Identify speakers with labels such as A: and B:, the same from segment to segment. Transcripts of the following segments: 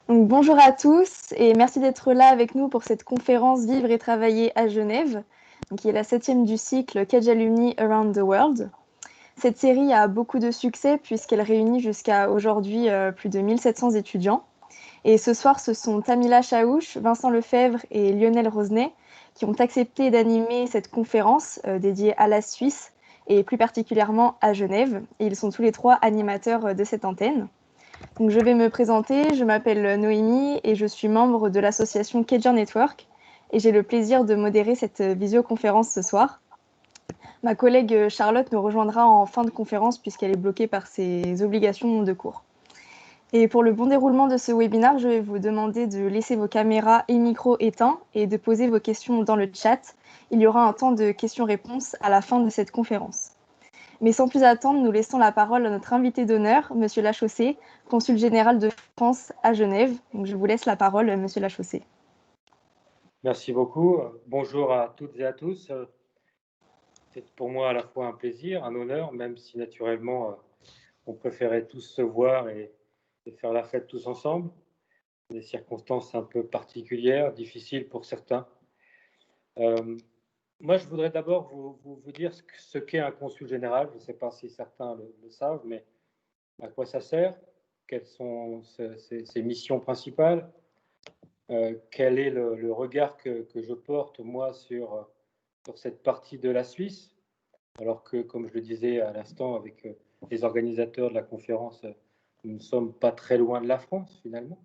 A: Donc, bonjour à tous et merci d'être là avec nous pour cette conférence Vivre et travailler à Genève, qui est la 7e du cycle Kedge Alumni Around the World. Cette série a beaucoup de succès puisqu'elle réunit jusqu'à aujourd'hui plus de 1700 étudiants. Et ce soir, ce sont Tamila Chaouch, Vincent Lefebvre et Lionel Rosenet qui ont accepté d'animer cette conférence dédiée à la Suisse et plus particulièrement à Genève. Et ils sont tous les trois animateurs de cette antenne. Donc, je vais me présenter, je m'appelle Noémie et je suis membre de l'association Kedger Network et j'ai le plaisir de modérer cette visioconférence ce soir. Ma collègue Charlotte nous rejoindra en fin de conférence puisqu'elle est bloquée par ses obligations de cours. Et pour le bon déroulement de ce webinaire, je vais vous demander de laisser vos caméras et micros éteints et de poser vos questions dans le chat. Il y aura un temps de questions-réponses à la fin de cette conférence. Mais sans plus attendre, nous laissons la parole à notre invité d'honneur, Monsieur Lachaussée, consul général de France à Genève. Donc, je vous laisse la parole, Monsieur Lachaussée.
B: Merci beaucoup. Bonjour à toutes et à tous. C'est pour moi à la fois un plaisir, un honneur, même si naturellement on préférait tous se voir et faire la fête tous ensemble. Des circonstances un peu particulières, difficiles pour certains. Moi, je voudrais d'abord vous dire ce qu'est un consul général. Je ne sais pas si certains le savent, mais à quoi ça sert, quelles sont ses missions principales, quel est le regard que je porte, moi, sur cette partie de la Suisse, alors que, comme je le disais à l'instant avec les organisateurs de la conférence, nous ne sommes pas très loin de la France, finalement.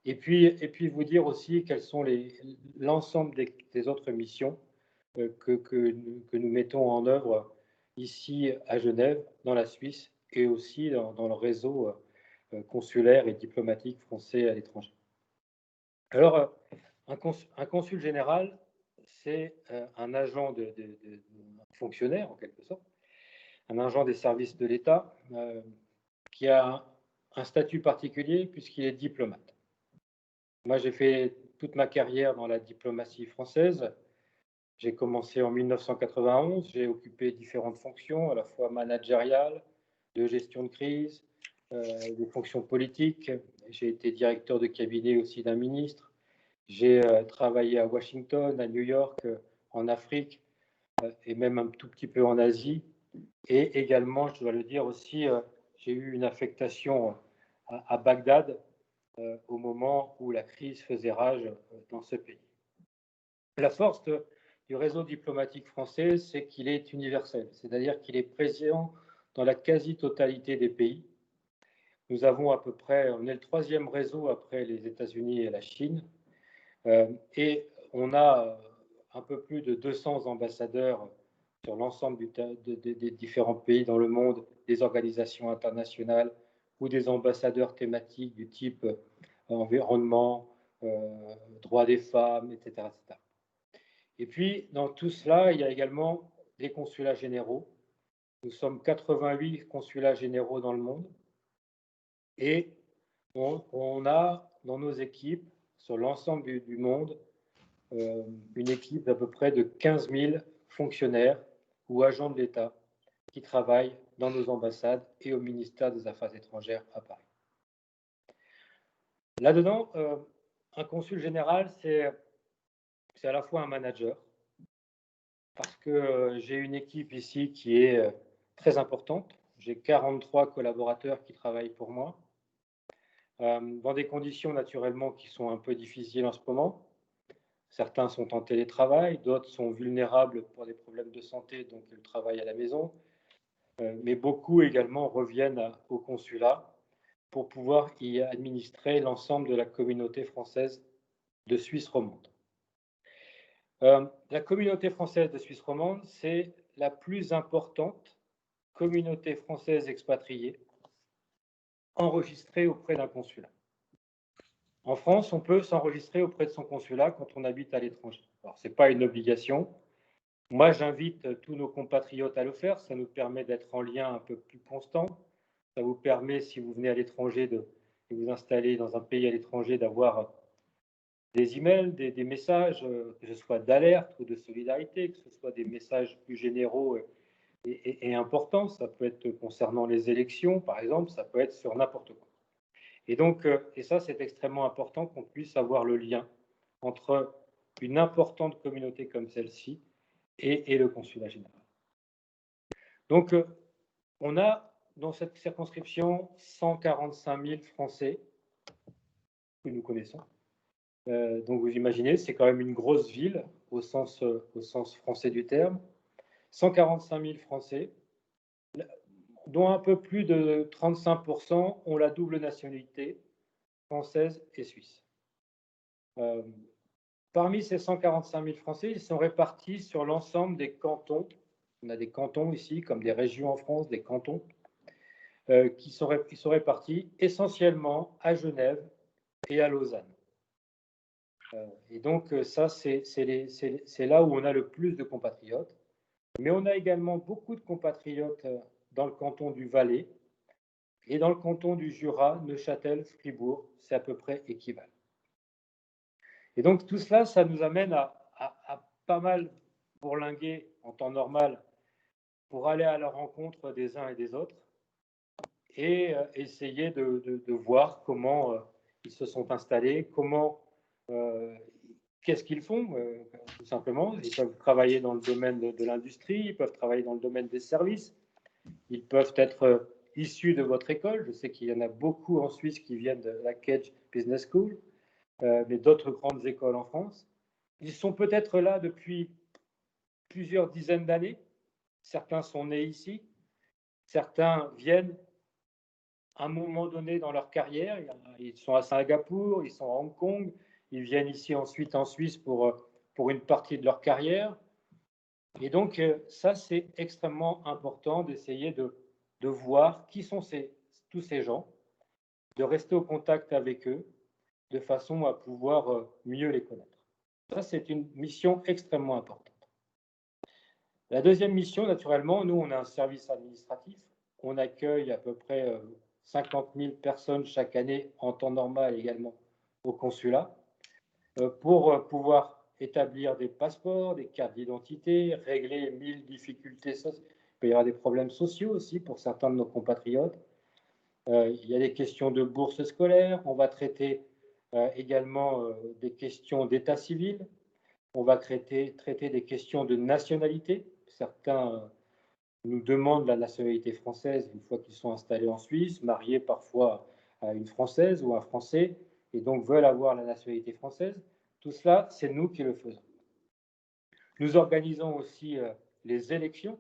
B: Et puis vous dire aussi quelles sont l'ensemble des autres missions que nous mettons en œuvre ici à Genève, dans la Suisse, et aussi dans le réseau consulaire et diplomatique français à l'étranger. Alors, un consul général, c'est un agent fonctionnaire, en quelque sorte, un agent des services de l'État qui a un statut particulier puisqu'il est diplomate. Moi, j'ai fait toute ma carrière dans la diplomatie française. J'ai commencé en 1991, j'ai occupé différentes fonctions, à la fois managériales, de gestion de crise, des fonctions politiques. J'ai été directeur de cabinet aussi d'un ministre. J'ai travaillé à Washington, à New York, en Afrique et même un tout petit peu en Asie. Et également, je dois le dire aussi, j'ai eu une affectation à Bagdad au moment où la crise faisait rage dans ce pays. La force du réseau diplomatique français, c'est qu'il est universel, c'est-à-dire qu'il est présent dans la quasi-totalité des pays. Nous avons à peu près, on est le 3e réseau après les États-Unis et la Chine, et on a un peu plus de 200 ambassadeurs sur l'ensemble des différents pays dans le monde, des organisations internationales ou des ambassadeurs thématiques du type environnement, droits des femmes, etc., etc. Et puis, dans tout cela, il y a également des consulats généraux. Nous sommes 88 consulats généraux dans le monde et on a dans nos équipes, sur l'ensemble du monde, une équipe d'à peu près de 15 000 fonctionnaires ou agents de l'État qui travaillent dans nos ambassades et au ministère des Affaires étrangères à Paris. Là-dedans, un consul général, c'est à la fois un manager, parce que j'ai une équipe ici qui est très importante. J'ai 43 collaborateurs qui travaillent pour moi, dans des conditions naturellement qui sont un peu difficiles en ce moment. Certains sont en télétravail, d'autres sont vulnérables pour des problèmes de santé, donc ils travaillent à la maison. Mais beaucoup également reviennent au consulat pour pouvoir y administrer l'ensemble de la communauté française de Suisse romande. La communauté française de Suisse romande, c'est la plus importante communauté française expatriée enregistrée auprès d'un consulat. En France, on peut s'enregistrer auprès de son consulat quand on habite à l'étranger. Alors, ce n'est pas une obligation. Moi, j'invite tous nos compatriotes à le faire. Ça nous permet d'être en lien un peu plus constant. Ça vous permet, si vous venez à l'étranger, de vous installer dans un pays à l'étranger, d'avoir des emails, des messages, que ce soit d'alerte ou de solidarité, que ce soit des messages plus généraux et importants. Ça peut être concernant les élections, par exemple, ça peut être sur n'importe quoi. Et donc, et ça, c'est extrêmement important qu'on puisse avoir le lien entre une importante communauté comme celle-ci et le consulat général. Donc, on a dans cette circonscription 145 000 Français que nous connaissons. Donc, vous imaginez, c'est quand même une grosse ville au sens français du terme. 145 000 Français, dont un peu plus de 35% ont la double nationalité française et suisse. Parmi ces 145 000 Français, ils sont répartis sur l'ensemble des cantons. On a des cantons ici, comme des régions en France, des cantons, qui sont répartis essentiellement à Genève et à Lausanne. Et donc, ça, c'est là où on a le plus de compatriotes. Mais on a également beaucoup de compatriotes dans le canton du Valais et dans le canton du Jura, Neuchâtel, Fribourg, c'est à peu près équivalent. Et donc, tout cela, ça nous amène à pas mal bourlinguer en temps normal pour aller à la rencontre des uns et des autres et essayer de voir comment ils se sont installés, qu'est-ce qu'ils font, tout simplement. Ils peuvent travailler dans le domaine de l'industrie, ils peuvent travailler dans le domaine des services, ils peuvent être issus de votre école. Je sais qu'il y en a beaucoup en Suisse qui viennent de la Cage Business School, mais d'autres grandes écoles en France. Ils sont peut-être là depuis plusieurs dizaines d'années. Certains sont nés ici, certains viennent à un moment donné dans leur carrière. Ils sont à Singapour, ils sont à Hong Kong, ils viennent ici ensuite en Suisse pour une partie de leur carrière. Et donc, ça, c'est extrêmement important d'essayer de voir qui sont tous ces gens, de rester au contact avec eux, de façon à pouvoir mieux les connaître. Ça, c'est une mission extrêmement importante. La deuxième mission, naturellement, nous, on a un service administratif. On accueille à peu près 50 000 personnes chaque année en temps normal également au consulat pour pouvoir établir des passeports, des cartes d'identité, régler 1000 difficultés sociales. Il peut y avoir des problèmes sociaux aussi pour certains de nos compatriotes. Il y a des questions de bourse scolaire. On va traiter également des questions d'état civil. On va traiter des questions de nationalité. Certains nous demandent la nationalité française une fois qu'ils sont installés en Suisse, mariés parfois à une Française ou un Français, et donc veulent avoir la nationalité française. Tout cela, c'est nous qui le faisons. Nous organisons aussi les élections.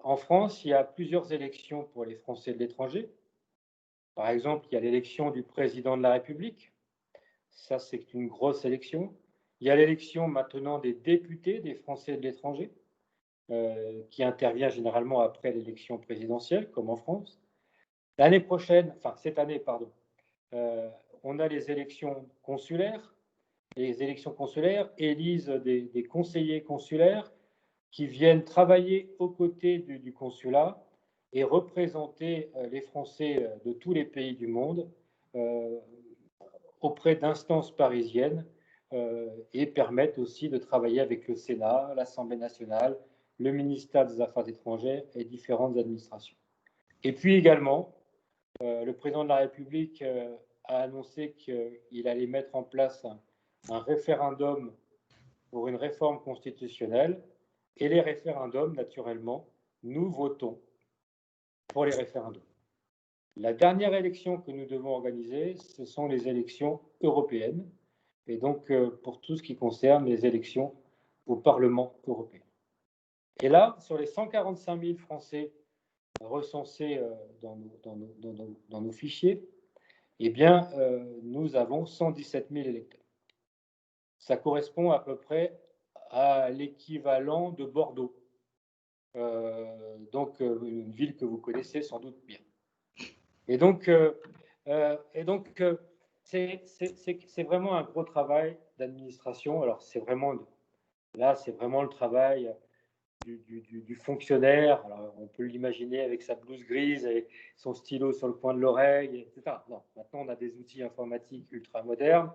B: En France, il y a plusieurs élections pour les Français de l'étranger. Par exemple, il y a l'élection du président de la République. Ça, c'est une grosse élection. Il y a l'élection maintenant des députés des Français de l'étranger, qui intervient généralement après l'élection présidentielle, comme en France. L'année prochaine, enfin cette année, pardon, on a les élections consulaires. Les élections consulaires élisent des conseillers consulaires qui viennent travailler aux côtés du consulat et représenter les Français de tous les pays du monde auprès d'instances parisiennes et permettent aussi de travailler avec le Sénat, l'Assemblée nationale, le ministère des Affaires étrangères et différentes administrations. Et puis également, le président de la République a annoncé qu'il allait mettre en place un référendum pour une réforme constitutionnelle. Et les référendums, naturellement, nous votons pour les référendums. La dernière élection que nous devons organiser, ce sont les élections européennes, et donc pour tout ce qui concerne les élections au Parlement européen. Et là, sur les 145 000 Français recensés dans nos fichiers, eh bien, nous avons 117 000 électeurs. Ça correspond à peu près à l'équivalent de Bordeaux. Donc, une ville que vous connaissez sans doute bien. Et donc c'est vraiment un gros travail d'administration. Alors, c'est vraiment le travail du fonctionnaire. Alors, on peut l'imaginer avec sa blouse grise et son stylo sur le coin de l'oreille, etc. Non, maintenant, on a des outils informatiques ultra modernes.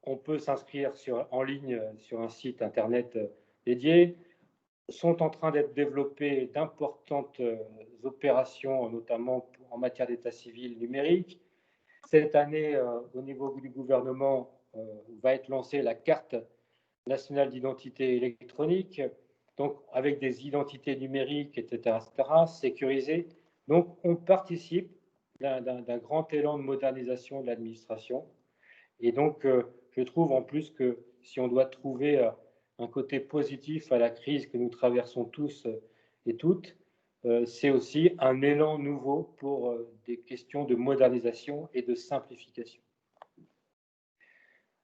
B: On peut s'inscrire en ligne sur un site internet dédié. Sont en train d'être développées d'importantes opérations, notamment en matière d'état civil numérique. Cette année, au niveau du gouvernement, va être lancée la carte nationale d'identité électronique, donc avec des identités numériques, etc., sécurisées. Donc, on participe d'un grand élan de modernisation de l'administration. Et donc, je trouve en plus que si on doit trouver un côté positif à la crise que nous traversons tous et toutes, c'est aussi un élan nouveau pour des questions de modernisation et de simplification.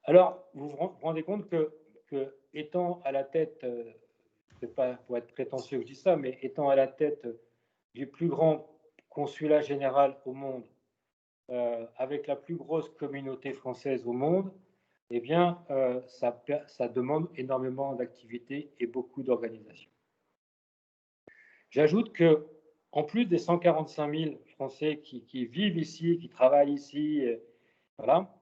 B: Alors, vous vous rendez compte que étant à la tête, c'est pas pour être prétentieux que je dis ça, mais étant à la tête du plus grand consulat général au monde, avec la plus grosse communauté française au monde, eh bien, ça demande énormément d'activité et beaucoup d'organisation. J'ajoute que, en plus des 145 000 Français qui vivent ici, qui travaillent ici, voilà,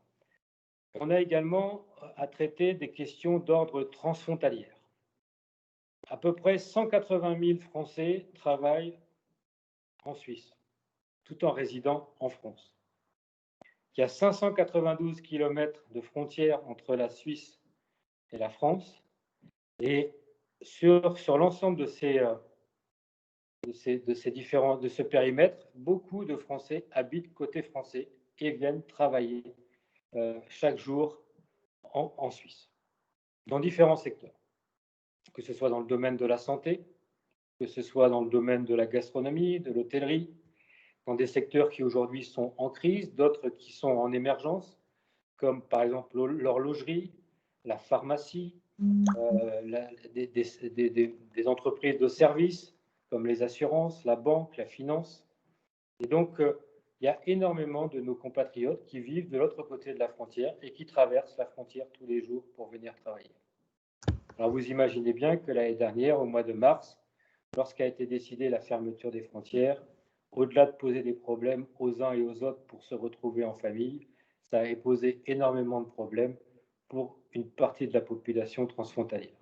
B: on a également à traiter des questions d'ordre transfrontalier. À peu près 180 000 Français travaillent en Suisse, tout en résidant en France. Il y a 592 km de frontières entre la Suisse et la France. Et sur l'ensemble de ce périmètre, beaucoup de Français habitent côté français et viennent travailler chaque jour en Suisse, dans différents secteurs, que ce soit dans le domaine de la santé, que ce soit dans le domaine de la gastronomie, de l'hôtellerie, dans des secteurs qui aujourd'hui sont en crise, d'autres qui sont en émergence, comme par exemple l'horlogerie, la pharmacie, des entreprises de services comme les assurances, la banque, la finance. Et donc, il y a énormément de nos compatriotes qui vivent de l'autre côté de la frontière et qui traversent la frontière tous les jours pour venir travailler. Alors, vous imaginez bien que l'année dernière, au mois de mars, lorsqu'a été décidée la fermeture des frontières, au-delà de poser des problèmes aux uns et aux autres pour se retrouver en famille, ça a posé énormément de problèmes pour une partie de la population transfrontalière.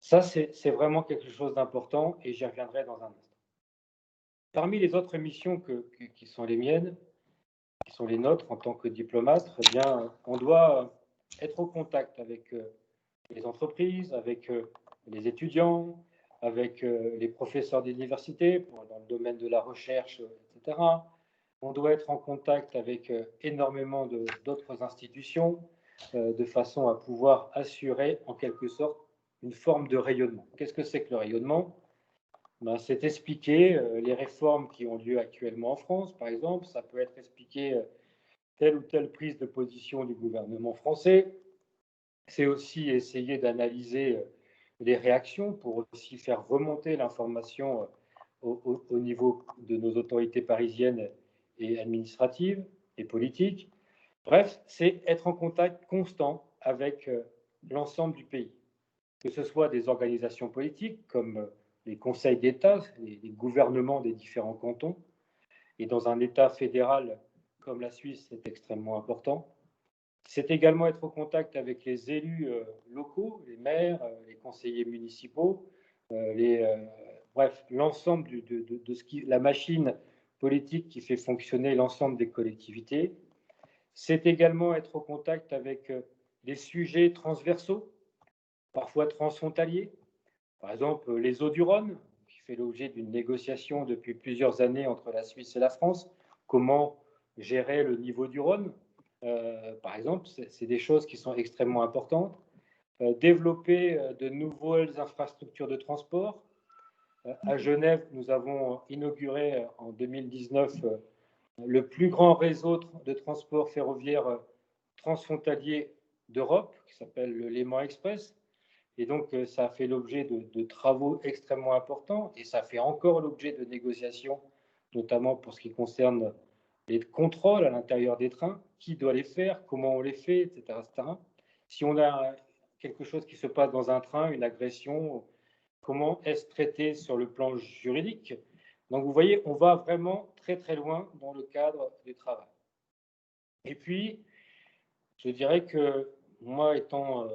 B: Ça, c'est vraiment quelque chose d'important et j'y reviendrai dans un instant. Parmi les autres missions qui sont les miennes, qui sont les nôtres en tant que diplomate, eh bien, on doit être au contact avec les entreprises, avec les étudiants, avec les professeurs d'université dans le domaine de la recherche, etc. On doit être en contact avec énormément d'autres institutions de façon à pouvoir assurer en quelque sorte une forme de rayonnement. Qu'est-ce que c'est que le rayonnement? C'est expliquer les réformes qui ont lieu actuellement en France, par exemple. Ça peut être expliquer telle ou telle prise de position du gouvernement français. C'est aussi essayer d'analyser les réactions pour aussi faire remonter l'information au niveau de nos autorités parisiennes et administratives et politiques. Bref, c'est être en contact constant avec l'ensemble du pays, que ce soit des organisations politiques comme les conseils d'État, les gouvernements des différents cantons, et dans un État fédéral comme la Suisse, c'est extrêmement important. C'est également être au contact avec les élus locaux, les maires, les conseillers municipaux, bref, l'ensemble de la machine politique qui fait fonctionner l'ensemble des collectivités. C'est également être au contact avec les sujets transversaux, parfois transfrontaliers. Par exemple, les eaux du Rhône, qui fait l'objet d'une négociation depuis plusieurs années entre la Suisse et la France. Comment gérer le niveau du Rhône, par exemple, c'est des choses qui sont extrêmement importantes. Développer de nouvelles infrastructures de transport. À Genève, nous avons inauguré en 2019 le plus grand réseau de transport ferroviaire transfrontalier d'Europe, qui s'appelle le Léman Express. Et donc, ça a fait l'objet de travaux extrêmement importants et ça fait encore l'objet de négociations, notamment pour ce qui concerne les contrôles à l'intérieur des trains, qui doit les faire, comment on les fait, etc., etc. Si on a quelque chose qui se passe dans un train, une agression, comment est-ce traité sur le plan juridique? Donc, vous voyez, on va vraiment très, très loin dans le cadre du travail. Et puis, je dirais que moi, étant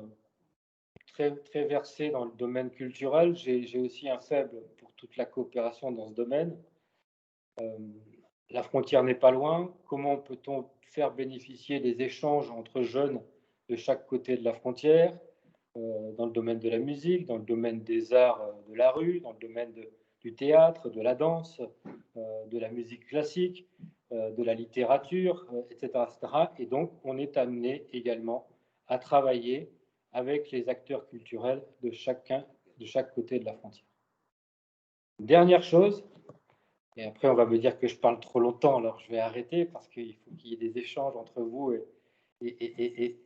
B: très versé dans le domaine culturel, j'ai aussi un faible pour toute la coopération dans ce domaine. La frontière n'est pas loin. Comment peut-on faire bénéficier des échanges entre jeunes de chaque côté de la frontière, dans le domaine de la musique, dans le domaine des arts de la rue, dans le domaine du théâtre, de la danse, de la musique classique, de la littérature, etc., etc. Et donc, on est amené également à travailler avec les acteurs culturels de chaque côté de la frontière. Dernière chose, et après on va me dire que je parle trop longtemps, alors je vais arrêter parce qu'il faut qu'il y ait des échanges entre vous et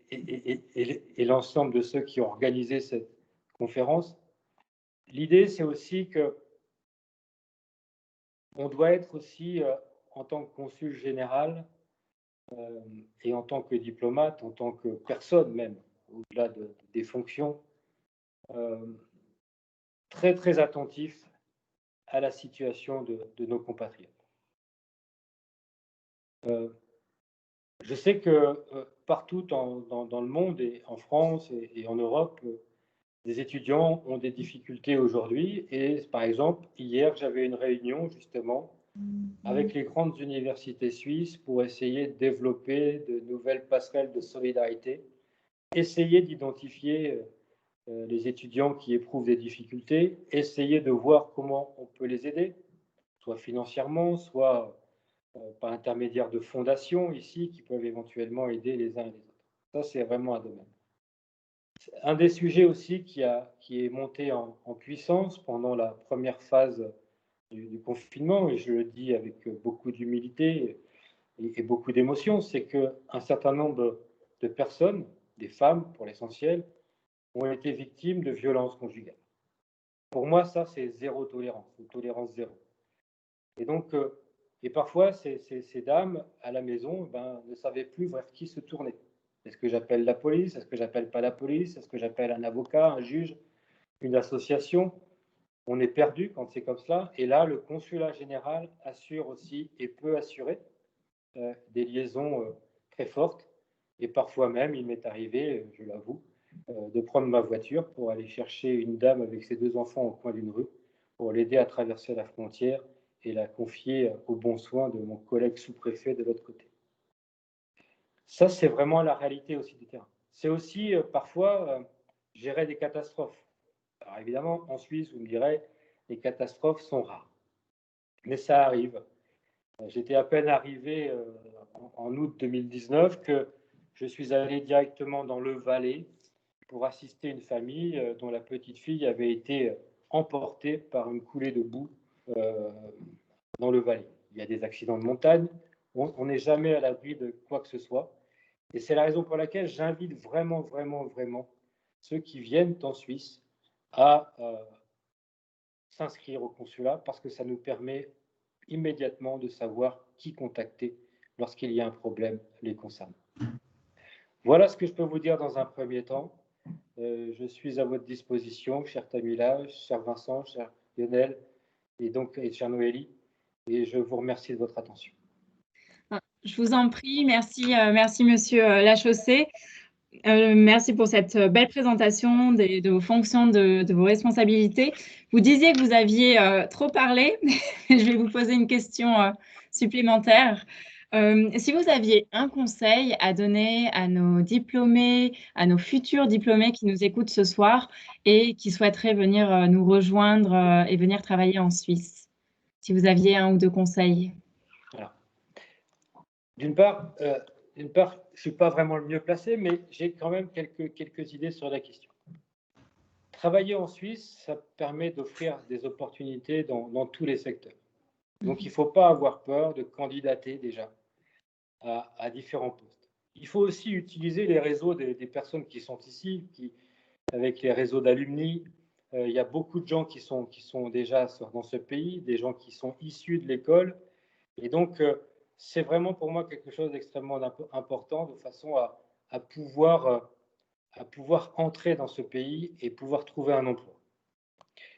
B: l'ensemble de ceux qui ont organisé cette conférence. L'idée, c'est aussi que on doit être aussi, en tant que consul général et en tant que diplomate, en tant que personne même, au-delà des fonctions, très très attentif à la situation de nos compatriotes. Je sais que partout dans le monde, et en France et en Europe, des étudiants ont des difficultés aujourd'hui. Et par exemple, hier, j'avais une réunion justement avec les grandes universités suisses pour essayer de développer de nouvelles passerelles de solidarité, essayer d'identifier les étudiants qui éprouvent des difficultés, essayer de voir comment on peut les aider, soit financièrement, soit par l'intermédiaire de fondations ici qui peuvent éventuellement aider les uns et les autres. Ça, c'est vraiment un domaine. Un des sujets aussi qui est monté en puissance pendant la première phase du confinement, et je le dis avec beaucoup d'humilité et beaucoup d'émotion, c'est qu'un certain nombre de personnes, des femmes pour l'essentiel, ont été victimes de violences conjugales. Pour moi, ça, c'est zéro tolérance, une tolérance zéro. Et donc, et parfois, ces dames, à la maison, ne savaient plus vers qui se tourner. Est-ce que j'appelle la police? Est-ce que j'appelle pas la police? Est-ce que j'appelle un avocat, un juge, une association? On est perdu quand c'est comme cela. Et là, le consulat général assure aussi et peut assurer des liaisons très fortes. Et parfois même, il m'est arrivé, je l'avoue, de prendre ma voiture pour aller chercher une dame avec ses 2 enfants au coin d'une rue, pour l'aider à traverser la frontière et la confier aux bons soins de mon collègue sous-préfet de l'autre côté. Ça, c'est vraiment la réalité aussi du terrain. C'est aussi parfois gérer des catastrophes. Alors évidemment, en Suisse, vous me direz, les catastrophes sont rares. Mais ça arrive. J'étais à peine arrivé en août 2019 que je suis allé directement dans le Valais pour assister une famille dont la petite fille avait été emportée par une coulée de boue dans le Valais. Il y a des accidents de montagne, on n'est jamais à l'abri de quoi que ce soit. Et c'est la raison pour laquelle j'invite vraiment, vraiment, vraiment ceux qui viennent en Suisse à s'inscrire au consulat parce que ça nous permet immédiatement de savoir qui contacter lorsqu'il y a un problème les concernant. Voilà ce que je peux vous dire dans un premier temps. Je suis à votre disposition, cher Tamila, cher Vincent, cher Lionel et cher Noélie, et je vous remercie de votre attention.
C: Je vous en prie, merci, merci Monsieur Lachaussée. Merci pour cette belle présentation de vos fonctions, de vos responsabilités. Vous disiez que vous aviez trop parlé, mais je vais vous poser une question supplémentaire. Si vous aviez un conseil à donner à nos diplômés, à nos futurs diplômés qui nous écoutent ce soir et qui souhaiteraient venir nous rejoindre et venir travailler en Suisse, si vous aviez 1 ou 2 conseils.
B: Voilà. D'une part, je ne suis pas vraiment le mieux placé, mais j'ai quand même quelques idées sur la question. Travailler en Suisse, ça permet d'offrir des opportunités dans tous les secteurs. Donc, il ne faut pas avoir peur de candidater déjà à différents postes. Il faut aussi utiliser les réseaux des personnes qui sont ici, avec les réseaux d'alumni. Il y a beaucoup de gens qui sont déjà dans ce pays, des gens qui sont issus de l'école. Et donc, c'est vraiment pour moi quelque chose d'extrêmement important de façon à pouvoir entrer dans ce pays et pouvoir trouver un emploi.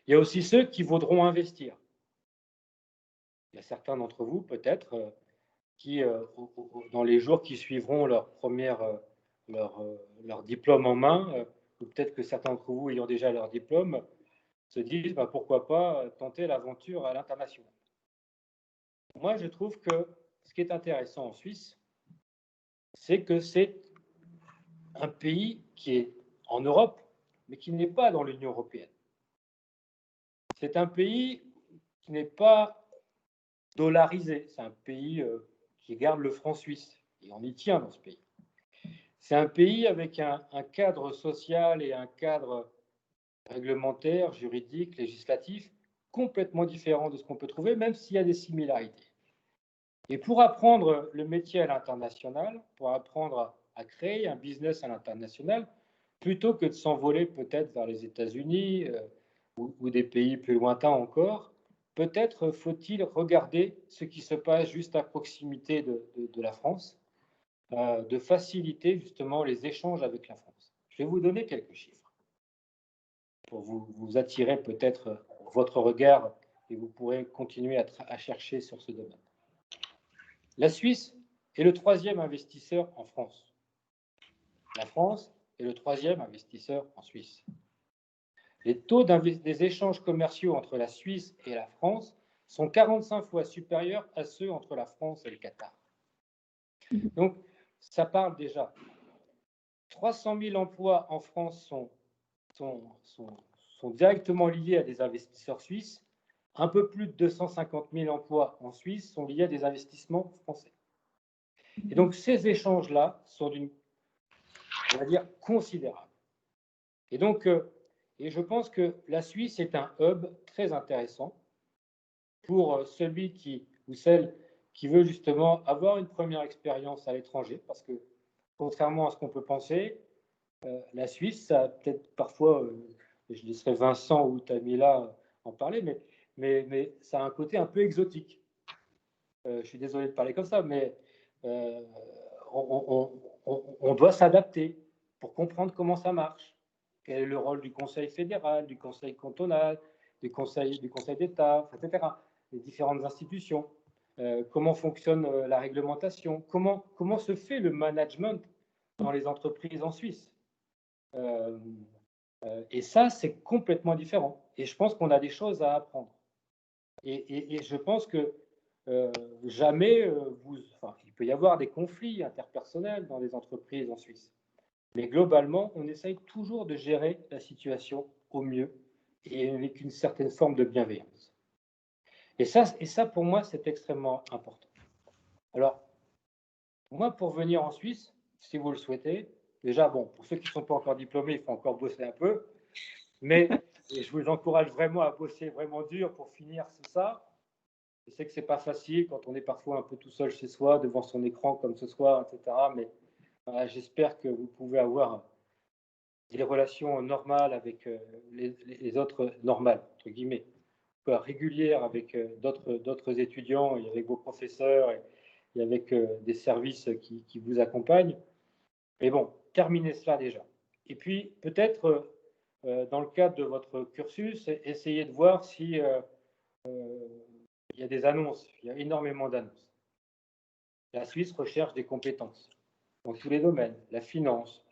B: Il y a aussi ceux qui voudront investir. Il y a certains d'entre vous, peut-être, qui, dans les jours qui suivront leur diplôme en main, ou peut-être que certains d'entre vous ayant déjà leur diplôme, se disent pourquoi pas tenter l'aventure à l'international. moi, je trouve que ce qui est intéressant en Suisse, c'est que c'est un pays qui est en Europe, mais qui n'est pas dans l'Union européenne. C'est un pays qui n'est pas dollarisé. C'est un pays qui garde le franc suisse. Et on y tient dans ce pays. C'est un pays avec un cadre social et un cadre réglementaire, juridique, législatif, complètement différent de ce qu'on peut trouver, même s'il y a des similarités. Et pour apprendre le métier à l'international, pour apprendre à créer un business à l'international, plutôt que de s'envoler peut-être vers les États-Unis ou des pays plus lointains encore, peut-être faut-il regarder ce qui se passe juste à proximité de la France, de faciliter justement les échanges avec la France. Je vais vous donner quelques chiffres pour vous attirer peut-être votre regard et vous pourrez continuer à chercher sur ce domaine. La Suisse est le 3e investisseur en France. La France est le 3e investisseur en Suisse. Les taux des échanges commerciaux entre la Suisse et la France sont 45 fois supérieurs à ceux entre la France et le Qatar. Donc, ça parle déjà. 300 000 emplois en France sont directement liés à des investisseurs suisses. Un peu plus de 250 000 emplois en Suisse sont liés à des investissements français. Et donc, ces échanges-là sont d'une, on va dire, considérable. Et donc, et je pense que la Suisse est un hub très intéressant pour celui ou celle qui veut justement avoir une première expérience à l'étranger, parce que contrairement à ce qu'on peut penser, la Suisse, ça a peut-être parfois, je laisserai Vincent ou Tamila en parler, mais ça a un côté un peu exotique. Je suis désolé de parler comme ça, mais on doit s'adapter pour comprendre comment ça marche. Quel est le rôle du Conseil fédéral, du Conseil cantonal, du Conseil d'État, etc. Les différentes institutions. Comment fonctionne la réglementation, comment se fait le management dans les entreprises en Suisse. Et ça, c'est complètement différent. Et je pense qu'on a des choses à apprendre. Et je pense que jamais, il peut y avoir des conflits interpersonnels dans les entreprises en Suisse. Mais globalement, on essaye toujours de gérer la situation au mieux et avec une certaine forme de bienveillance. Et ça pour moi, c'est extrêmement important. Alors, moi, pour venir en Suisse, si vous le souhaitez, déjà, bon, pour ceux qui ne sont pas encore diplômés, il faut encore bosser un peu, mais je vous encourage vraiment à bosser vraiment dur pour finir ça. Je sais que ce n'est pas facile quand on est parfois un peu tout seul chez soi, devant son écran comme ce soir, etc. Mais j'espère que vous pouvez avoir des relations normales avec les autres, normales, entre guillemets, régulières avec d'autres étudiants et avec vos professeurs et avec des services qui vous accompagnent. Mais bon, terminez cela déjà. Et puis, peut-être, dans le cadre de votre cursus, essayez de voir si il y a des annonces. Il y a énormément d'annonces. La Suisse recherche des compétences dans tous les domaines, la finance,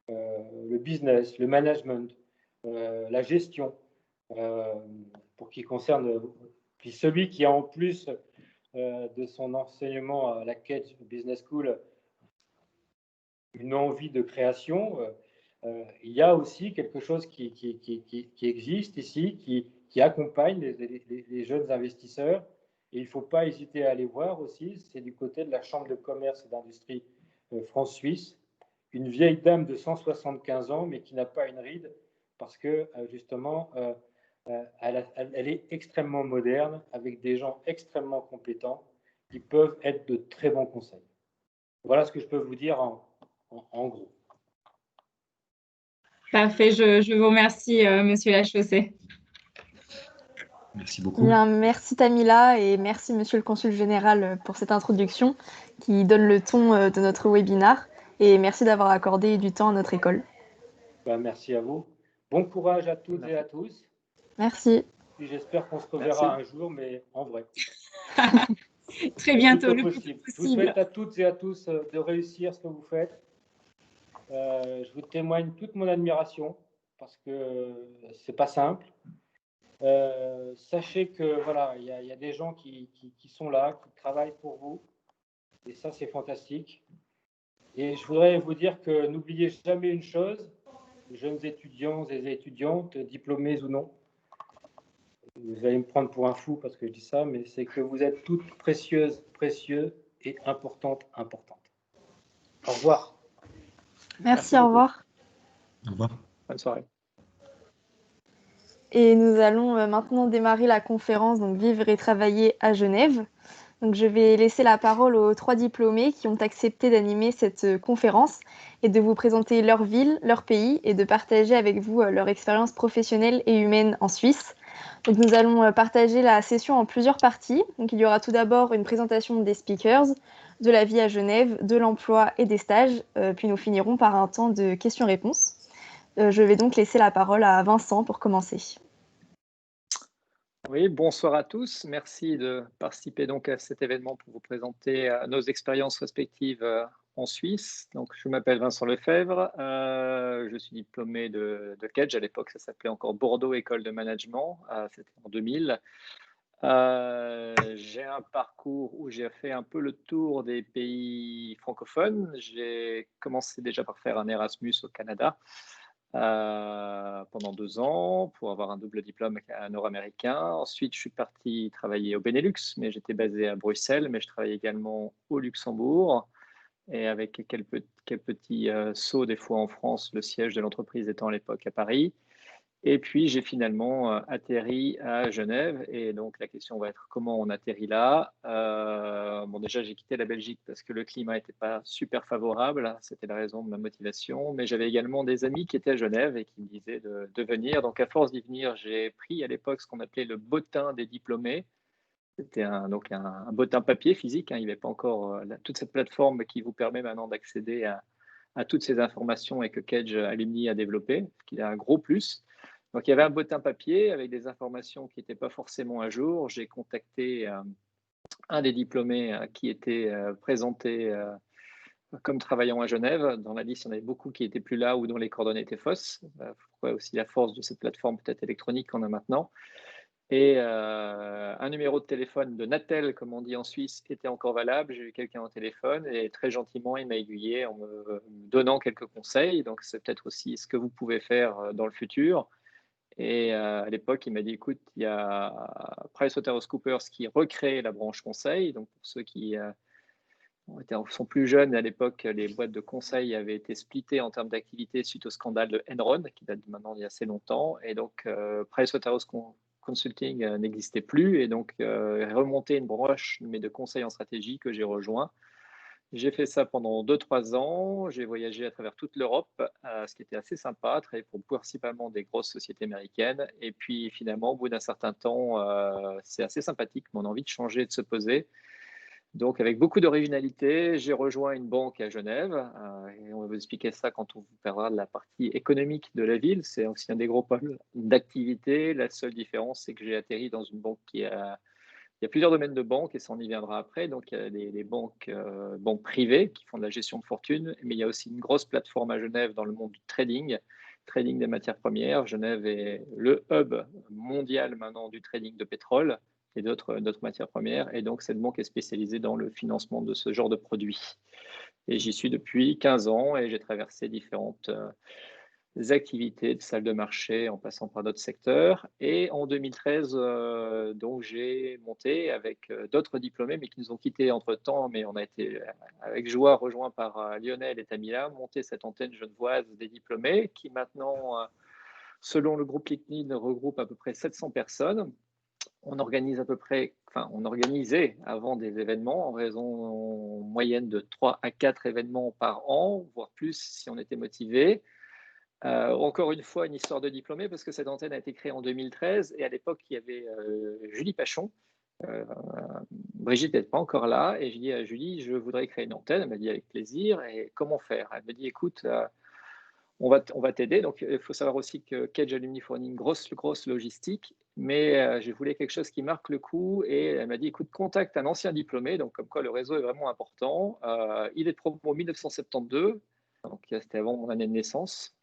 B: le business, le management, la gestion, pour qui concerne, puis celui qui a en plus de son enseignement à la Cage Business School une envie de création, il y a aussi quelque chose qui existe ici, qui accompagne les jeunes investisseurs. Et il ne faut pas hésiter à aller voir aussi, c'est du côté de la Chambre de commerce et d'industrie France-Suisse, une vieille dame de 175 ans, mais qui n'a pas une ride, parce que justement, elle est extrêmement moderne, avec des gens extrêmement compétents, qui peuvent être de très bons conseils. Voilà ce que je peux vous dire en gros.
C: Parfait, je vous remercie, Monsieur Lachaussée.
D: Merci beaucoup.
A: Bien, merci Tamila et merci Monsieur le Consul Général pour cette introduction qui donne le ton de notre webinar et merci d'avoir accordé du temps à notre école.
B: Merci à vous. Bon courage à toutes et à tous.
A: Merci.
B: J'espère qu'on se reverra un jour, mais en vrai.
C: Très bientôt,
B: le plus possible. Je vous souhaite à toutes et à tous de réussir ce que vous faites. Je vous témoigne toute mon admiration parce que c'est pas simple. Sachez que voilà, il y a des gens qui sont là, qui travaillent pour vous, et ça c'est fantastique. Et je voudrais vous dire que n'oubliez jamais une chose, jeunes étudiants et étudiantes, diplômés ou non, vous allez me prendre pour un fou parce que je dis ça, mais c'est que vous êtes toutes précieuses, précieux et importantes. Au revoir.
A: Merci, au revoir.
D: Au revoir.
B: Bonne soirée.
A: Et nous allons maintenant démarrer la conférence, donc Vivre et travailler à Genève. Donc, je vais laisser la parole aux 3 diplômés qui ont accepté d'animer cette conférence et de vous présenter leur ville, leur pays et de partager avec vous leur expérience professionnelle et humaine en Suisse. Donc, nous allons partager la session en plusieurs parties. Donc, il y aura tout d'abord une présentation des speakers, de la vie à Genève, de l'emploi et des stages, puis nous finirons par un temps de questions-réponses. Je vais donc laisser la parole à Vincent pour commencer.
E: Oui, bonsoir à tous. Merci de participer donc à cet événement pour vous présenter nos expériences respectives en Suisse. Donc, je m'appelle Vincent Lefebvre. Je suis diplômé de Kedge. À l'époque, ça s'appelait encore Bordeaux École de Management. C'était en 2000. J'ai un parcours où j'ai fait un peu le tour des pays francophones. J'ai commencé déjà par faire un Erasmus au Canada pendant 2 ans pour avoir un double diplôme nord-américain. Ensuite, je suis parti travailler au Benelux, mais j'étais basé à Bruxelles, mais je travaillais également au Luxembourg et avec quelques petits sauts des fois en France, le siège de l'entreprise étant à l'époque à Paris. Et puis, j'ai finalement atterri à Genève. Et donc, la question va être comment on atterrit là. Bon, déjà, j'ai quitté la Belgique parce que le climat n'était pas super favorable. C'était la raison de ma motivation. Mais j'avais également des amis qui étaient à Genève et qui me disaient de venir. Donc, à force d'y venir, j'ai pris à l'époque ce qu'on appelait le bottin des diplômés. C'était donc un bottin papier physique. Il n'y avait pas encore toute cette plateforme qui vous permet maintenant d'accéder à toutes ces informations et que Kedge Alumni a développé, ce qui est un gros plus. Donc, il y avait un bottin papier avec des informations qui n'étaient pas forcément à jour. J'ai contacté un des diplômés qui était présenté comme travaillant à Genève. Dans la liste, il y en avait beaucoup qui n'étaient plus là ou dont les coordonnées étaient fausses. Pourquoi aussi la force de cette plateforme peut-être électronique qu'on a maintenant. Et un numéro de téléphone de Natel, comme on dit en Suisse, était encore valable. J'ai eu quelqu'un au téléphone et très gentiment, il m'a aiguillé en me donnant quelques conseils. Donc, c'est peut-être aussi ce que vous pouvez faire dans le futur. Et à l'époque, il m'a dit, écoute, il y a PricewaterhouseCoopers qui recrée la branche conseil. Donc, pour ceux qui sont plus jeunes, à l'époque, les boîtes de conseil avaient été splittées en termes d'activité suite au scandale de Enron, qui date maintenant d'il y a assez longtemps. Et donc, PricewaterhouseCoopers Consulting n'existait plus et donc remonter une branche mais de conseil en stratégie que j'ai rejoint. J'ai fait ça pendant 2-3 ans. J'ai voyagé à travers toute l'Europe, ce qui était assez sympa, travailler pour principalement des grosses sociétés américaines. Et puis finalement, au bout d'un certain temps, c'est assez sympathique, mon envie de changer, de se poser. Donc, avec beaucoup d'originalité, j'ai rejoint une banque à Genève et on va vous expliquer ça quand on vous parlera de la partie économique de la ville. C'est aussi un des gros pôles d'activité. La seule différence, c'est que j'ai atterri dans une banque il y a plusieurs domaines de banque et ça, on y viendra après. Donc, il y a des banques privées qui font de la gestion de fortune, mais il y a aussi une grosse plateforme à Genève dans le monde du trading des matières premières. Genève est le hub mondial maintenant du trading de pétrole et d'autres matières premières. Et donc, cette banque est spécialisée dans le financement de ce genre de produits. Et j'y suis depuis 15 ans et j'ai traversé différentes activités de salle de marché en passant par d'autres secteurs. Et en 2013, donc j'ai monté avec d'autres diplômés, mais qui nous ont quittés entre-temps, mais on a été avec joie rejoints par Lionel et Tamila, monter cette antenne genevoise des diplômés qui maintenant, selon le groupe LinkedIn, regroupe à peu près 700 personnes. On organisait avant des événements en raison en moyenne de 3 à 4 événements par an, voire plus si on était motivé. Encore une fois, une histoire de diplômé, parce que cette antenne a été créée en 2013 et à l'époque, il y avait Julie Pachon. Brigitte n'était pas encore là et je dis à Julie, je voudrais créer une antenne. Elle m'a dit avec plaisir. Et comment faire? Elle me dit, écoute, on va t'aider. Donc, il faut savoir aussi que Kedge Alumni fournit une grosse logistique, mais je voulais quelque chose qui marque le coup. Et elle m'a dit, écoute, contacte un ancien diplômé, donc comme quoi le réseau est vraiment important. Il est de promo 1972. Donc, c'était avant mon année de naissance.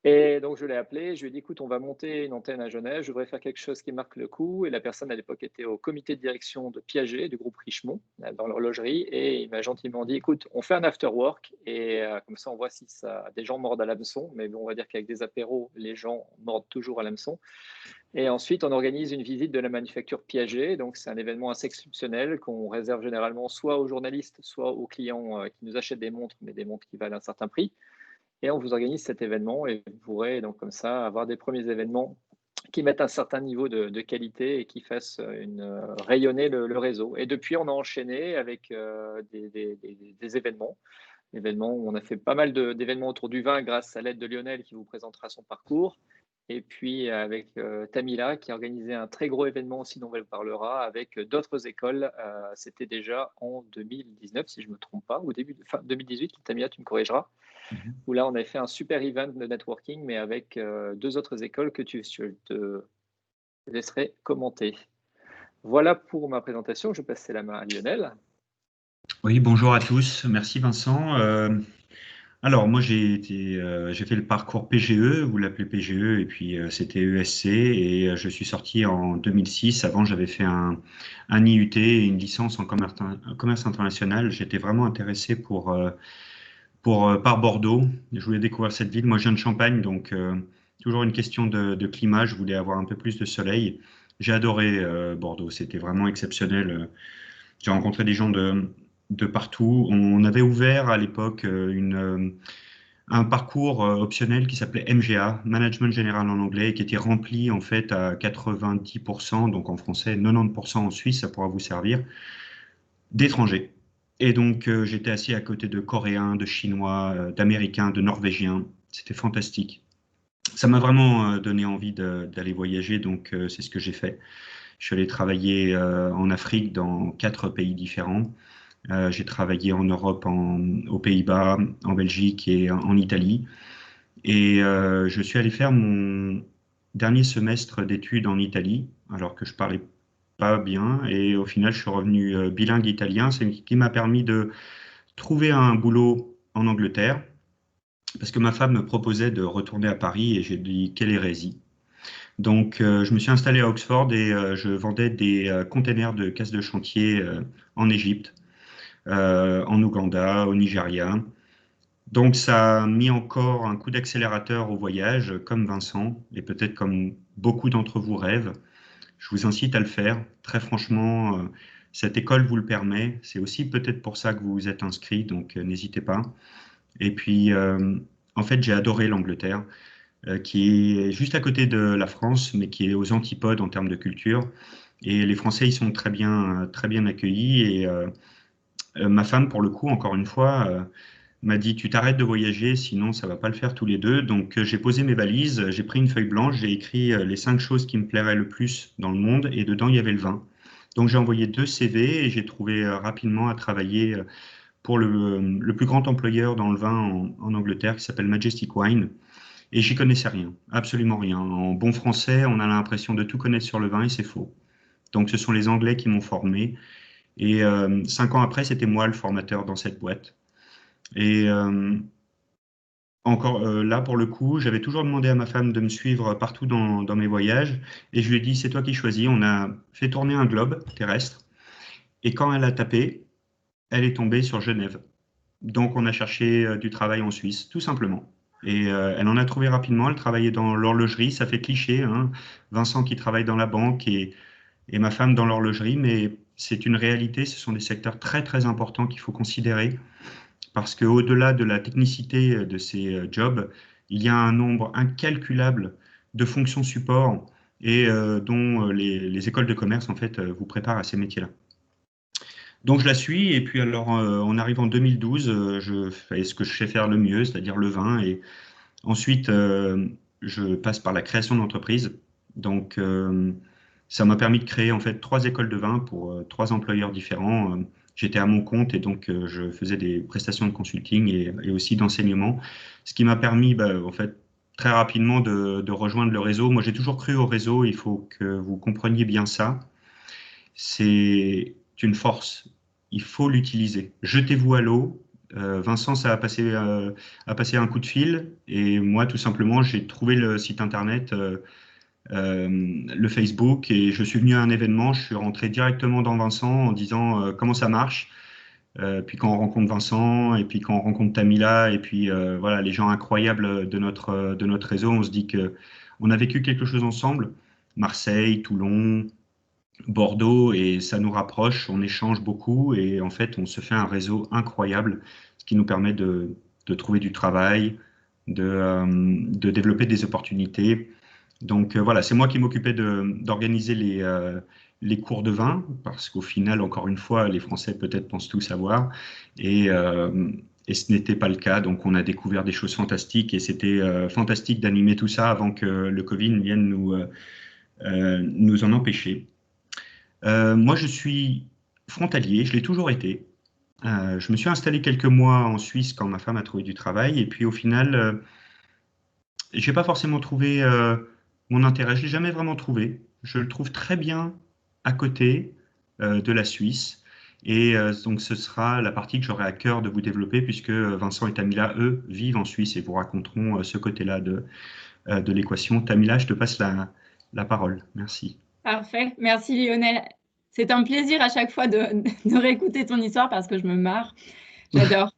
E: Et donc, je l'ai appelé, je lui ai dit, écoute, on va monter une antenne à Genève, je voudrais faire quelque chose qui marque le coup. Et la personne à l'époque était au comité de direction de Piaget, du groupe Richemont, dans l'horlogerie. Et il m'a gentiment dit, écoute, on fait un after work et comme ça, on voit si ça, des gens mordent à l'hameçon. Mais bon, on va dire qu'avec des apéros, les gens mordent toujours à l'hameçon. Et ensuite, on organise une visite de la manufacture Piaget. Donc, c'est un événement assez exceptionnel qu'on réserve généralement soit aux journalistes, soit aux clients qui nous achètent des montres, mais des montres qui valent un certain prix. Et on vous organise cet événement et vous pourrez donc comme ça avoir des premiers événements qui mettent un certain niveau de qualité et qui fassent rayonner le réseau. Et depuis, on a enchaîné avec des événements où on a fait pas mal d'événements autour du vin grâce à l'aide de Lionel qui vous présentera son parcours. Et puis avec Tamila qui a organisé un très gros événement aussi dont elle vous parlera avec d'autres écoles. C'était déjà en 2019 si je ne me trompe pas, fin 2018. Tamila, tu me corrigeras. Où là, on avait fait un super event de networking, mais avec deux autres écoles que je te laisserai commenter. Voilà pour ma présentation. Je vais passer la main à Lionel.
D: Oui, bonjour à tous. Merci Vincent. Alors, moi, j'ai fait le parcours PGE, vous l'appelez PGE, et puis c'était ESC, et je suis sorti en 2006. Avant, j'avais fait un IUT et une licence en commerce international. J'étais vraiment intéressé par Bordeaux. Je voulais découvrir cette ville. Moi, je viens de Champagne, donc toujours une question de climat. Je voulais avoir un peu plus de soleil. J'ai adoré Bordeaux. C'était vraiment exceptionnel. J'ai rencontré des gens de partout. On avait ouvert à l'époque un parcours optionnel qui s'appelait MGA, Management Général en anglais, qui était rempli en fait à 90%, donc en français 90% en Suisse, ça pourra vous servir, d'étrangers. Et donc j'étais assis à côté de Coréens, de Chinois, d'Américains, de Norvégiens. C'était fantastique. Ça m'a vraiment donné envie d'aller voyager, donc c'est ce que j'ai fait. Je suis allé travailler en Afrique dans 4 pays différents. J'ai travaillé en Europe, aux Pays-Bas, en Belgique et en Italie. Et je suis allé faire mon dernier semestre d'études en Italie, alors que je parlais pas bien. Et au final, je suis revenu bilingue italien, ce qui m'a permis de trouver un boulot en Angleterre, parce que ma femme me proposait de retourner à Paris et j'ai dit quelle hérésie. Donc, je me suis installé à Oxford et je vendais des containers de caisses de chantier en Égypte, en Ouganda, au Nigeria. Donc, ça a mis encore un coup d'accélérateur au voyage, comme Vincent, et peut-être comme beaucoup d'entre vous rêvent. Je vous incite à le faire. Très franchement, cette école vous le permet. C'est aussi peut-être pour ça que vous vous êtes inscrit, donc n'hésitez pas. Et puis, en fait, j'ai adoré l'Angleterre, qui est juste à côté de la France, mais qui est aux antipodes en termes de culture. Et les Français, ils sont très bien accueillis. Et ma femme, pour le coup, encore une fois, m'a dit, tu t'arrêtes de voyager, sinon ça va pas le faire tous les deux. Donc j'ai posé mes valises, j'ai pris une feuille blanche, j'ai écrit les 5 choses qui me plairaient le plus dans le monde, et dedans il y avait le vin. Donc j'ai envoyé 2 CV et j'ai trouvé rapidement à travailler pour le plus grand employeur dans le vin en Angleterre, qui s'appelle Majestic Wine. Et j'y connaissais rien, absolument rien. En bon français, on a l'impression de tout connaître sur le vin et c'est faux. Donc ce sont les Anglais qui m'ont formé. Et 5 ans après, c'était moi le formateur dans cette boîte. Et encore là, pour le coup, j'avais toujours demandé à ma femme de me suivre partout dans mes voyages. Et je lui ai dit, c'est toi qui choisis. On a fait tourner un globe terrestre. Et quand elle a tapé, elle est tombée sur Genève. Donc on a cherché du travail en Suisse, tout simplement. Et elle en a trouvé rapidement. Elle travaillait dans l'horlogerie. Ça fait cliché, hein. Vincent qui travaille dans la banque et ma femme dans l'horlogerie. Mais c'est une réalité. Ce sont des secteurs très, très importants qu'il faut considérer. Parce qu'au-delà de la technicité de ces jobs, il y a un nombre incalculable de fonctions support et dont les écoles de commerce en fait vous préparent à ces métiers-là. Donc je la suis et puis alors on arrive en 2012, je fais ce que je sais faire le mieux, c'est-à-dire le vin et ensuite je passe par la création d'entreprise. Donc ça m'a permis de créer en fait 3 écoles de vin pour 3 employeurs différents. J'étais à mon compte et donc je faisais des prestations de consulting et aussi d'enseignement, ce qui m'a permis en fait très rapidement de rejoindre le réseau. Moi j'ai toujours cru au réseau, il faut que vous compreniez bien ça. C'est une force, il faut l'utiliser. Jetez-vous à l'eau, Vincent, ça a passé un coup de fil et moi, tout simplement, j'ai trouvé le site internet, le Facebook et je suis venu à un événement. Je suis rentré directement dans Vincent en disant comment ça marche. Puis quand on rencontre Vincent et puis quand on rencontre Tamila et puis voilà les gens incroyables de notre réseau, on se dit que on a vécu quelque chose ensemble. Marseille, Toulon, Bordeaux et ça nous rapproche, on échange beaucoup et en fait on se fait un réseau incroyable, ce qui nous permet de trouver du travail, de développer des opportunités. Donc voilà, c'est moi qui m'occupais d'organiser les cours de vin, parce qu'au final, encore une fois, les Français peut-être pensent tout savoir, et ce n'était pas le cas. Donc on a découvert des choses fantastiques, et c'était fantastique d'animer tout ça avant que le Covid vienne nous en empêcher. Moi, je suis frontalier, je l'ai toujours été. Je me suis installé quelques mois en Suisse quand ma femme a trouvé du travail, et puis au final, je n'ai pas forcément trouvé mon intérêt, je ne l'ai jamais vraiment trouvé. Je le trouve très bien à côté de la Suisse. Et donc, ce sera la partie que j'aurai à cœur de vous développer, puisque Vincent et Tamila, eux, vivent en Suisse et vous raconteront ce côté-là de l'équation. Tamila, je te passe la parole. Merci.
C: Parfait. Merci Lionel. C'est un plaisir à chaque fois de réécouter ton histoire parce que je me marre. J'adore.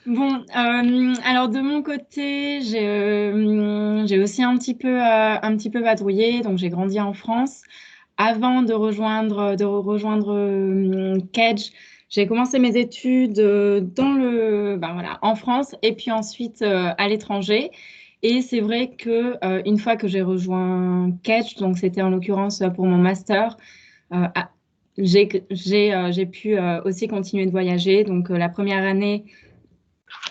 C: Bon, alors de mon côté, j'ai aussi un petit peu vadrouillé. Donc j'ai grandi en France. Avant de rejoindre Kedge, j'ai commencé mes études en France et puis ensuite à l'étranger. Et c'est vrai que une fois que j'ai rejoint Kedge, donc c'était en l'occurrence pour mon master, euh, ah, j'ai pu aussi continuer de voyager. Donc la première année,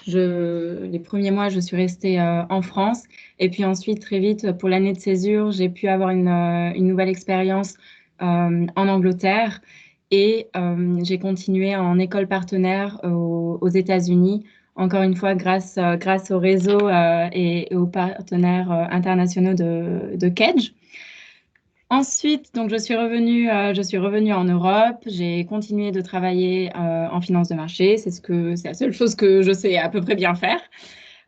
C: les premiers mois, je suis restée en France. Et puis ensuite, très vite, pour l'année de césure, j'ai pu avoir une nouvelle expérience en Angleterre. Et j'ai continué en école partenaire aux États-Unis, encore une fois grâce au réseau et aux partenaires internationaux de Kedge. Ensuite, donc, je suis revenue en Europe. J'ai continué de travailler en finance de marché. C'est la seule chose que je sais à peu près bien faire,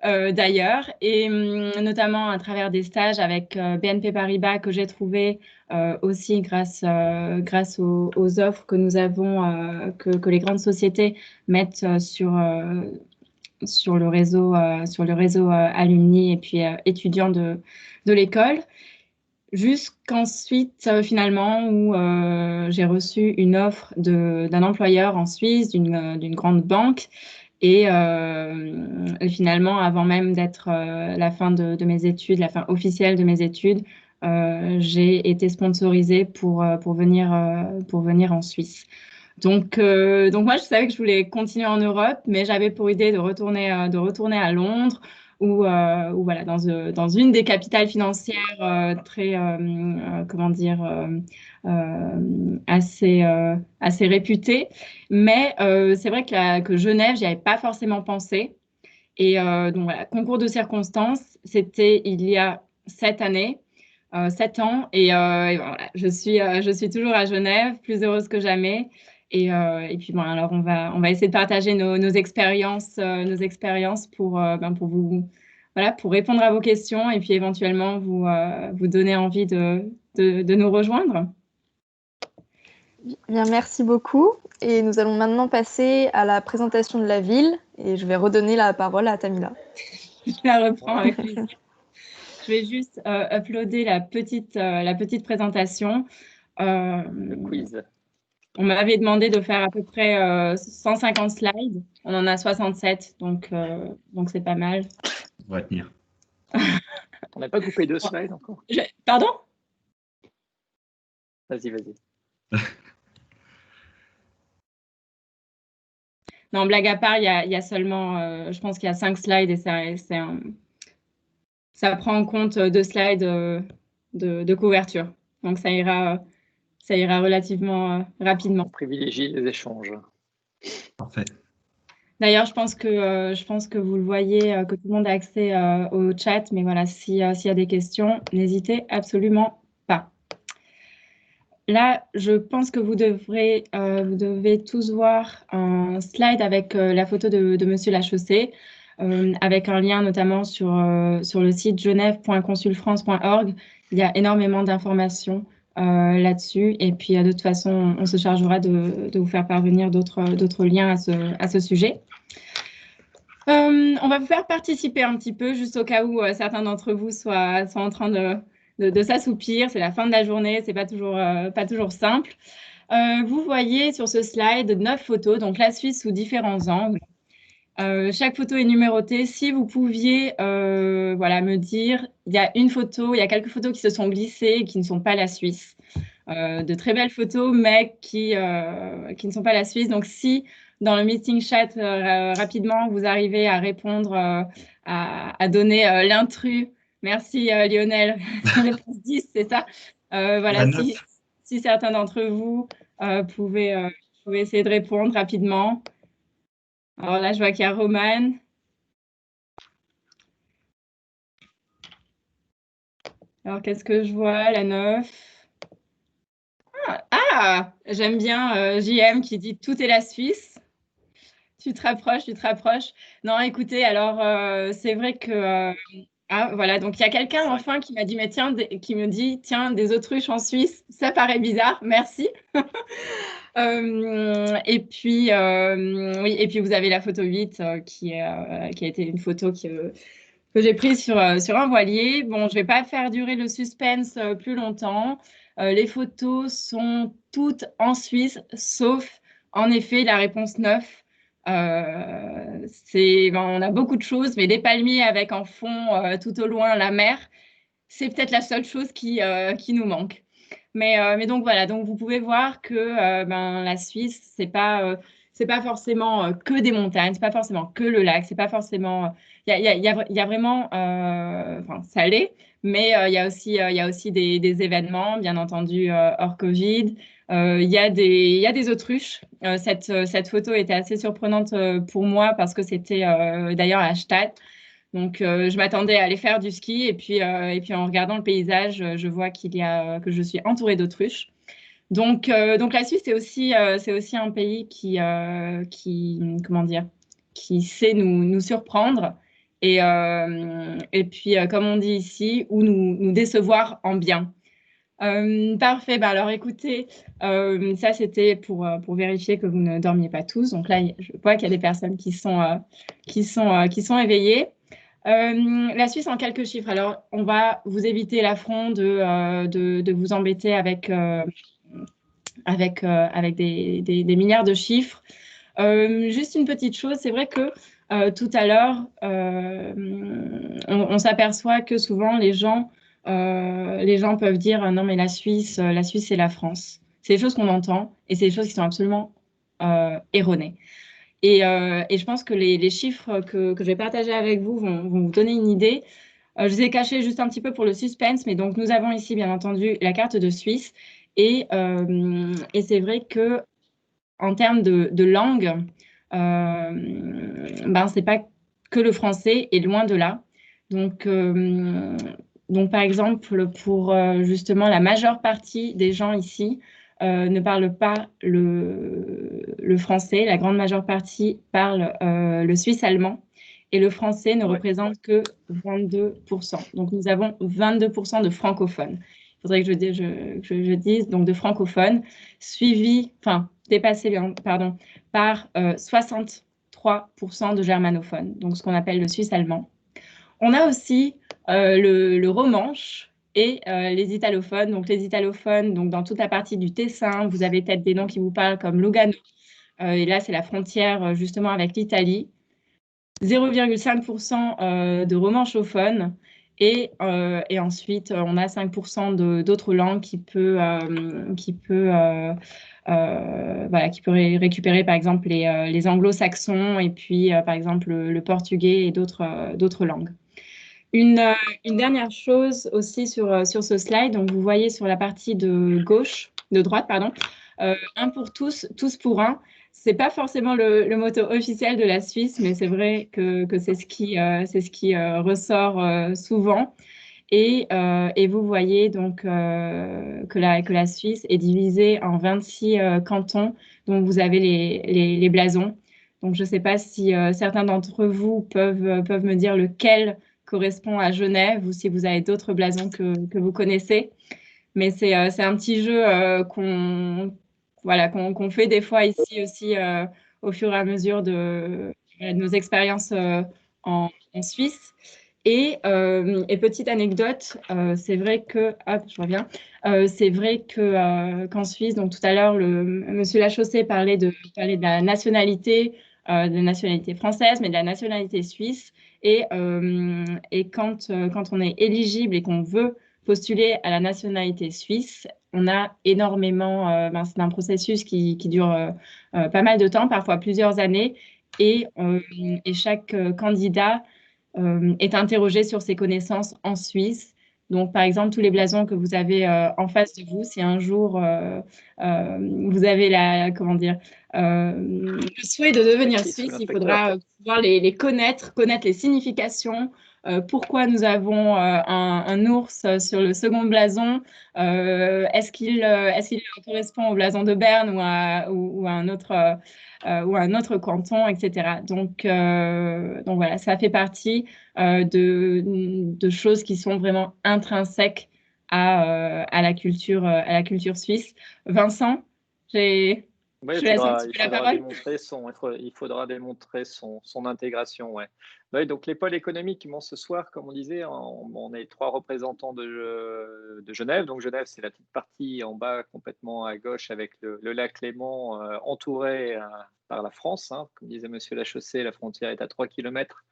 C: d'ailleurs. Et notamment à travers des stages avec BNP Paribas que j'ai trouvé aussi grâce aux offres que nous avons, que les grandes sociétés mettent sur le réseau alumni et puis étudiants de l'école. Jusqu'ensuite, finalement, où j'ai reçu une offre d'un employeur en Suisse, d'une grande banque. Et finalement, avant même d'être la fin de mes études, la fin officielle de mes études, j'ai été sponsorisée pour venir en Suisse. Donc moi, je savais que je voulais continuer en Europe, mais j'avais pour idée de retourner à Londres ou voilà, dans une des capitales financières très, comment dire, assez réputées. Mais c'est vrai que Genève, j'y avais pas forcément pensé. Et donc voilà, concours de circonstances, c'était il y a 7 années. 7 ans et voilà, je suis toujours à Genève, plus heureuse que jamais. Et puis bon, alors on va essayer de partager nos expériences pour vous, voilà, pour répondre à vos questions et puis éventuellement vous donner envie de nous rejoindre.
A: Bien, merci beaucoup. Et nous allons maintenant passer à la présentation de la ville et je vais redonner la parole à Tamila.
C: Je la reprends avec plaisir. Je vais juste uploader la petite présentation.
E: Le quiz.
C: On m'avait demandé de faire à peu près 150 slides. On en a 67, donc c'est pas mal.
D: On va tenir.
E: On n'a pas coupé 2 slides encore.
C: Pardon?
E: Vas-y.
C: Non, blague à part, il y a seulement, je pense qu'il y a 5 slides et ça prend en compte 2 slides de couverture. Donc ça ira relativement rapidement.
E: On privilégie les échanges.
D: Parfait.
C: D'ailleurs, je pense que vous le voyez, que tout le monde a accès au chat, mais voilà, s'il y a des questions, n'hésitez absolument pas. là, je pense que vous devez tous voir un slide avec la photo de Monsieur Lachaussée, avec un lien notamment sur le site genève.consulfrance.org. Il y a énormément d'informations là-dessus. Et puis, de toute façon, on se chargera de vous faire parvenir d'autres liens à ce sujet. On va vous faire participer un petit peu, juste au cas où certains d'entre vous soient en train de s'assoupir. C'est la fin de la journée, c'est pas toujours simple. Vous voyez sur ce slide 9 photos, donc la Suisse sous différents angles. Chaque photo est numérotée. Si vous pouviez me dire, il y a quelques photos qui se sont glissées et qui ne sont pas la Suisse. De très belles photos, mais qui ne sont pas la Suisse. Donc, si dans le meeting chat, rapidement, vous arrivez à répondre, à donner l'intrus. Merci Lionel, réponse 10, c'est ça. Voilà, si certains d'entre vous pouvaient essayer de répondre rapidement. Alors là, je vois qu'il y a Roman. Alors, qu'est-ce que je vois? La 9. Ah, j'aime bien JM qui dit « Tout est la Suisse ». Tu te rapproches. Non, écoutez, alors, c'est vrai que... voilà, donc il y a quelqu'un enfin qui m'a dit « Mais tiens, qui me dit, tiens, des autruches en Suisse, ça paraît bizarre, merci ». Et puis, oui, et puis vous avez la photo 8 qui a été une photo que j'ai prise sur un voilier. Bon, je ne vais pas faire durer le suspense plus longtemps. Les photos sont toutes en Suisse, sauf en effet la réponse 9. On a beaucoup de choses, mais des palmiers avec en fond tout au loin la mer, c'est peut-être la seule chose qui nous manque. Mais donc voilà, donc vous pouvez voir que la Suisse, c'est pas forcément que des montagnes, c'est pas forcément que le lac, c'est pas forcément. Il y a vraiment, ça l'est, mais il y a aussi des événements, bien entendu hors Covid. Il y a des autruches. Cette photo était assez surprenante pour moi parce que c'était d'ailleurs à Stade. Donc, je m'attendais à aller faire du ski et puis en regardant le paysage, je vois que je suis entourée d'autruches. Donc la Suisse, c'est aussi un pays qui sait nous surprendre et puis, comme on dit ici, ou nous décevoir en bien. Parfait. Alors, écoutez, ça, c'était pour vérifier que vous ne dormiez pas tous. Donc là, je vois qu'il y a des personnes qui sont éveillées. La Suisse en quelques chiffres. Alors, on va vous éviter l'affront de vous embêter avec des milliards de chiffres. Juste une petite chose, c'est vrai que tout à l'heure, on s'aperçoit que souvent les gens peuvent dire non mais la Suisse c'est la France. C'est des choses qu'on entend et c'est des choses qui sont absolument erronées. Et je pense que les chiffres que je vais partager avec vous vont vous donner une idée. Je vous ai caché juste un petit peu pour le suspense, mais donc nous avons ici bien entendu la carte de Suisse et c'est vrai que en termes de langue, c'est pas que le français et loin de là. Donc par exemple, pour justement la majeure partie des gens ici ne parlent pas le français. La grande majeure partie parle le suisse allemand. Et le français ne représente que 22%. Donc, nous avons 22% de francophones. Il faudrait que je dise, donc de francophones, dépassé par 63% de germanophones, donc ce qu'on appelle le suisse allemand. On a aussi le romanche et les italophones. Donc, les italophones, donc dans toute la partie du Tessin, vous avez peut-être des noms qui vous parlent comme Lugano. Et là, c'est la frontière justement avec l'Italie. 0,5% de romanchophones et ensuite on a 5% d'autres langues qui peut récupérer par exemple les anglo-saxons et puis par exemple le portugais et d'autres langues. Une dernière chose aussi sur ce slide, donc vous voyez sur la partie de droite, un pour tous, tous pour un. C'est pas forcément le motto officiel de la Suisse, mais c'est vrai que c'est ce qui ressort souvent. Et vous voyez donc que la Suisse est divisée en 26 cantons, dont vous avez les blasons. Donc, je ne sais pas si certains d'entre vous peuvent me dire lequel correspond à Genève ou si vous avez d'autres blasons que vous connaissez. Mais c'est un petit jeu qu'on fait des fois ici aussi au fur et à mesure de nos expériences en Suisse. Et petite anecdote, c'est vrai que, hop, je reviens, c'est vrai que qu'en Suisse, donc tout à l'heure, monsieur Lachaussée parlait de la nationalité française, mais de la nationalité suisse. Et quand on est éligible et qu'on veut postuler à la nationalité suisse, on a énormément, c'est un processus qui dure pas mal de temps, parfois plusieurs années, et chaque candidat est interrogé sur ses connaissances en Suisse. Donc, par exemple, tous les blasons que vous avez en face de vous, si un jour vous avez le souhait de devenir suisse, il faudra pouvoir les connaître les significations, pourquoi nous avons un ours sur le second blason, est-ce qu'il correspond au blason de Berne ou à un autre canton, etc. Donc voilà, ça fait partie de choses qui sont vraiment intrinsèques à la culture suisse. Vincent, je laisse un petit peu la parole.
E: Il faudra démontrer son intégration. Ouais. Ouais, donc les pôles économiques, ce soir, comme on disait, on est 3 représentants de Genève. Donc Genève, c'est la petite partie en bas, complètement à gauche, avec le lac Léman entouré par la France. Hein. Comme disait monsieur Lachaussée, la frontière est à 3 km.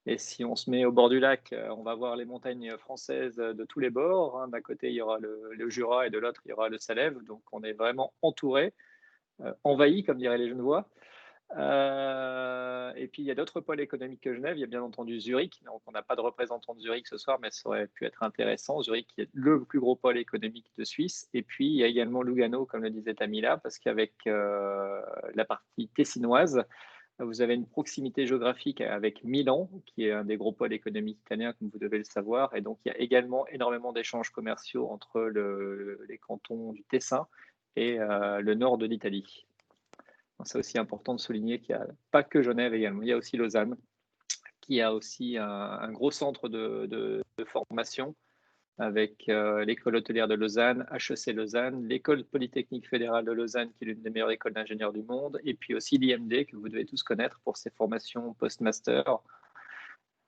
E: Et si on se met au bord du lac, on va voir les montagnes françaises de tous les bords. Hein. D'un côté, il y aura le Jura et de l'autre, il y aura le Salève. Donc on est vraiment entouré. Envahi, comme diraient les Genevois. Et puis, il y a d'autres pôles économiques que Genève. Il y a bien entendu Zurich. Donc, on n'a pas de représentant de Zurich ce soir, mais ça aurait pu être intéressant. Zurich, qui est le plus gros pôle économique de Suisse. Et puis, il y a également Lugano, comme le disait Tamila, parce qu'avec la partie tessinoise, vous avez une proximité géographique avec Milan, qui est un des gros pôles économiques italiens, comme vous devez le savoir. Et donc, il y a également énormément d'échanges commerciaux entre les cantons du Tessin et le nord de l'Italie. C'est aussi important de souligner qu'il n'y a pas que Genève également, il y a aussi Lausanne, qui a aussi un gros centre de formation avec l'école hôtelière de Lausanne, HEC Lausanne, l'école polytechnique fédérale de Lausanne, qui est l'une des meilleures écoles d'ingénieurs du monde, et puis aussi l'IMD, que vous devez tous connaître pour ses formations post-master.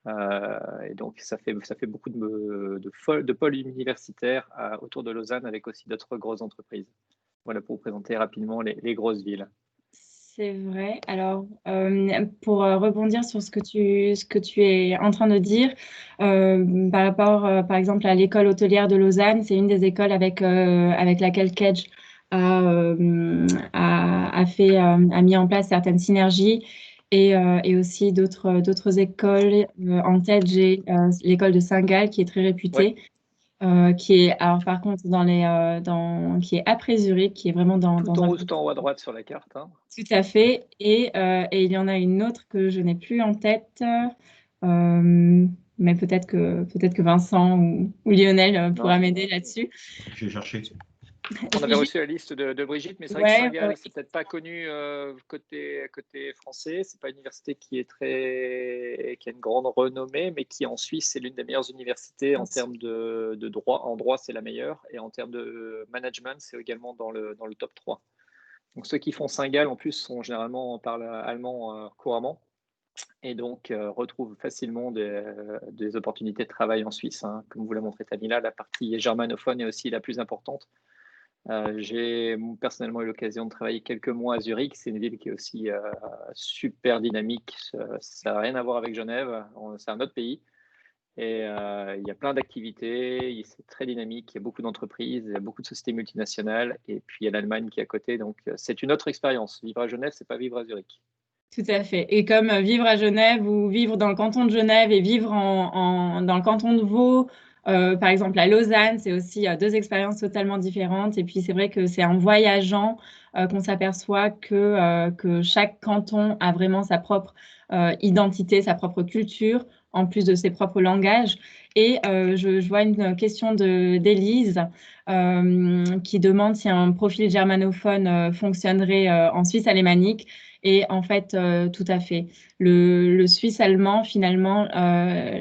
E: Et donc, ça fait beaucoup de pôles universitaires autour de Lausanne, avec aussi d'autres grosses entreprises. Voilà, pour vous présenter rapidement les grosses villes.
C: C'est vrai. Alors, pour rebondir sur ce que tu es en train de dire, par rapport, par exemple, à l'école hôtelière de Lausanne, c'est une des écoles avec laquelle Kedge a mis en place certaines synergies. Et aussi d'autres écoles. En tête, j'ai l'école de Saint-Gall, qui est très réputée. Ouais. Qui est, alors par contre, qui est après Zurich, qui est vraiment
E: tout en haut à droite sur la carte. Hein.
C: Tout à fait. Et il y en a une autre que je n'ai plus en tête, mais peut-être que Vincent ou Lionel pourra m'aider là-dessus.
D: Je vais chercher.
E: On avait reçu la liste de Brigitte, mais c'est vrai que Saint-Gall, c'est peut-être pas connu côté français. C'est pas une université qui a une grande renommée, mais qui en Suisse, c'est l'une des meilleures universités en termes de droit. En droit, c'est la meilleure, et en termes de management, c'est également dans le top 3. Donc ceux qui font Saint-Gall, en plus, parlent allemand couramment, et donc retrouvent facilement des opportunités de travail en Suisse. Hein. Comme vous l'a montré Tamila, la partie germanophone est aussi la plus importante. J'ai personnellement eu l'occasion de travailler quelques mois à Zurich. C'est une ville qui est aussi super dynamique. Ça n'a rien à voir avec Genève. C'est un autre pays. Et il y a plein d'activités. C'est très dynamique. Il y a beaucoup d'entreprises. Il y a beaucoup de sociétés multinationales. Et puis, il y a l'Allemagne qui est à côté. Donc, c'est une autre expérience. Vivre à Genève, ce n'est pas vivre à Zurich.
C: Tout à fait. Et comme vivre à Genève ou vivre dans le canton de Genève et vivre dans le canton de Vaud, par exemple à Lausanne, c'est aussi 2 expériences totalement différentes. Et puis c'est vrai que c'est en voyageant qu'on s'aperçoit que chaque canton a vraiment sa propre identité, sa propre culture. en plus de ses propres langages. Et je vois une question d'Élise qui demande si un profil germanophone fonctionnerait en Suisse alémanique. Et en fait, tout à fait. Le suisse-allemand, finalement,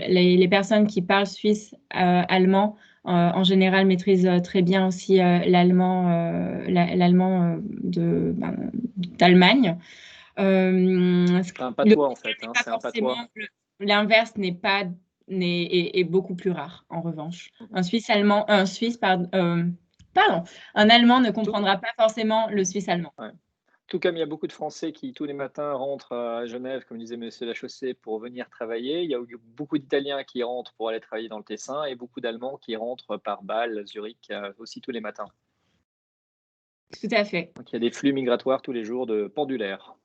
C: les personnes qui parlent suisse-allemand, en général, maîtrisent très bien aussi l'allemand d'Allemagne.
E: C'est un patois, en fait. Hein, c'est un patois.
C: L'inverse est beaucoup plus rare, en revanche. Un Allemand ne comprendra pas forcément le suisse-allemand.
E: Ouais. Tout comme il y a beaucoup de Français qui, tous les matins, rentrent à Genève, comme disait M. Lachaussée, pour venir travailler. Il y a beaucoup d'Italiens qui rentrent pour aller travailler dans le Tessin et beaucoup d'Allemands qui rentrent par Bâle, Zurich, aussi tous les matins.
C: Tout à fait.
E: Donc, il y a des flux migratoires tous les jours de pendulaires.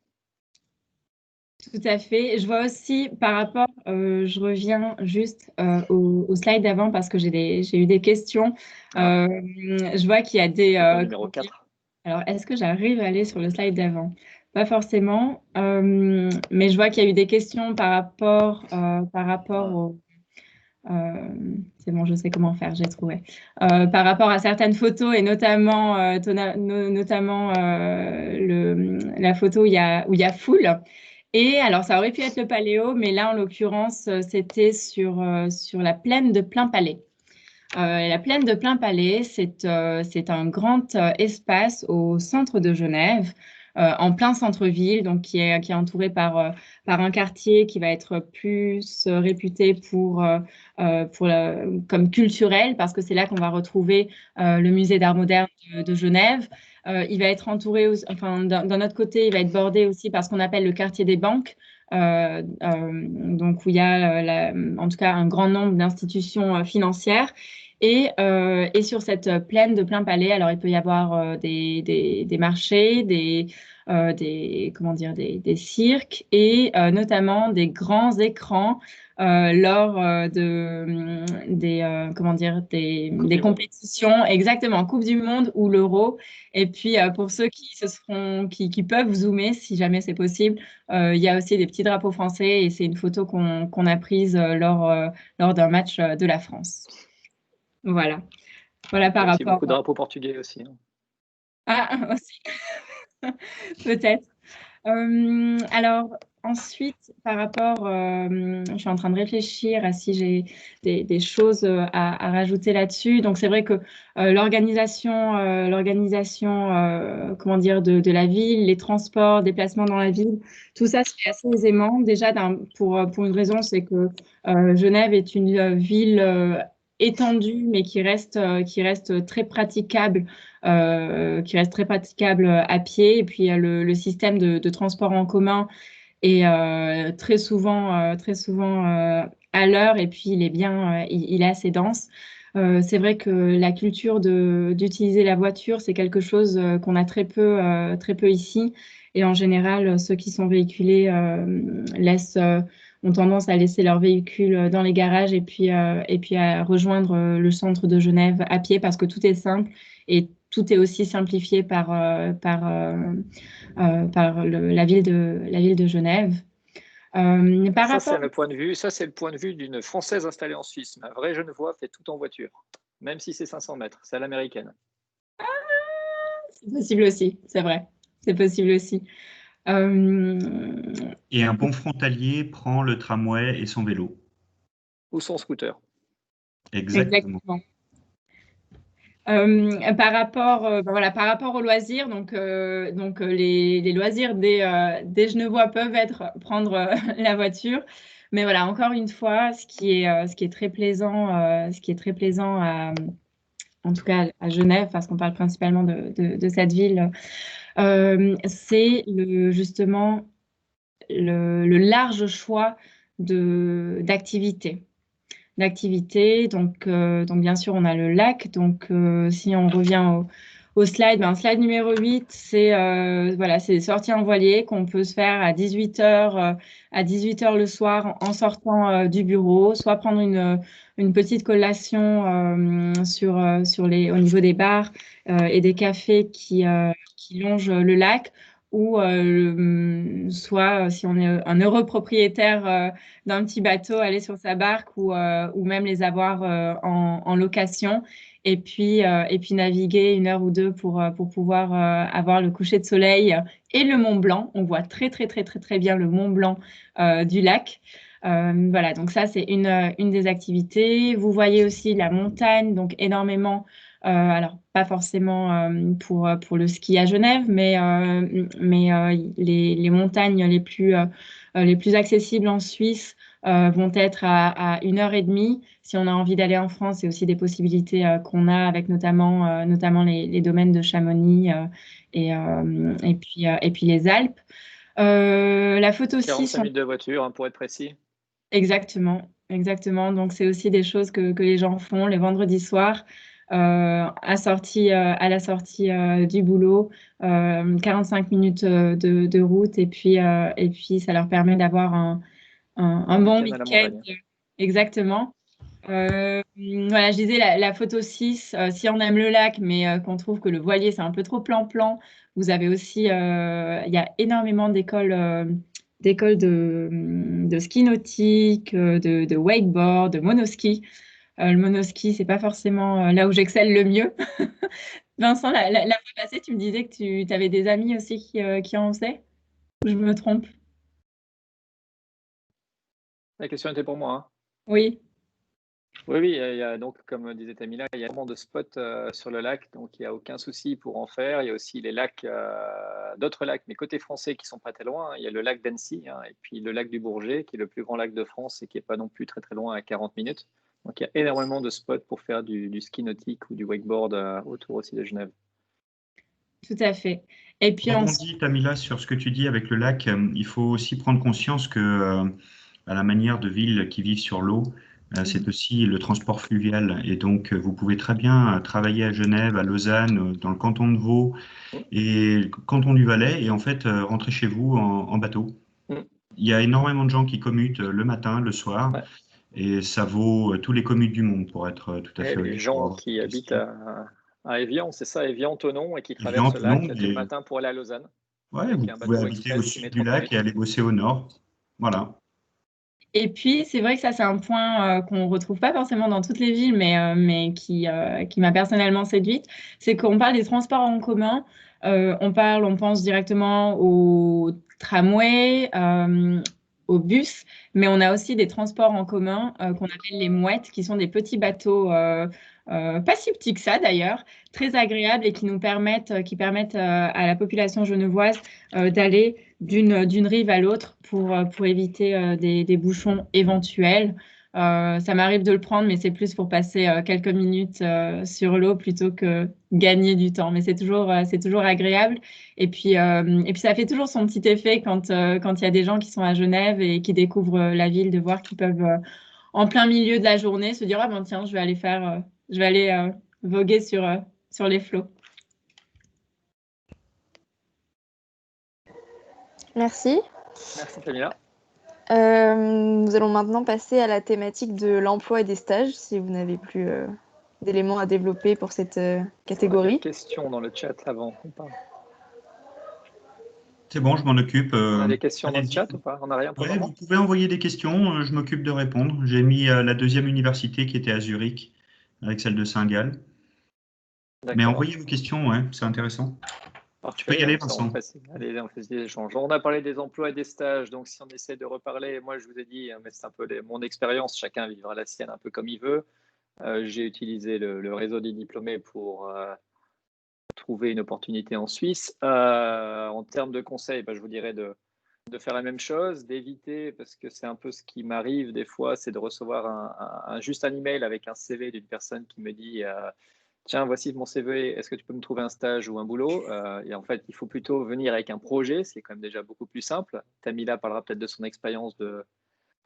C: Tout à fait. Je vois aussi par rapport, je reviens juste au slide d'avant parce que j'ai eu des questions. Je vois qu'il y a des...
E: numéro 4.
C: Alors, est-ce que j'arrive à aller sur le slide d'avant? Pas forcément, mais je vois qu'il y a eu des questions par rapport au... c'est bon, je sais comment faire, j'ai trouvé. Par rapport à certaines photos et notamment, la photo où il y a foule. Et alors, ça aurait pu être le Paléo, mais là, en l'occurrence, c'était sur la plaine de Plainpalais. La plaine de Plainpalais, c'est un grand espace au centre de Genève, en plein centre-ville, donc qui est entouré par un quartier qui va être plus réputé comme culturel, parce que c'est là qu'on va retrouver le musée d'art moderne de Genève. Il va être entouré, d'un autre côté, il va être bordé aussi par ce qu'on appelle le quartier des banques, donc où il y a en tout cas un grand nombre d'institutions financières. Et sur cette plaine de Plainpalais, alors il peut y avoir des marchés, des cirques et notamment des grands écrans lors des compétitions, exactement, Coupe du Monde ou l'Euro. Et puis pour ceux qui peuvent zoomer, si jamais c'est possible, il y a aussi des petits drapeaux français et c'est une photo qu'on a prise lors d'un match de la France. Voilà par rapport.
E: Beaucoup de drapeaux portugais aussi. Hein.
C: Ah, aussi. Peut-être. Alors, ensuite, par rapport, je suis en train de réfléchir à si j'ai des choses à rajouter là-dessus. Donc, c'est vrai que l'organisation, comment dire, de la ville, les transports, déplacements dans la ville, tout ça, c'est assez aisément. Déjà, pour une raison, c'est que Genève est une ville étendue, mais qui reste très praticable. Qui reste très praticable à pied. Et puis, le système de transport en commun est très souvent à l'heure. Et puis, il est assez dense. C'est vrai que la culture d'utiliser la voiture, c'est quelque chose qu'on a très peu ici. Et en général, ceux qui sont véhiculés ont tendance à laisser leur véhicule dans les garages et puis à rejoindre le centre de Genève à pied parce que tout est simple et tout est aussi simplifié par la ville de Genève.
E: C'est le point de vue d'une Française installée en Suisse. Ma vraie Genevois fait tout en voiture, même si c'est 500 mètres. C'est à l'américaine.
C: Ah, c'est possible aussi, c'est vrai. C'est possible aussi.
D: Et un bon frontalier prend le tramway et son vélo.
E: Ou son scooter.
D: Exactement.
C: Par rapport aux loisirs, donc les loisirs des Genevois peuvent prendre la voiture, mais voilà, encore une fois, ce qui est très plaisant, en tout cas à Genève, parce qu'on parle principalement de cette ville, c'est justement le large choix d'activités. Donc bien sûr, on a le lac. Donc, si on revient au slide, slide numéro 8, c'est des sorties en voilier qu'on peut se faire à 18h, le soir en sortant du bureau, soit prendre une petite collation au niveau des bars et des cafés qui longent le lac, ou soit, si on est un heureux propriétaire d'un petit bateau, aller sur sa barque ou même les avoir en location et puis naviguer 1 heure ou 2 pour pouvoir avoir le coucher de soleil et le Mont Blanc. On voit très, très, très, très, très bien le Mont Blanc du lac. Voilà, donc ça, c'est une des activités. Vous voyez aussi la montagne, donc énormément. Alors, pas forcément pour le ski à Genève, mais les montagnes les plus accessibles en Suisse vont être à 1 heure et demie. Si on a envie d'aller en France, c'est aussi des possibilités qu'on a avec notamment les domaines de Chamonix et puis les Alpes. La photo 6,
E: 45 minutes de voiture, hein, pour être précis.
C: exactement, exactement. Donc, c'est aussi des choses que les gens font les vendredis soirs à la sortie du boulot, 45 minutes de route et puis ça leur permet d'avoir un bon
E: Week-end à la
C: week-end.
E: montagne.
C: Exactement. Voilà, je disais la photo 6, si on aime le lac, mais qu'on trouve que le voilier, c'est un peu trop plan-plan, vous avez aussi, il y a énormément d'écoles de ski nautique, de wakeboard, de monoski. Le monoski, c'est pas forcément là où j'excelle le mieux. Vincent, la fois passée, tu me disais que tu avais des amis aussi qui en faisaient, ou je me trompe?
E: La question était pour moi, hein.
C: Oui.
E: Oui, oui, il y a donc, comme disait Tamila, il y a vraiment de spots sur le lac, donc il n'y a aucun souci pour en faire. Il y a aussi les lacs, d'autres lacs, mais côté français qui sont pas très loin. Il y a le lac d'Annecy, hein, et puis le lac du Bourget, qui est le plus grand lac de France et qui n'est pas non plus très très loin à 40 minutes. Donc il y a énormément de spots pour faire du ski nautique ou du wakeboard autour aussi de Genève.
C: Tout à fait. Et puis
D: Je
C: ensuite,
D: rebondis, Tamila, sur ce que tu dis avec le lac. Il faut aussi prendre conscience que, à la manière de villes qui vivent sur l'eau, c'est aussi le transport fluvial. Et donc, vous pouvez très bien travailler à Genève, à Lausanne, dans le canton de Vaud et le canton du Valais, et en fait, rentrer chez vous en bateau.
E: Mm.
D: Il y a énormément de gens qui commutent le matin, le soir,
E: Ouais.
D: et ça vaut tous les commutes du monde, pour être tout à
E: Et
D: fait
E: les
D: honnête.
E: gens qui habitent à Évian, c'est ça, Évian-Thonon, et qui
D: Évidemment,
E: traversent le lac
D: non,
E: tout le
D: mais
E: matin pour aller à Lausanne,
D: ouais, vous
E: avec un
D: pouvez
E: bateau
D: habiter au
E: express qui met
D: sud du
E: 30
D: lac et
E: minutes.
D: aller bosser au nord. Voilà.
C: et puis c'est vrai que ça, c'est un point qu'on retrouve pas forcément dans toutes les villes, mais qui m'a personnellement séduite, c'est qu'on parle des transports en commun. On pense directement au tramway, au bus, mais on a aussi des transports en commun qu'on appelle les mouettes, qui sont des petits bateaux, pas si petits que ça d'ailleurs, très agréables et qui permettent à la population genevoise d'aller d'une rive à l'autre pour éviter des bouchons éventuels. Ça m'arrive de le prendre, mais c'est plus pour passer quelques minutes sur l'eau plutôt que gagner du temps. Mais c'est toujours agréable. Et puis ça fait toujours son petit effet quand il y a des gens qui sont à Genève et qui découvrent la ville, de voir qu'ils peuvent, en plein milieu de la journée, se dire, ah ben tiens, je vais aller voguer sur les flots.
A: Merci.
E: Merci Camilla.
A: Nous allons maintenant passer à la thématique de l'emploi et des stages, si vous n'avez plus d'éléments à développer pour cette catégorie.
E: Questions dans le chat avant qu'on parle.
D: C'est bon, je m'en occupe.
E: On a des questions dans le
D: Allez-y.
E: chat ou pas? On n'a rien pour le
D: Ouais,
E: moment?
D: vous pouvez envoyer des questions, je m'occupe de répondre. J'ai mis la deuxième université qui était à Zurich, avec celle de Saint-Gall. Mais
E: D'accord.
D: envoyez vos questions, ouais, c'est intéressant. Tu peux y
E: Parfait.
D: aller,
E: Ça,
D: Vincent.
E: Allez, on fait des échanges. On a parlé des emplois et des stages, donc si on essaie de reparler, moi je vous ai dit, mais c'est un peu mon expérience, chacun vivra la sienne un peu comme il veut. J'ai utilisé le réseau des diplômés pour trouver une opportunité en Suisse. En termes de conseils, je vous dirais de faire la même chose, d'éviter, parce que c'est un peu ce qui m'arrive des fois, c'est de recevoir juste un email avec un CV d'une personne qui me dit tiens, voici mon CV, est-ce que tu peux me trouver un stage ou un boulot? Et en fait, il faut plutôt venir avec un projet, c'est quand même déjà beaucoup plus simple. Tamila parlera peut-être de son expérience de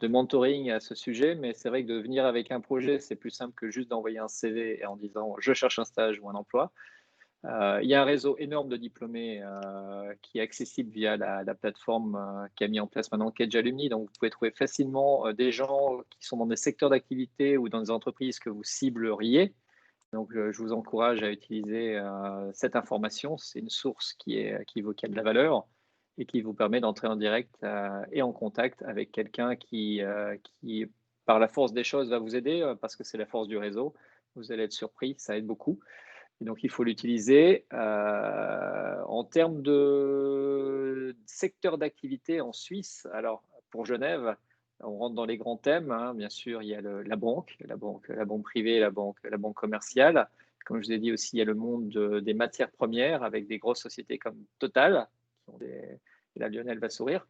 E: mentoring à ce sujet, mais c'est vrai que de venir avec un projet, c'est plus simple que juste d'envoyer un CV en disant je cherche un stage ou un emploi. Il y a un réseau énorme de diplômés qui est accessible via la plateforme qu'a mis en place maintenant Kedge Alumni. Donc, vous pouvez trouver facilement des gens qui sont dans des secteurs d'activité ou dans des entreprises que vous cibleriez. Donc, je vous encourage à utiliser cette information. C'est une source qui a de la valeur. et qui vous permet d'entrer en direct et en contact avec quelqu'un qui, par la force des choses, va vous aider parce que c'est la force du réseau. Vous allez être surpris, ça aide beaucoup. Et donc, il faut l'utiliser. En termes de secteur d'activité en Suisse, alors pour Genève, on rentre dans les grands thèmes. Hein. Bien sûr, il y a la banque privée, la banque commerciale. Comme je vous ai dit aussi, il y a le monde des matières premières avec des grosses sociétés comme Total, qui ont et là, Lionel va sourire.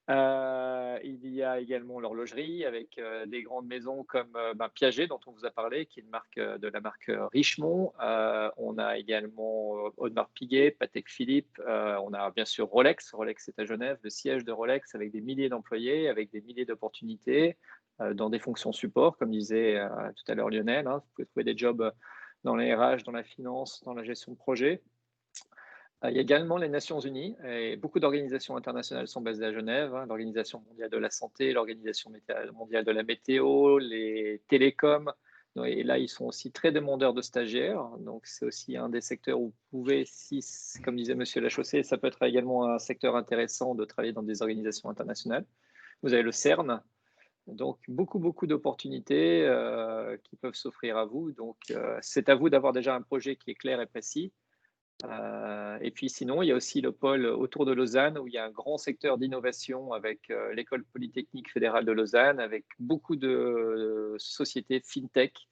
E: Il y a également l'horlogerie avec des grandes maisons comme Piaget, dont on vous a parlé, qui est une marque de la marque Richemont. On a également Audemars Piguet, Patek Philippe. On a bien sûr Rolex. Rolex est à Genève, le siège de Rolex avec des milliers d'employés, avec des milliers d'opportunités dans des fonctions support, comme disait tout à l'heure Lionel. Hein. Vous pouvez trouver des jobs dans les RH, dans la finance, dans la gestion de projet. Il y a également les Nations Unies et beaucoup d'organisations internationales sont basées à Genève, hein, l'Organisation mondiale de la santé, l'Organisation mondiale de la météo, les télécoms. Et là, ils sont aussi très demandeurs de stagiaires. Donc, c'est aussi un des secteurs où vous pouvez, si, comme disait Monsieur Lachaussée, ça peut être également un secteur intéressant de travailler dans des organisations internationales. Vous avez le CERN. Donc, beaucoup d'opportunités qui peuvent s'offrir à vous. Donc, c'est à vous d'avoir déjà un projet qui est clair et précis. Et puis sinon, il y a aussi le pôle autour de Lausanne où il y a un grand secteur d'innovation avec l'école polytechnique fédérale de Lausanne, avec beaucoup de sociétés fintech,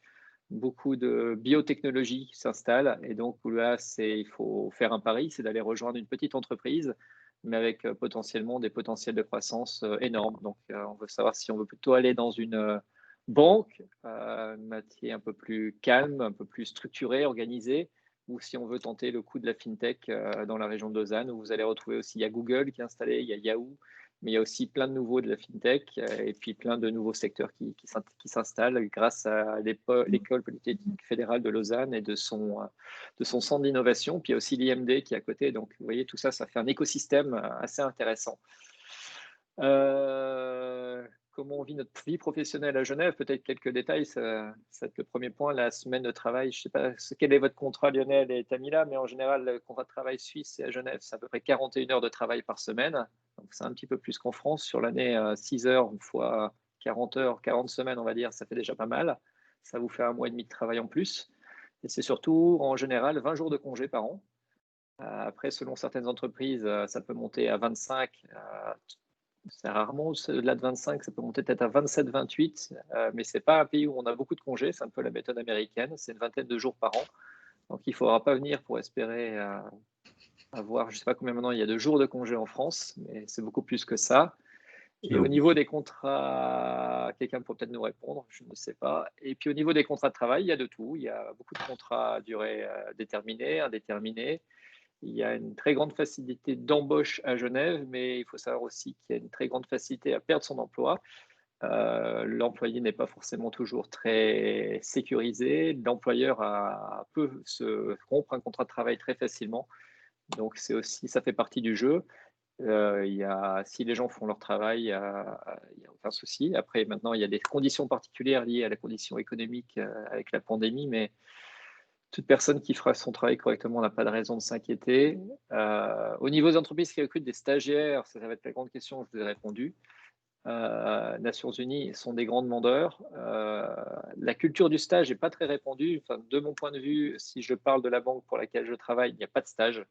E: beaucoup de biotechnologie qui s'installent. Et donc là, il faut faire un pari, c'est d'aller rejoindre une petite entreprise, mais avec potentiellement des potentiels de croissance énormes. Donc on veut savoir si on veut plutôt aller dans une banque, une matière un peu plus calme, un peu plus structurée, organisée, ou si on veut tenter le coup de la fintech dans la région de Lausanne, où vous allez retrouver aussi, il y a Google qui est installé, il y a Yahoo, mais il y a aussi plein de nouveaux de la fintech et puis plein de nouveaux secteurs qui s'installent grâce à l'école polytechnique fédérale de Lausanne et de son centre d'innovation. Puis il y a aussi l'IMD qui est à côté. Donc, vous voyez, tout ça, ça fait un écosystème assez intéressant. Comment on vit notre vie professionnelle à Genève, peut-être quelques détails, ça va être le premier point, la semaine de travail. Je ne sais pas quel est votre contrat, Lionel et Tamila, mais en général, le contrat de travail suisse, c'est à Genève, c'est à peu près 41 heures de travail par semaine. Donc, c'est un petit peu plus qu'en France. Sur l'année, 6 heures fois 40 heures, 40 semaines, on va dire, ça fait déjà pas mal. Ça vous fait un mois et demi de travail en plus. Et c'est surtout, en général, 20 jours de congé par an. Après, selon certaines entreprises, ça peut monter à 25, c'est rarement au-delà de 25, ça peut monter peut-être à 27, 28, mais ce n'est pas un pays où on a beaucoup de congés, c'est un peu la méthode américaine, c'est une vingtaine de jours par an. Donc il ne faudra pas venir pour espérer avoir, je ne sais pas combien maintenant il y a de jours de congés en France, mais c'est beaucoup plus que ça. Et au niveau des contrats, quelqu'un peut peut-être nous répondre, je ne sais pas. Et puis au niveau des contrats de travail, il y a de tout. Il y a beaucoup de contrats à durée déterminée, indéterminée. Il y a une très grande facilité d'embauche à Genève, mais il faut savoir aussi qu'il y a une très grande facilité à perdre son emploi. L'employé n'est pas forcément toujours très sécurisé. L'employeur peut se rompre un contrat de travail très facilement. Donc, ça fait partie du jeu. Si les gens font leur travail, il n'y a aucun souci. Après, maintenant, il y a des conditions particulières liées à la condition économique avec la pandémie, mais toute personne qui fera son travail correctement n'a pas de raison de s'inquiéter. Au niveau des entreprises qui recrutent des stagiaires, ça va être la grande question, je vous ai répondu. Nations Unies sont des grands demandeurs. La culture du stage n'est pas très répandue. Enfin, de mon point de vue, si je parle de la banque pour laquelle je travaille, il n'y a pas de stage.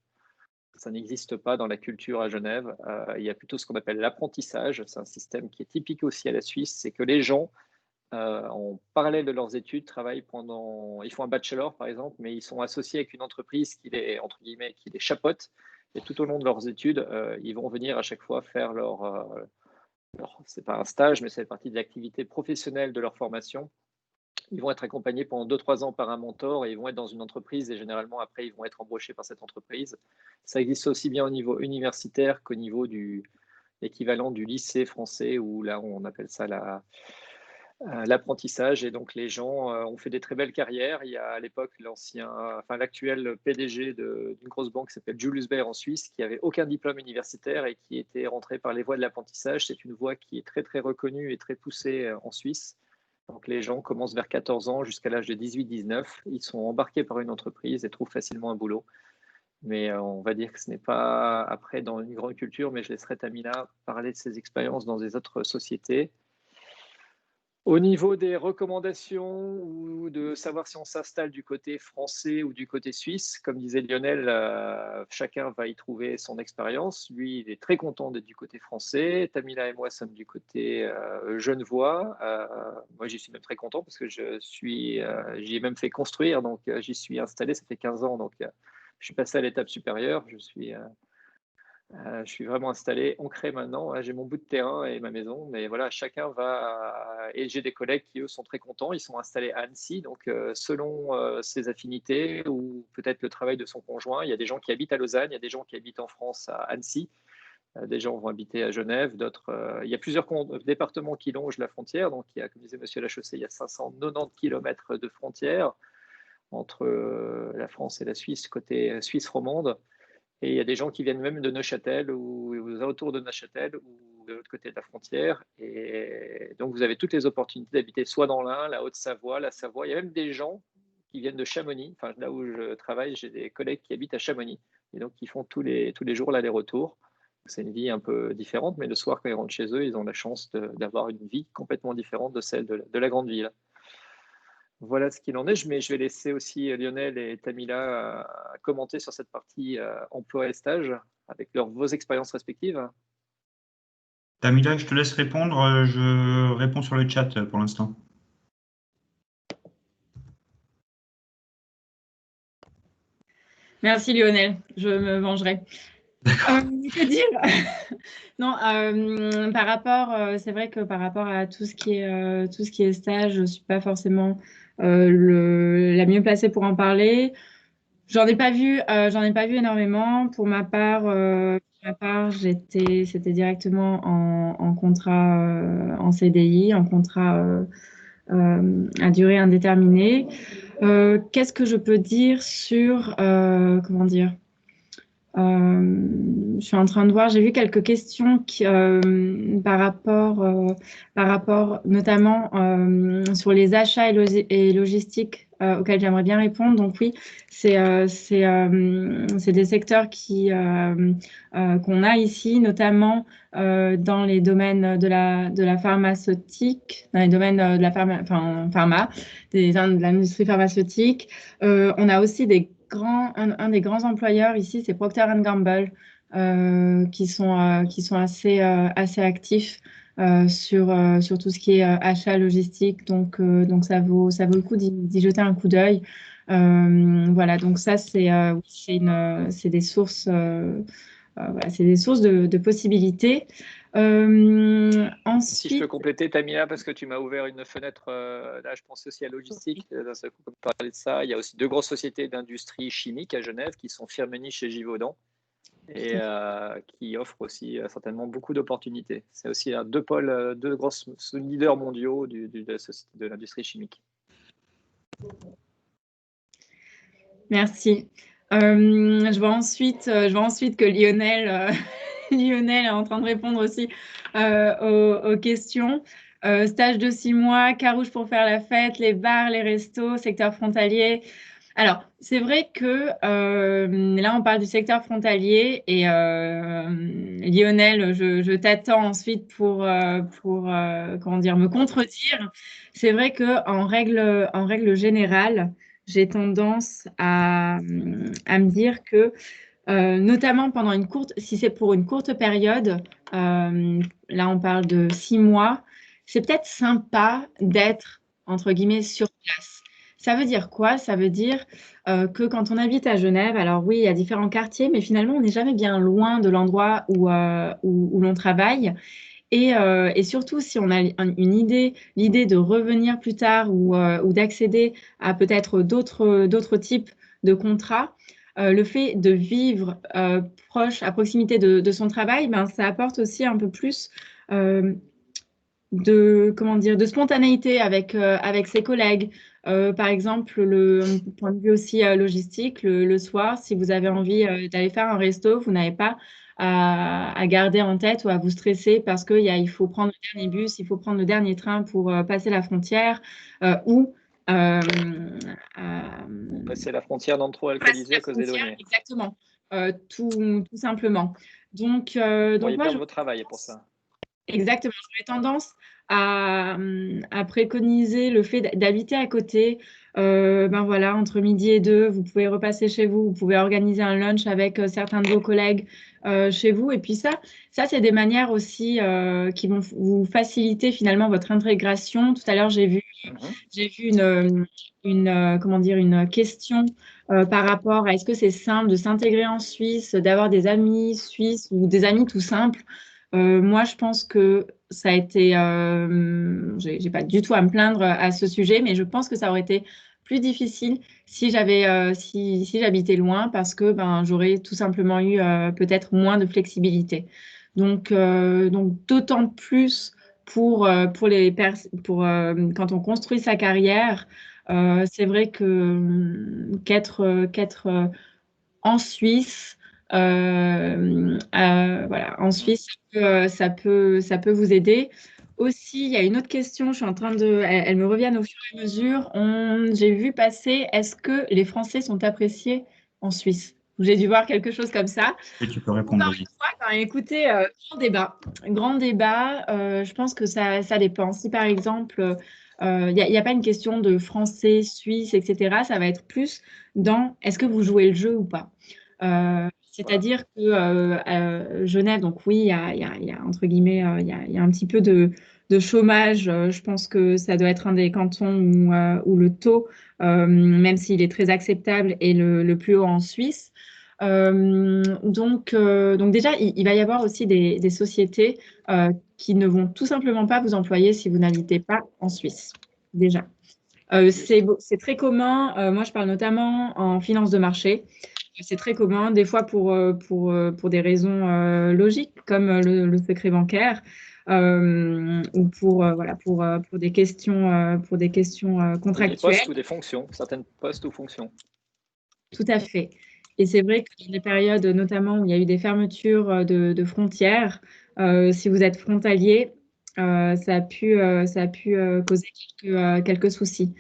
E: Ça n'existe pas dans la culture à Genève. Il y a plutôt ce qu'on appelle l'apprentissage. C'est un système qui est typique aussi à la Suisse. C'est que les gens, en parallèle de leurs études, ils font un bachelor par exemple, mais ils sont associés avec une entreprise qui les, entre guillemets, qui les chapeaute. Et tout au long de leurs études, ils vont venir à chaque fois faire c'est pas un stage, mais c'est partie de l'activité professionnelle de leur formation. Ils vont être accompagnés pendant 2-3 ans par un mentor et ils vont être dans une entreprise et généralement après ils vont être embauchés par cette entreprise. Ça existe aussi bien au niveau universitaire qu'au niveau du l'équivalent du lycée français où là on appelle ça l'apprentissage. Et donc les gens ont fait des très belles carrières. Il y a à l'époque l'actuel PDG d'une grosse banque qui s'appelle Julius Baer en Suisse, qui n'avait aucun diplôme universitaire et qui était rentré par les voies de l'apprentissage. C'est une voie qui est très très reconnue et très poussée en Suisse. Donc les gens commencent vers 14 ans jusqu'à l'âge de 18-19. Ils sont embarqués par une entreprise et trouvent facilement un boulot. Mais on va dire que ce n'est pas après dans une grande culture, mais je laisserai Tamila parler de ses expériences dans des autres sociétés. Au niveau des recommandations ou de savoir si on s'installe du côté français ou du côté suisse, comme disait Lionel, chacun va y trouver son expérience. Lui, il est très content d'être du côté français. Tamila et moi sommes du côté genevois. Moi, j'y suis même très content parce que j'y ai même fait construire, donc j'y suis installé, ça fait 15 ans, donc je suis passé à l'étape supérieure. Je suis vraiment installé, ancré maintenant. J'ai mon bout de terrain et ma maison, mais voilà, chacun va. Et j'ai des collègues qui, eux, sont très contents. Ils sont installés à Annecy, donc selon ses affinités ou peut-être le travail de son conjoint. Il y a des gens qui habitent à Lausanne, il y a des gens qui habitent en France à Annecy. Des gens vont habiter à Genève, d'autres. Il y a plusieurs départements qui longent la frontière. Donc, il y a, comme disait Monsieur Lachaussée, il y a 590 km de frontière entre la France et la Suisse, côté Suisse romande. Et il y a des gens qui viennent même de Neuchâtel ou aux alentours de Neuchâtel ou de l'autre côté de la frontière. Et donc, vous avez toutes les opportunités d'habiter soit dans l'Ain, la Haute-Savoie, la Savoie. Il y a même des gens qui viennent de Chamonix. Enfin, là où je travaille, j'ai des collègues qui habitent à Chamonix. Et donc, ils font tous les jours l'aller-retour. C'est une vie un peu différente, mais le soir, quand ils rentrent chez eux, ils ont la chance d'avoir une vie complètement différente de celle de la grande ville. Voilà ce qu'il en est, mais je vais laisser aussi Lionel et Tamila commenter sur cette partie emploi et stage avec vos expériences respectives.
D: Tamila, je te laisse répondre. Je réponds sur le chat pour l'instant.
C: Merci Lionel, je me vengerai. Que dire? Non, par rapport, c'est vrai que par rapport à tout ce qui est stage, je suis pas forcément la mieux placée pour en parler. J'en ai pas vu énormément. Pour ma part, c'était directement en contrat, en CDI, en contrat à durée indéterminée. Qu'est-ce que je peux dire sur, comment dire? Je suis en train de voir, j'ai vu quelques questions par rapport notamment sur les achats et logistiques auxquels j'aimerais bien répondre. Donc oui, c'est des secteurs qu'on a ici, notamment dans les domaines de la pharmaceutique, dans les domaines de la pharma, de l'industrie pharmaceutique. On a aussi un des grands employeurs ici, c'est Procter & Gamble, qui sont assez actifs sur tout ce qui est achat logistique. Donc ça vaut le coup d'y jeter un coup d'œil. Voilà, donc ça, c'est des sources, voilà, c'est des sources de possibilités.
E: Si je peux compléter, Tamila, parce que tu m'as ouvert une fenêtre, là je pense aussi à logistique, d'un seul coup, comme tu parlais de ça, il y a aussi 2 grosses sociétés d'industrie chimique à Genève qui sont Firmenich et Givaudan et qui offrent aussi certainement beaucoup d'opportunités. C'est aussi 2 pôles, 2 grosses leaders mondiaux de l'industrie chimique.
C: Merci. Je vois ensuite que Lionel est en train de répondre aussi aux questions. Stage de 6 mois, Carouge pour faire la fête, les bars, les restos, secteur frontalier. Alors, c'est vrai que là, on parle du secteur frontalier et Lionel, je t'attends ensuite pour comment dire, me contredire. C'est vrai qu'en règle générale, j'ai tendance à me dire que notamment si c'est pour une courte période, là on parle de 6 mois, c'est peut-être sympa d'être, entre guillemets, sur place. Ça veut dire quoi? Ça veut dire que quand on habite à Genève, alors oui, il y a différents quartiers, mais finalement, on n'est jamais bien loin de l'endroit où l'on travaille. Et surtout, si on a l'idée de revenir plus tard ou d'accéder à peut-être d'autres types de contrats, le fait de vivre proche, à proximité de son travail, ben, ça apporte aussi un peu plus de spontanéité avec ses collègues. Par exemple, le point de vue aussi logistique, le soir, si vous avez envie d'aller faire un resto, vous n'avez pas à garder en tête ou à vous stresser parce qu'il faut prendre le dernier bus, il faut prendre le dernier train pour passer la frontière ou
E: Passer la frontière non-trop-alcoolisée à cause des données.
C: Exactement, tout simplement. Donc
E: Pourriez
C: moi,
E: perdre votre travail pour ça.
C: exactement, j'aurais tendance à préconiser le fait d'habiter à côté. Ben voilà, entre midi et 2, vous pouvez repasser chez vous, vous pouvez organiser un lunch avec certains de vos collègues chez vous. Et puis ça c'est des manières aussi qui vont vous faciliter finalement votre intégration. Tout à l'heure, j'ai vu comment dire, une question par rapport à est-ce que c'est simple de s'intégrer en Suisse, d'avoir des amis suisses ou des amis tout simples. Moi, je pense que ça a été, j'ai pas du tout à me plaindre à ce sujet, mais je pense que ça aurait été plus difficile si si j'habitais loin parce que ben, j'aurais tout simplement eu peut-être moins de flexibilité. Donc d'autant plus pour quand on construit sa carrière, c'est vrai que qu'être en Suisse, voilà, en Suisse, ça peut vous aider. Aussi, il y a une autre question, je suis en train elles me reviennent au fur et à mesure. J'ai vu passer, est-ce que les Français sont appréciés en Suisse? J'ai dû voir quelque chose comme ça.
D: Et tu peux répondre,
C: Encore
D: vas-y.
C: une fois, écoutez, grand débat. Grand débat, je pense que ça dépend. Si par exemple, il n'y a pas une question de français, suisse, etc., ça va être plus dans est-ce que vous jouez le jeu ou pas. C'est-à-dire que Genève, donc oui, il y a, entre guillemets, il y a un petit peu de chômage. Je pense que ça doit être un des cantons où le taux, même s'il est très acceptable, est le plus haut en Suisse. Donc déjà, il va y avoir aussi des sociétés qui ne vont tout simplement pas vous employer si vous n'habitez pas en Suisse, déjà. C'est très commun, moi je parle notamment en finance de marché, c'est très commun, des fois pour des raisons logiques, comme le secret bancaire, ou voilà, pour des questions
E: Des
C: contractuelles.
E: postes ou des fonctions, certaines postes ou fonctions.
C: Tout à fait. Et c'est vrai que dans des périodes, notamment où il y a eu des fermetures de frontières, si vous êtes frontalier, ça a pu causer quelques soucis.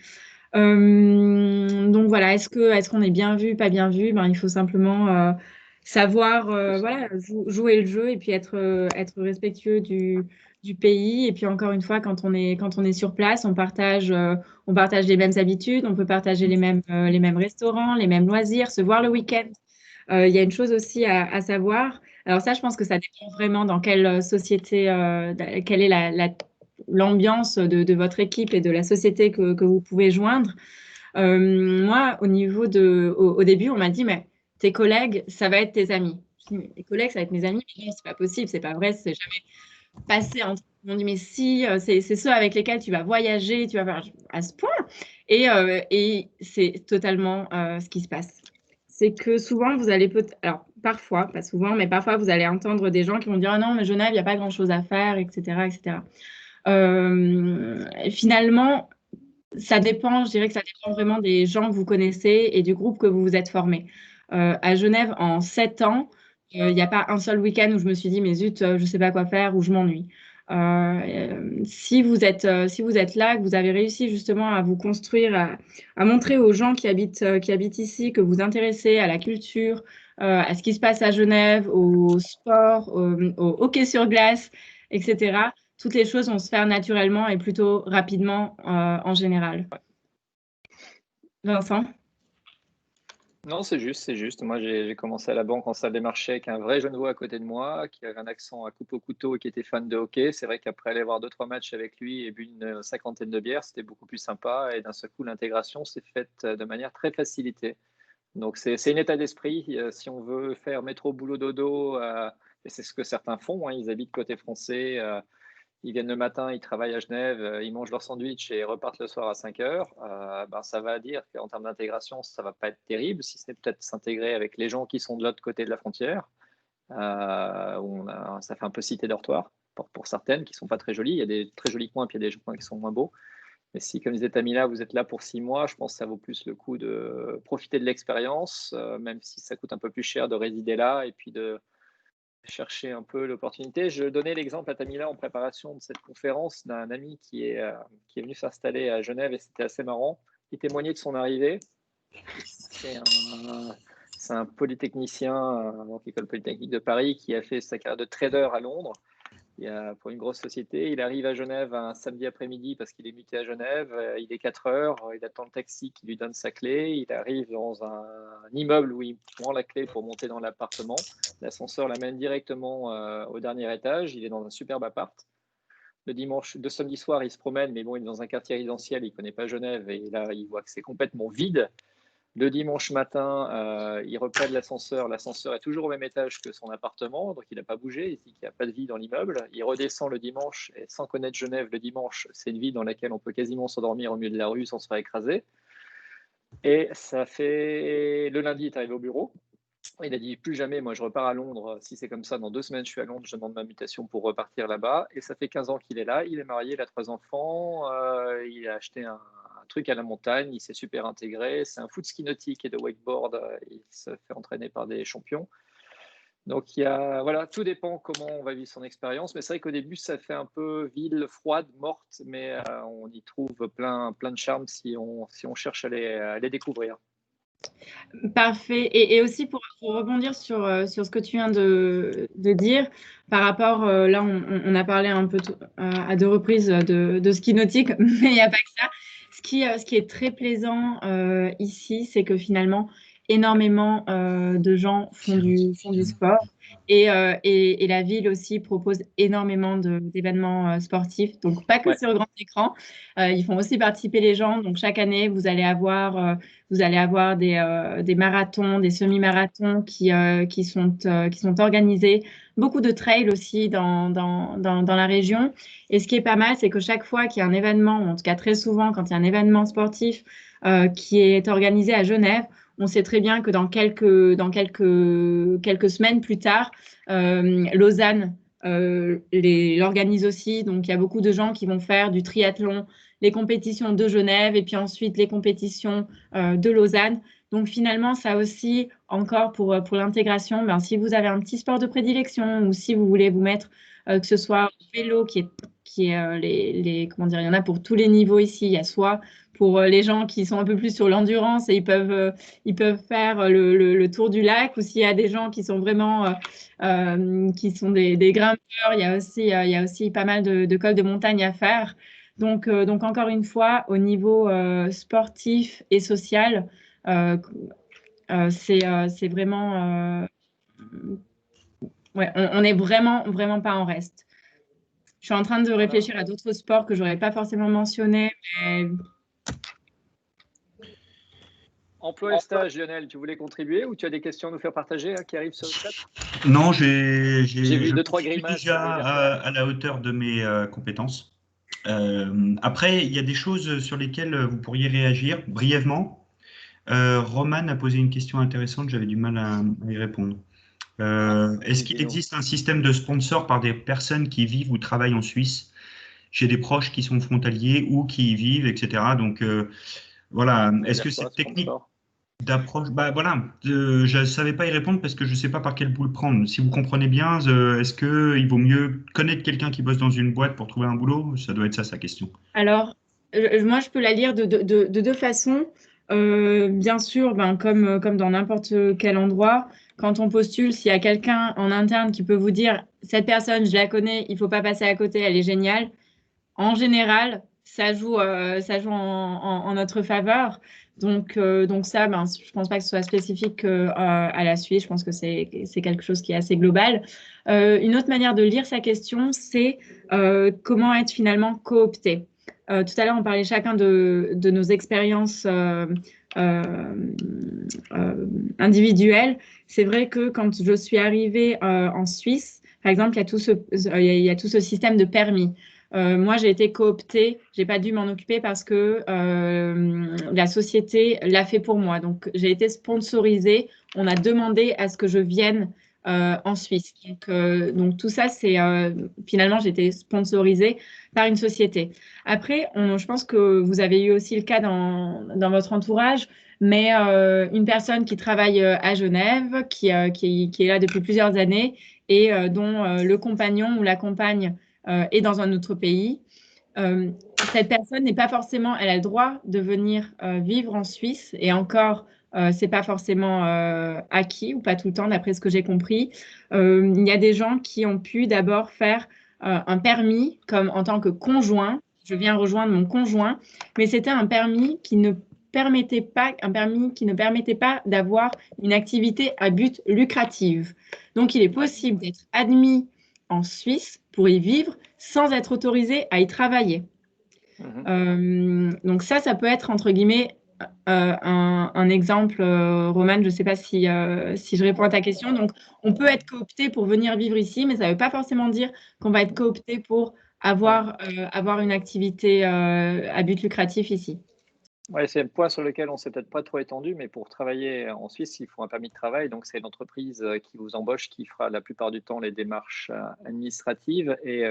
C: Donc voilà, est-ce qu'on est bien vu, pas bien vu? Ben, il faut simplement savoir voilà, jouer le jeu et puis être respectueux du pays. Et puis encore une fois, quand on est sur place, on partage les mêmes habitudes, on peut partager les mêmes restaurants, les mêmes loisirs, se voir le week-end. Il y a une chose aussi à savoir. Alors ça, je pense que ça dépend vraiment dans quelle société, quelle est l'ambiance de votre équipe et de la société que vous pouvez joindre. Moi, au début, on m'a dit, mais tes collègues, ça va être tes amis. Je dis, mes collègues, ça va être mes amis. Mais non, c'est pas possible, c'est pas vrai, c'est jamais passé entre. On dit, mais si, c'est ceux avec lesquels tu vas voyager, tu vas faire à ce point. Et c'est totalement ce qui se passe. C'est que souvent, vous allez alors parfois, pas souvent, mais parfois, vous allez entendre des gens qui vont dire, ah non, mais Genève, il n'y a pas grand-chose à faire, etc., etc. Finalement, ça dépend, je dirais que ça dépend vraiment des gens que vous connaissez et du groupe que vous vous êtes formé. À Genève, en 7 ans, il n'y a pas un seul week-end où je me suis dit, mais zut, je ne sais pas quoi faire ou je m'ennuie. Si vous êtes là, que vous avez réussi justement à vous construire, à montrer aux gens qui habitent ici que vous intéressez à la culture, à ce qui se passe à Genève, au sport, au hockey sur glace, etc., toutes les choses vont se faire naturellement et plutôt rapidement en général. Vincent?
E: Non, c'est juste, c'est juste. Moi, j'ai commencé à la banque en salle des marchés avec un vrai Genevois à côté de moi, qui avait un accent à coupe au couteau et qui était fan de hockey. C'est vrai qu'après aller voir 2-3 matchs avec lui et bu une cinquantaine de bières, c'était beaucoup plus sympa. Et d'un seul coup, l'intégration s'est faite de manière très facilitée. Donc, c'est un état d'esprit. Si on veut faire métro, boulot, dodo, et c'est ce que certains font, hein, ils habitent côté français, ils viennent le matin, ils travaillent à Genève, ils mangent leur sandwich et repartent le soir à 5 heures. Ben, ça va dire qu'en termes d'intégration, ça ne va pas être terrible, si ce n'est peut-être s'intégrer avec les gens qui sont de l'autre côté de la frontière. Où ça fait un peu cité dortoir pour certaines qui ne sont pas très jolies. Il y a des très jolis coins, puis il y a des coins qui sont moins beaux. Mais si, comme disait Tamila, vous êtes là pour 6 mois, je pense que ça vaut plus le coup de profiter de l'expérience, même si ça coûte un peu plus cher de résider là et puis de chercher un peu l'opportunité. Je donnais l'exemple à Tamila en préparation de cette conférence d'un ami qui est venu s'installer à Genève et c'était assez marrant. qui témoignait de son arrivée. C'est un polytechnicien, donc École Polytechnique de Paris, qui a fait sa carrière de trader à Londres pour une grosse société. Il arrive à Genève un samedi après-midi parce qu'il est muté à Genève. Il est 4 heures, il attend le taxi qui lui donne sa clé. Il arrive dans un immeuble où il prend la clé pour monter dans l'appartement. L'ascenseur l'amène directement au dernier étage. Il est dans un superbe appart. De samedi soir, il se promène, mais bon, il est dans un quartier résidentiel, il ne connaît pas Genève, et là, il voit que c'est complètement vide. Le dimanche matin, il reprenne l'ascenseur. L'ascenseur est toujours au même étage que son appartement, donc il n'a pas bougé, il dit qu'il n'y a pas de vie dans l'immeuble. Il redescend le dimanche, et sans connaître Genève, le dimanche, c'est une ville dans laquelle on peut quasiment s'endormir au milieu de la rue sans se faire écraser. Et ça fait… Le lundi, il est arrivé au bureau. Il a dit plus jamais, moi je repars à Londres, si c'est comme ça, dans 2 semaines je suis à Londres, je demande ma mutation pour repartir là-bas. Et ça fait 15 ans qu'il est là, il est marié, il a 3 enfants, il a acheté un truc à la montagne, il s'est super intégré, c'est un foot ski nautique et de wakeboard, il se fait entraîner par des champions. Donc voilà, tout dépend comment on va vivre son expérience, mais c'est vrai qu'au début ça fait un peu ville, froide, morte, mais on y trouve plein de charme si on cherche à les découvrir.
C: Parfait. Et aussi pour rebondir sur ce que tu viens de dire, par rapport, là, on a parlé un peu à 2 reprises de ski nautique, mais il n'y a pas que ça. Ce qui est très plaisant ici, c'est que finalement, énormément de gens font du sport. Et la ville aussi propose énormément d'événements sportifs, donc pas que sur grand écran. Ils font aussi participer les gens. Donc chaque année, vous allez avoir des marathons, des semi-marathons qui sont organisés. Beaucoup de trails aussi dans la région. Et ce qui est pas mal, c'est que chaque fois qu'il y a un événement, en tout cas très souvent quand il y a un événement sportif qui est organisé à Genève, on sait très bien que dans quelques semaines plus tard, Lausanne l'organise aussi. Donc, il y a beaucoup de gens qui vont faire du triathlon, les compétitions de Genève et puis ensuite les compétitions de Lausanne. Donc, finalement, ça aussi, encore pour l'intégration, si vous avez un petit sport de prédilection ou si vous voulez vous mettre, que ce soit au vélo, qui est comment dire, il y en a pour tous les niveaux ici. Il y a soit pour les gens qui sont un peu plus sur l'endurance et ils peuvent faire le tour du lac, ou s'il y a des gens qui sont vraiment qui sont des grimpeurs, il y a aussi pas mal de cols de montagne à faire. Donc encore une fois, au niveau sportif et social, c'est vraiment… on n'est vraiment pas en reste. Je suis en train de réfléchir à d'autres sports que je n'aurais pas forcément mentionnés, mais…
E: Emploi et stage, Lionel, tu voulais contribuer ou tu as des questions à nous faire partager qui arrivent sur le chat?
D: Non, j'ai
E: vu 2-3 grimaces.
D: Déjà à la hauteur de mes compétences. Après, il y a des choses sur lesquelles vous pourriez réagir brièvement. Roman a posé une question intéressante, j'avais du mal à y répondre. Est-ce qu'il existe un système de sponsor par des personnes qui vivent ou travaillent en Suisse? J'ai des proches qui sont frontaliers ou qui y vivent, etc. Donc, voilà. Est-ce que cette technique d'approche, je ne savais pas y répondre parce que je ne sais pas par quel bout le prendre. Si vous comprenez bien, est-ce qu'il vaut mieux connaître quelqu'un qui bosse dans une boîte pour trouver un boulot? Ça doit être ça, sa question.
C: Alors, moi, je peux la lire de 2 façons. Bien sûr, comme dans n'importe quel endroit, quand on postule, s'il y a quelqu'un en interne qui peut vous dire « cette personne, je la connais, il ne faut pas passer à côté, elle est géniale », en général, ça joue en notre faveur. Donc ça, je ne pense pas que ce soit spécifique à la Suisse. Je pense que c'est quelque chose qui est assez global. Une autre manière de lire sa question, c'est comment être finalement coopté. Tout à l'heure, on parlait chacun de nos expériences individuelles. C'est vrai que quand je suis arrivée en Suisse, par exemple, il y a tout ce système de permis. Moi, j'ai été cooptée, j'ai pas dû m'en occuper parce que la société l'a fait pour moi. Donc, j'ai été sponsorisée. On a demandé à ce que je vienne en Suisse. Donc tout ça, c'est finalement, j'ai été sponsorisée par une société. Après, je pense que vous avez eu aussi le cas dans votre entourage, mais une personne qui travaille à Genève, qui est là depuis plusieurs années et dont le compagnon ou la compagne est dans un autre pays. cette personne n'est pas forcément, elle a le droit de venir vivre en Suisse, et encore, c'est pas forcément acquis, ou pas tout le temps, d'après ce que j'ai compris. Il y a des gens qui ont pu d'abord faire un permis, comme en tant que conjoint. Je viens rejoindre mon conjoint, mais c'était un permis qui ne permettait pas d'avoir une activité à but lucratif. Donc, il est possible d'être admis en Suisse pour y vivre sans être autorisé à y travailler. Donc ça peut être, entre guillemets, un exemple, Roman, je ne sais pas si je réponds à ta question. Donc, on peut être coopté pour venir vivre ici, mais ça ne veut pas forcément dire qu'on va être coopté pour avoir une activité à but lucratif ici.
E: Ouais, c'est un point sur lequel on ne s'est peut-être pas trop étendu, mais pour travailler en Suisse, il faut un permis de travail. Donc, c'est l'entreprise qui vous embauche qui fera la plupart du temps les démarches administratives. Et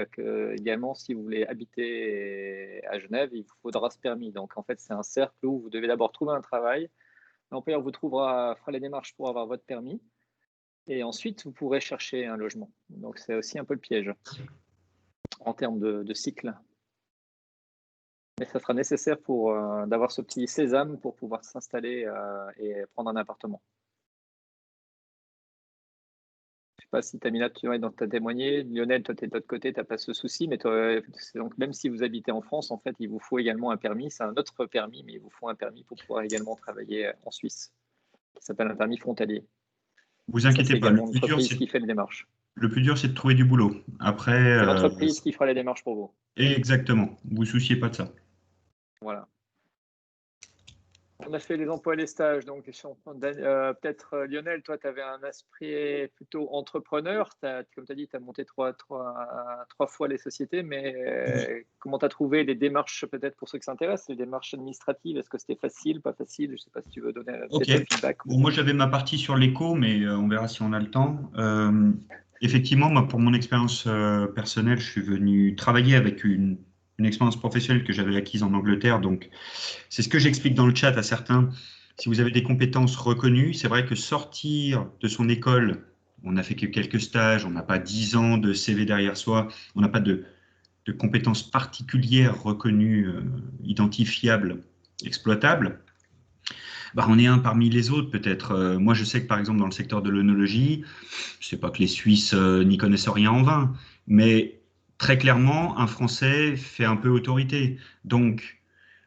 E: également, si vous voulez habiter à Genève, il vous faudra ce permis. Donc, en fait, c'est un cercle où vous devez d'abord trouver un travail. L'employeur vous fera les démarches pour avoir votre permis. Et ensuite, vous pourrez chercher un logement. Donc, c'est aussi un peu le piège en termes de cycle. Mais ça sera nécessaire pour d'avoir ce petit sésame pour pouvoir s'installer et prendre un appartement. Je ne sais pas si Tamila, tu as témoigné. Lionel, toi, tu es de l'autre côté, tu n'as pas ce souci. Mais donc, même si vous habitez en France, en fait, il vous faut également un permis. C'est un autre permis, mais il vous faut un permis pour pouvoir également travailler en Suisse, qui s'appelle un permis frontalier.
D: Vous inquiétez pas, le plus dur, c'est de trouver du boulot. Après,
E: c'est l'entreprise qui fera les démarches pour vous.
D: Exactement. Vous vous souciez pas de ça.
E: Voilà. On a fait les emplois et les stages. Donc, peut-être, Lionel, toi, tu avais un esprit plutôt entrepreneur. Comme tu as dit, tu as monté trois fois les sociétés. Mais comment tu as trouvé les démarches, peut-être pour ceux qui s'intéressent, les démarches administratives? Est-ce que c'était facile, pas facile? Je ne sais pas si tu veux donner un feedback.
D: Bon, moi, j'avais ma partie sur l'éco, mais on verra si on a le temps. Effectivement, moi, pour mon expérience personnelle, je suis venu travailler avec une expérience professionnelle que j'avais acquise en Angleterre. Donc, c'est ce que j'explique dans le chat à certains. Si vous avez des compétences reconnues, c'est vrai que sortir de son école, on n'a fait que quelques stages, on n'a pas 10 ans de CV derrière soi, on n'a pas de compétences particulières reconnues, identifiables, exploitables. Bah, on est un parmi les autres peut-être. Moi, je sais que par exemple dans le secteur de l'œnologie, je ne sais pas que les Suisses n'y connaissent rien en vin, mais très clairement, un Français fait un peu autorité. Donc,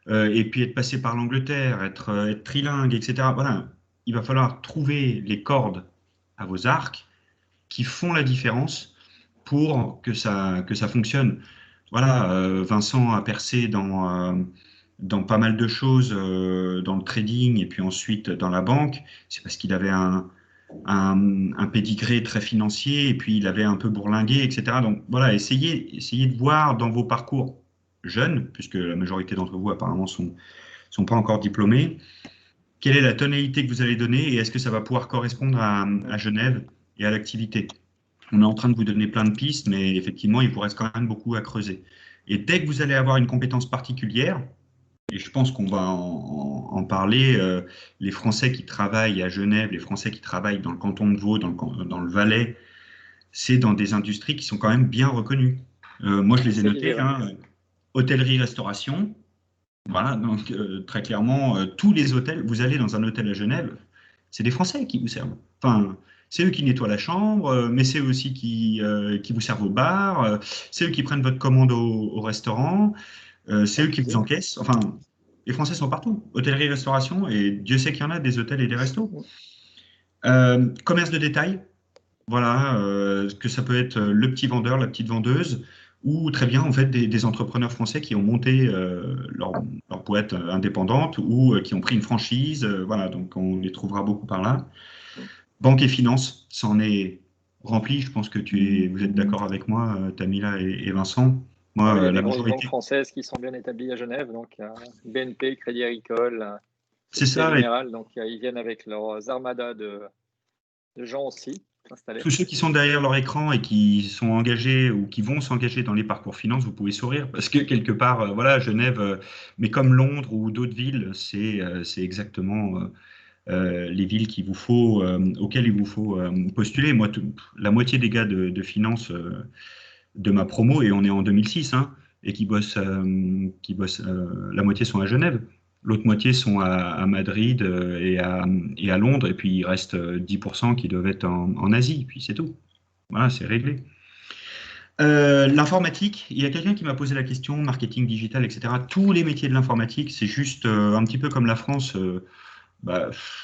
D: et puis être passé par l'Angleterre, être trilingue, etc. Voilà, il va falloir trouver les cordes à vos arcs qui font la différence pour que ça fonctionne. Voilà, Vincent a percé dans pas mal de choses, dans le trading et puis ensuite dans la banque. C'est parce qu'il avait un pédigré très financier et puis il avait un peu bourlingué, etc. Donc voilà, essayez de voir dans vos parcours jeunes, puisque la majorité d'entre vous apparemment sont pas encore diplômés, quelle est la tonalité que vous allez donner et est-ce que ça va pouvoir correspondre à Genève et à l'activité. On est en train de vous donner plein de pistes, mais effectivement, il vous reste quand même beaucoup à creuser. Et dès que vous allez avoir une compétence particulière, et je pense qu'on va en parler, les Français qui travaillent à Genève, les Français qui travaillent dans le canton de Vaud, dans le Valais, c'est dans des industries qui sont quand même bien reconnues. Moi, je les ai notées, hôtellerie-restauration. Voilà, donc très clairement, tous les hôtels, vous allez dans un hôtel à Genève, c'est des Français qui vous servent. Enfin, c'est eux qui nettoient la chambre, mais c'est eux aussi qui vous servent au bar, c'est eux qui prennent votre commande au restaurant, c'est eux qui vous encaissent. Enfin, les Français sont partout. Hôtellerie, restauration, et Dieu sait qu'il y en a des hôtels et des restos. Commerce de détail, voilà, que ça peut être le petit vendeur, la petite vendeuse, ou très bien en fait des entrepreneurs français qui ont monté leur boîte indépendante ou qui ont pris une franchise. Voilà, donc on les trouvera beaucoup par là. Banque et finance, ça en est rempli. Je pense que vous êtes d'accord avec moi, Tamila et Vincent. Moi,
E: il y a des grosses banques françaises qui sont bien établies à Genève, donc BNP, Crédit Agricole, Société Générale, donc ils viennent avec leurs armadas de gens aussi.
D: Tous ceux qui sont derrière leur écran et qui sont engagés ou qui vont s'engager dans les parcours finance, vous pouvez sourire parce que quelque part, voilà, Genève, mais comme Londres ou d'autres villes, c'est exactement les villes auxquelles il vous faut postuler. Moi, la moitié des gars de finance de ma promo, et on est en 2006, hein, et qui bossent, la moitié sont à Genève. L'autre moitié sont à Madrid et à Londres, et puis il reste 10% qui doivent être en Asie, puis c'est tout. Voilà, c'est réglé. L'informatique, il y a quelqu'un qui m'a posé la question, marketing digital, etc. Tous les métiers de l'informatique, c'est juste un petit peu comme la France.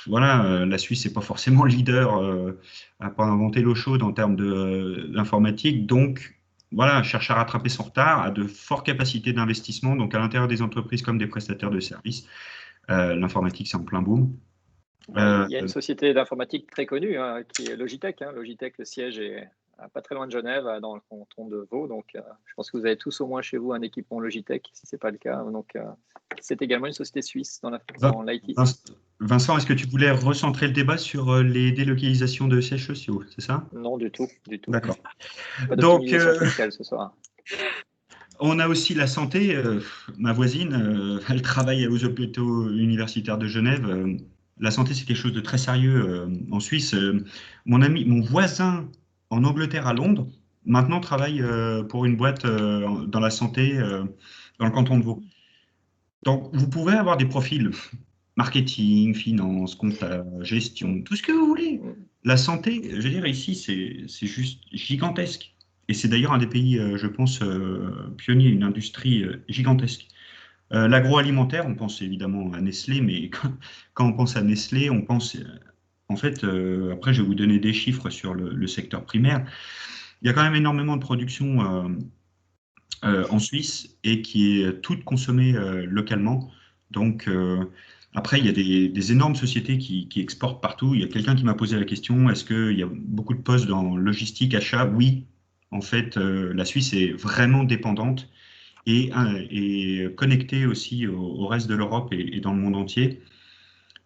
D: Voilà, la Suisse n'est pas forcément leader, n'a pas inventé l'eau chaude en termes d'informatique. Donc, voilà, cherche à rattraper son retard, a de fortes capacités d'investissement, donc à l'intérieur des entreprises comme des prestataires de services. L'informatique, c'est en plein boom.
E: Il y a une société d'informatique très connue hein, qui est Logitech. Logitech, le siège est pas très loin de Genève, dans le canton de Vaud. Donc, je pense que vous avez tous au moins chez vous un équipement Logitech, si ce n'est pas le cas. Donc, c'est également une société suisse dans l'IT.
D: Vincent, est-ce que tu voulais recentrer le débat sur les délocalisations de sièges sociaux, c'est ça?
E: Non, du tout.
D: D'accord.
E: Pas d'optimisation fiscale ce soir.
D: On a aussi la santé. Ma voisine, elle travaille aux hôpitaux universitaires de Genève. La santé, c'est quelque chose de très sérieux en Suisse. Mon voisin en Angleterre à Londres, maintenant travaille pour une boîte dans la santé dans le canton de Vaud. Donc, vous pouvez avoir des profils marketing, finance, compta, gestion, tout ce que vous voulez. La santé, je veux dire, ici, c'est juste gigantesque. Et c'est d'ailleurs un des pays, je pense, pionniers, une industrie gigantesque. L'agroalimentaire, on pense évidemment à Nestlé, mais quand on pense à Nestlé, on pense, en fait, après je vais vous donner des chiffres sur le secteur primaire, il y a quand même énormément de production en Suisse et qui est toute consommée localement. Donc, après, il y a des énormes sociétés qui exportent partout. Il y a quelqu'un qui m'a posé la question, est-ce qu'il y a beaucoup de postes dans logistique, achat? Oui, en fait, la Suisse est vraiment dépendante et connecté aussi au reste de l'Europe et dans le monde entier.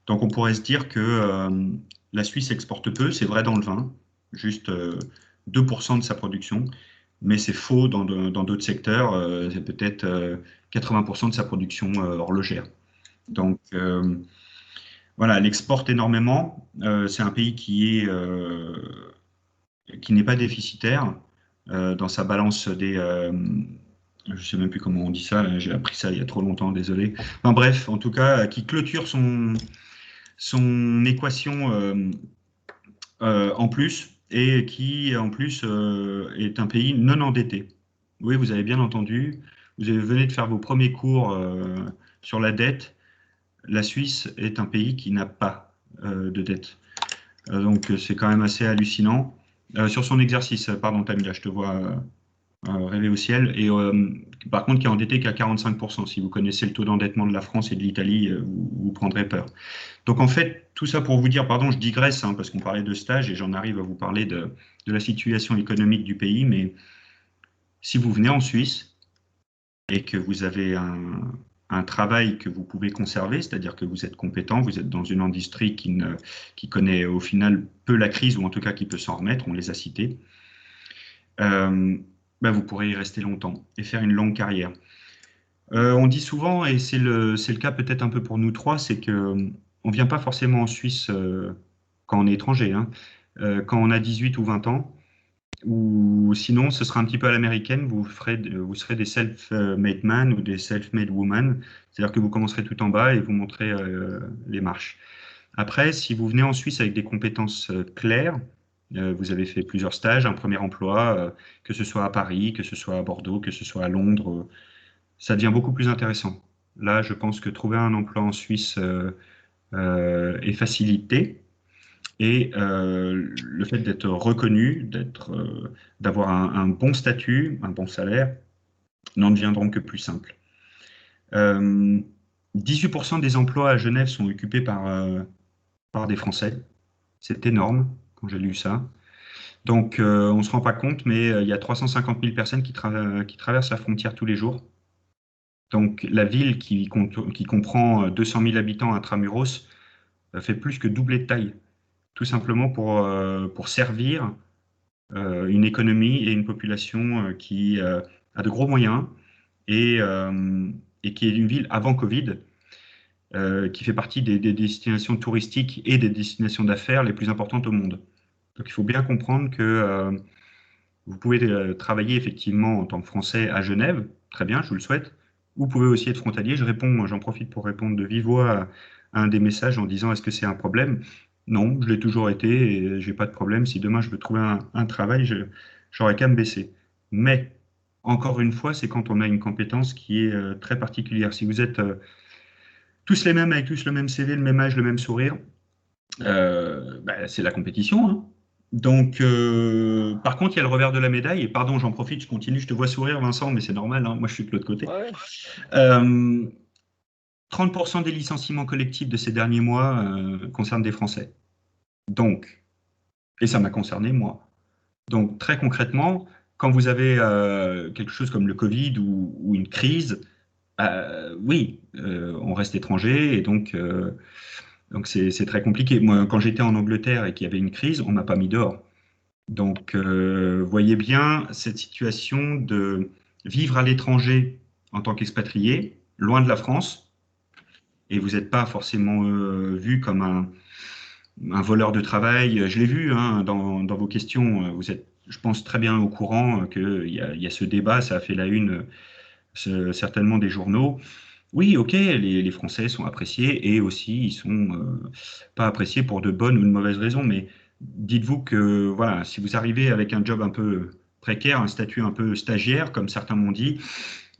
D: Donc on pourrait se dire que la Suisse exporte peu, c'est vrai dans le vin, juste 2% de sa production, mais c'est faux dans d'autres secteurs, c'est peut-être 80% de sa production horlogère. Donc voilà, elle exporte énormément, c'est un pays qui n'est pas déficitaire dans sa balance des je ne sais même plus comment on dit ça, j'ai appris ça il y a trop longtemps, désolé. Enfin bref, en tout cas, qui clôture son équation en plus et qui en plus est un pays non endetté. Oui, vous avez bien entendu, vous venez de faire vos premiers cours sur la dette. La Suisse est un pays qui n'a pas de dette. Donc c'est quand même assez hallucinant. Sur son exercice, pardon Tamila, je te vois rêver au ciel. Et par contre, qui est endetté qu'à 45%. Si vous connaissez le taux d'endettement de la France et de l'Italie, vous prendrez peur. Donc en fait, tout ça pour vous dire, pardon, je digresse, hein, parce qu'on parlait de stage et j'en arrive à vous parler de la situation économique du pays, mais si vous venez en Suisse et que vous avez un travail que vous pouvez conserver, c'est-à-dire que vous êtes compétent, vous êtes dans une industrie qui connaît au final peu la crise, ou en tout cas qui peut s'en remettre, on les a cités, vous pourrez y rester longtemps et faire une longue carrière. On dit souvent, et c'est le cas peut-être un peu pour nous trois, c'est qu'on ne vient pas forcément en Suisse quand on est étranger, hein, quand on a 18 ou 20 ans, ou sinon ce sera un petit peu à l'américaine, vous serez des self-made man ou des self-made woman, c'est-à-dire que vous commencerez tout en bas et vous montrez les marches. Après, si vous venez en Suisse avec des compétences claires, vous avez fait plusieurs stages, un premier emploi, que ce soit à Paris, que ce soit à Bordeaux, que ce soit à Londres, ça devient beaucoup plus intéressant. Là, je pense que trouver un emploi en Suisse est facilité et le fait d'être reconnu, d'avoir un bon statut, un bon salaire, n'en deviendront que plus simples. 18% des emplois à Genève sont occupés par des Français. C'est énorme quand j'ai lu ça. Donc, on ne se rend pas compte, mais il y a 350 000 personnes qui traversent la frontière tous les jours. Donc, la ville qui comprend 200 000 habitants intramuros fait plus que doubler de taille, tout simplement pour servir une économie et une population qui a de gros moyens et qui est une ville avant Covid, qui fait partie des destinations touristiques et des destinations d'affaires les plus importantes au monde. Donc il faut bien comprendre que Vous pouvez travailler effectivement en tant que Français à Genève, très bien, je vous le souhaite. Vous pouvez aussi être frontalier. J'en profite pour répondre de vive voix à un des messages en disant est-ce que c'est un problème? Non, je l'ai toujours été et j'ai pas de problème. Si demain je veux trouver un travail, j'aurais qu'à me baisser. Mais encore une fois, c'est quand on a une compétence qui est très particulière. Si vous êtes tous les mêmes avec tous le même CV, le même âge, le même sourire, bah, c'est la compétition, hein. Donc, par contre, il y a le revers de la médaille. Et pardon, j'en profite, je continue, je te vois sourire, Vincent, mais c'est normal, hein, moi je suis de l'autre côté.
E: Ouais.
D: 30% des licenciements collectifs de ces derniers mois concernent des Français. Donc, et ça m'a concerné moi. Donc, très concrètement, quand vous avez quelque chose comme le Covid ou une crise, oui, on reste étranger et donc c'est très compliqué. Moi, quand j'étais en Angleterre et qu'il y avait une crise, on m'a pas mis dehors. Donc, voyez bien cette situation de vivre à l'étranger en tant qu'expatrié, loin de la France, et vous n'êtes pas forcément vu comme un voleur de travail. Je l'ai vu hein, dans vos questions. Vous êtes, je pense, très bien au courant qu'il y a ce débat, ça a fait la une certainement des journaux. Oui, ok, les Français sont appréciés et aussi ils sont pas appréciés pour de bonnes ou de mauvaises raisons. Mais dites-vous que voilà, si vous arrivez avec un job un peu précaire, un statut un peu stagiaire, comme certains m'ont dit,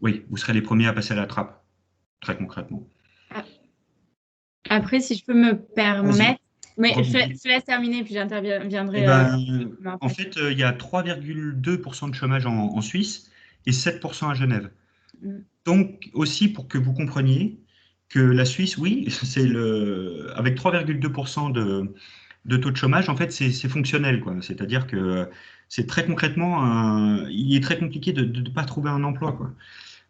D: oui, vous serez les premiers à passer à la trappe, très concrètement.
C: Après, si je peux me
D: Vas-y,
C: permettre, mais
D: rebondis.
C: je te laisse terminer, puis
D: Eh
C: j'interviendrai
D: ben, en
C: après.
D: fait, il y a 3,2% de chômage en Suisse et 7% à Genève.
C: Mm.
D: Donc, aussi pour que vous compreniez que la Suisse, oui, avec 3,2% de taux de chômage, en fait, c'est fonctionnel, quoi. C'est-à-dire que c'est très concrètement, il est très compliqué de ne pas trouver un emploi, quoi.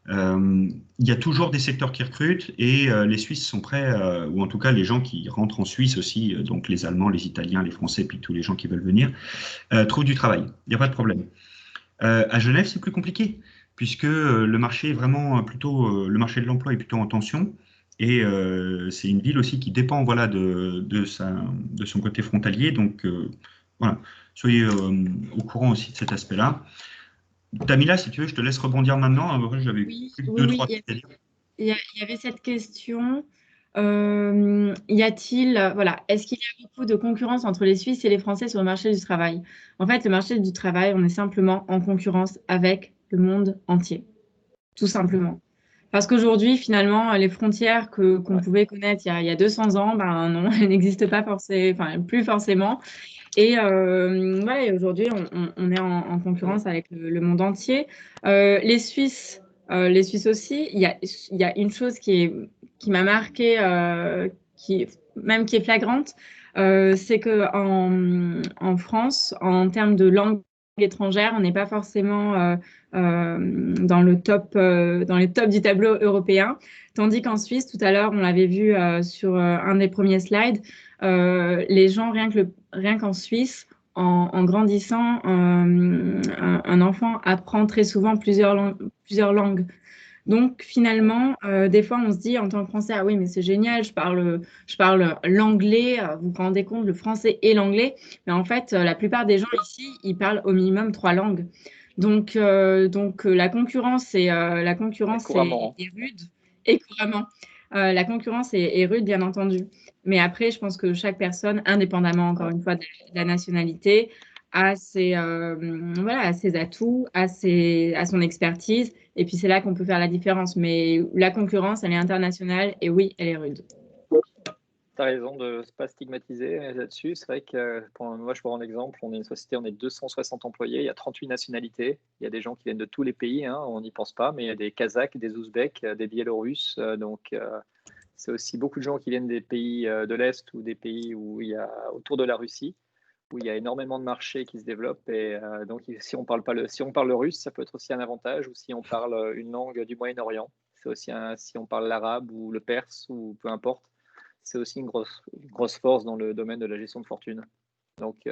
D: Il y a toujours des secteurs qui recrutent et les Suisses sont prêts, ou en tout cas les gens qui rentrent en Suisse aussi, donc les Allemands, les Italiens, les Français, puis tous les gens qui veulent venir, trouvent du travail. Il n'y a pas de problème. À Genève, c'est plus compliqué, puisque le marché est vraiment plutôt, le marché de l'emploi est plutôt en tension. Et c'est une ville aussi qui dépend voilà, de son côté frontalier. Donc voilà, soyez au courant aussi de cet aspect-là. Tamila, si tu veux, je te laisse rebondir maintenant. Après, j'avais
C: Oui,
D: plus de
C: oui,
D: deux,
C: oui.
D: trois trucs à dire.
C: Il y avait cette question. Voilà, est-ce qu'il y a beaucoup de concurrence entre les Suisses et les Français sur le marché du travail? En fait, le marché du travail, on est simplement en concurrence avec le monde entier, tout simplement. Parce qu'aujourd'hui, finalement, les frontières qu'on pouvait connaître il y a 200 ans, ben non, elles n'existent pas forcément, enfin, plus forcément. Et voilà, et aujourd'hui, on est en concurrence avec le monde entier. Les Suisses aussi, il y a une chose qui m'a marqué, même qui est flagrante, c'est que en France, en termes de langue étrangère, on n'est pas forcément dans les tops du tableau européen. Tandis qu'en Suisse, tout à l'heure, on l'avait vu sur un des premiers slides, les gens, rien qu'en Suisse, en grandissant, un enfant apprend très souvent plusieurs langues. Donc finalement, des fois, on se dit en tant que Français, ah oui, mais c'est génial, je parle l'anglais, vous vous rendez compte, le français et l'anglais. Mais en fait, la plupart des gens ici, ils parlent au minimum 3 langues. Donc la concurrence
E: Couramment.
C: est rude et couramment. La concurrence est rude, bien entendu. Mais après, je pense que chaque personne, indépendamment, encore une fois, de la nationalité, voilà, a ses atouts, a son expertise. Et puis, c'est là qu'on peut faire la différence. Mais la concurrence, elle est internationale et oui, elle est rude.
E: Tu as raison de ne pas stigmatiser là-dessus. C'est vrai que moi, je prends un exemple. On est une société, on est 260 employés, il y a 38 nationalités. Il y a des gens qui viennent de tous les pays, hein, on n'y pense pas, mais il y a des Kazakhs, des Ouzbeks, des Biélorusses. C'est aussi beaucoup de gens qui viennent des pays de l'Est ou des pays où il y a autour de la Russie, où il y a énormément de marchés qui se développent. Et donc, si on parle si on parle le russe, ça peut être aussi un avantage, ou si on parle une langue du Moyen-Orient. C'est aussi si on parle l'arabe ou le perse ou peu importe, c'est aussi une grosse force dans le domaine de la gestion de fortune. Donc,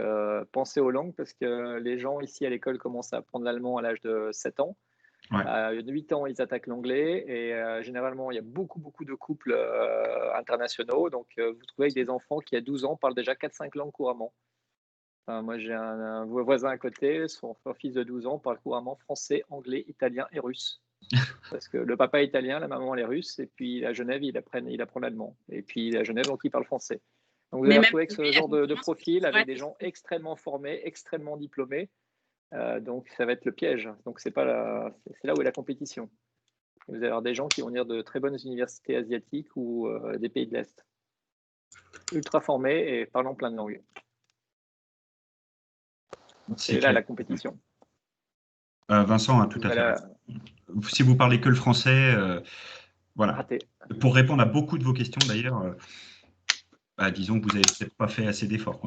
E: pensez aux langues parce que les gens ici à l'école commencent à apprendre l'allemand à l'âge de 7 ans.
D: Ouais.
E: À 8 ans, ils attaquent l'anglais et généralement, il y a beaucoup de couples internationaux. Donc, vous trouvez que des enfants qui, à 12 ans, parlent déjà 4-5 langues couramment. Enfin, moi, j'ai un voisin à côté, son fils de 12 ans parle couramment français, anglais, italien et russe. Parce que le papa est italien, la maman elle est russe, et puis à Genève, il apprend l'allemand. Et puis à Genève, donc il parle français. Donc vous allez retrouver que ce genre de profil avec des gens extrêmement formés, extrêmement diplômés. Donc ça va être le piège. Donc c'est là où est la compétition. Vous allez avoir des gens qui vont venir de très bonnes universités asiatiques ou des pays de l'Est. Ultra formés et parlant plein de langues. C'est là la compétition.
D: Vincent a tout à fait raison. Si vous parlez que le français, voilà.
E: Raté.
D: Pour répondre à beaucoup de vos questions d'ailleurs, disons que vous n'avez peut-être pas fait assez d'efforts.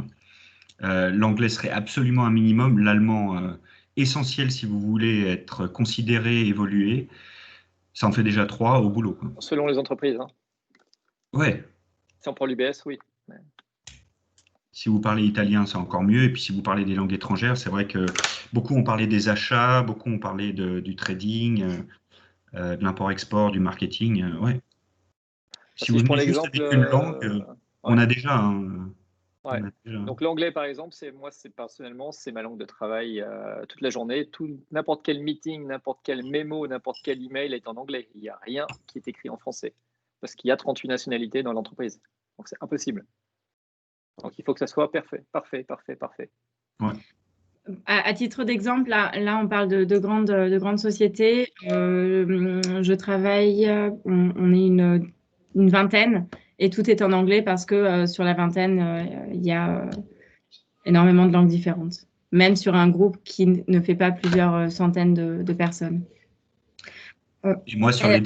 D: L'anglais serait absolument un minimum, l'allemand essentiel si vous voulez être considéré, évoluer. Ça en fait déjà 3 au boulot.
E: Selon les entreprises. Hein.
D: Ouais.
E: Si on prend l'UBS, oui. Ouais.
D: Si vous parlez italien, c'est encore mieux. Et puis si vous parlez des langues étrangères, c'est vrai que beaucoup ont parlé des achats, beaucoup ont parlé du trading, de l'import-export, du marketing. Ouais. Si vous venez juste avec une langue, on a déjà un...
E: Ouais. Donc l'anglais, par exemple, personnellement, c'est ma langue de travail toute la journée. N'importe quel meeting, n'importe quel mémo, n'importe quel email est en anglais. Il n'y a rien qui est écrit en français parce qu'il y a 38 nationalités dans l'entreprise. Donc c'est impossible. Donc il faut que ça soit parfait.
D: Ouais.
C: À titre d'exemple, là, on parle de grandes sociétés. Je travaille, on est une vingtaine et tout est en anglais parce que sur la vingtaine, il y a énormément de langues différentes, même sur un groupe qui ne fait pas plusieurs centaines de personnes.
D: Et moi, sur les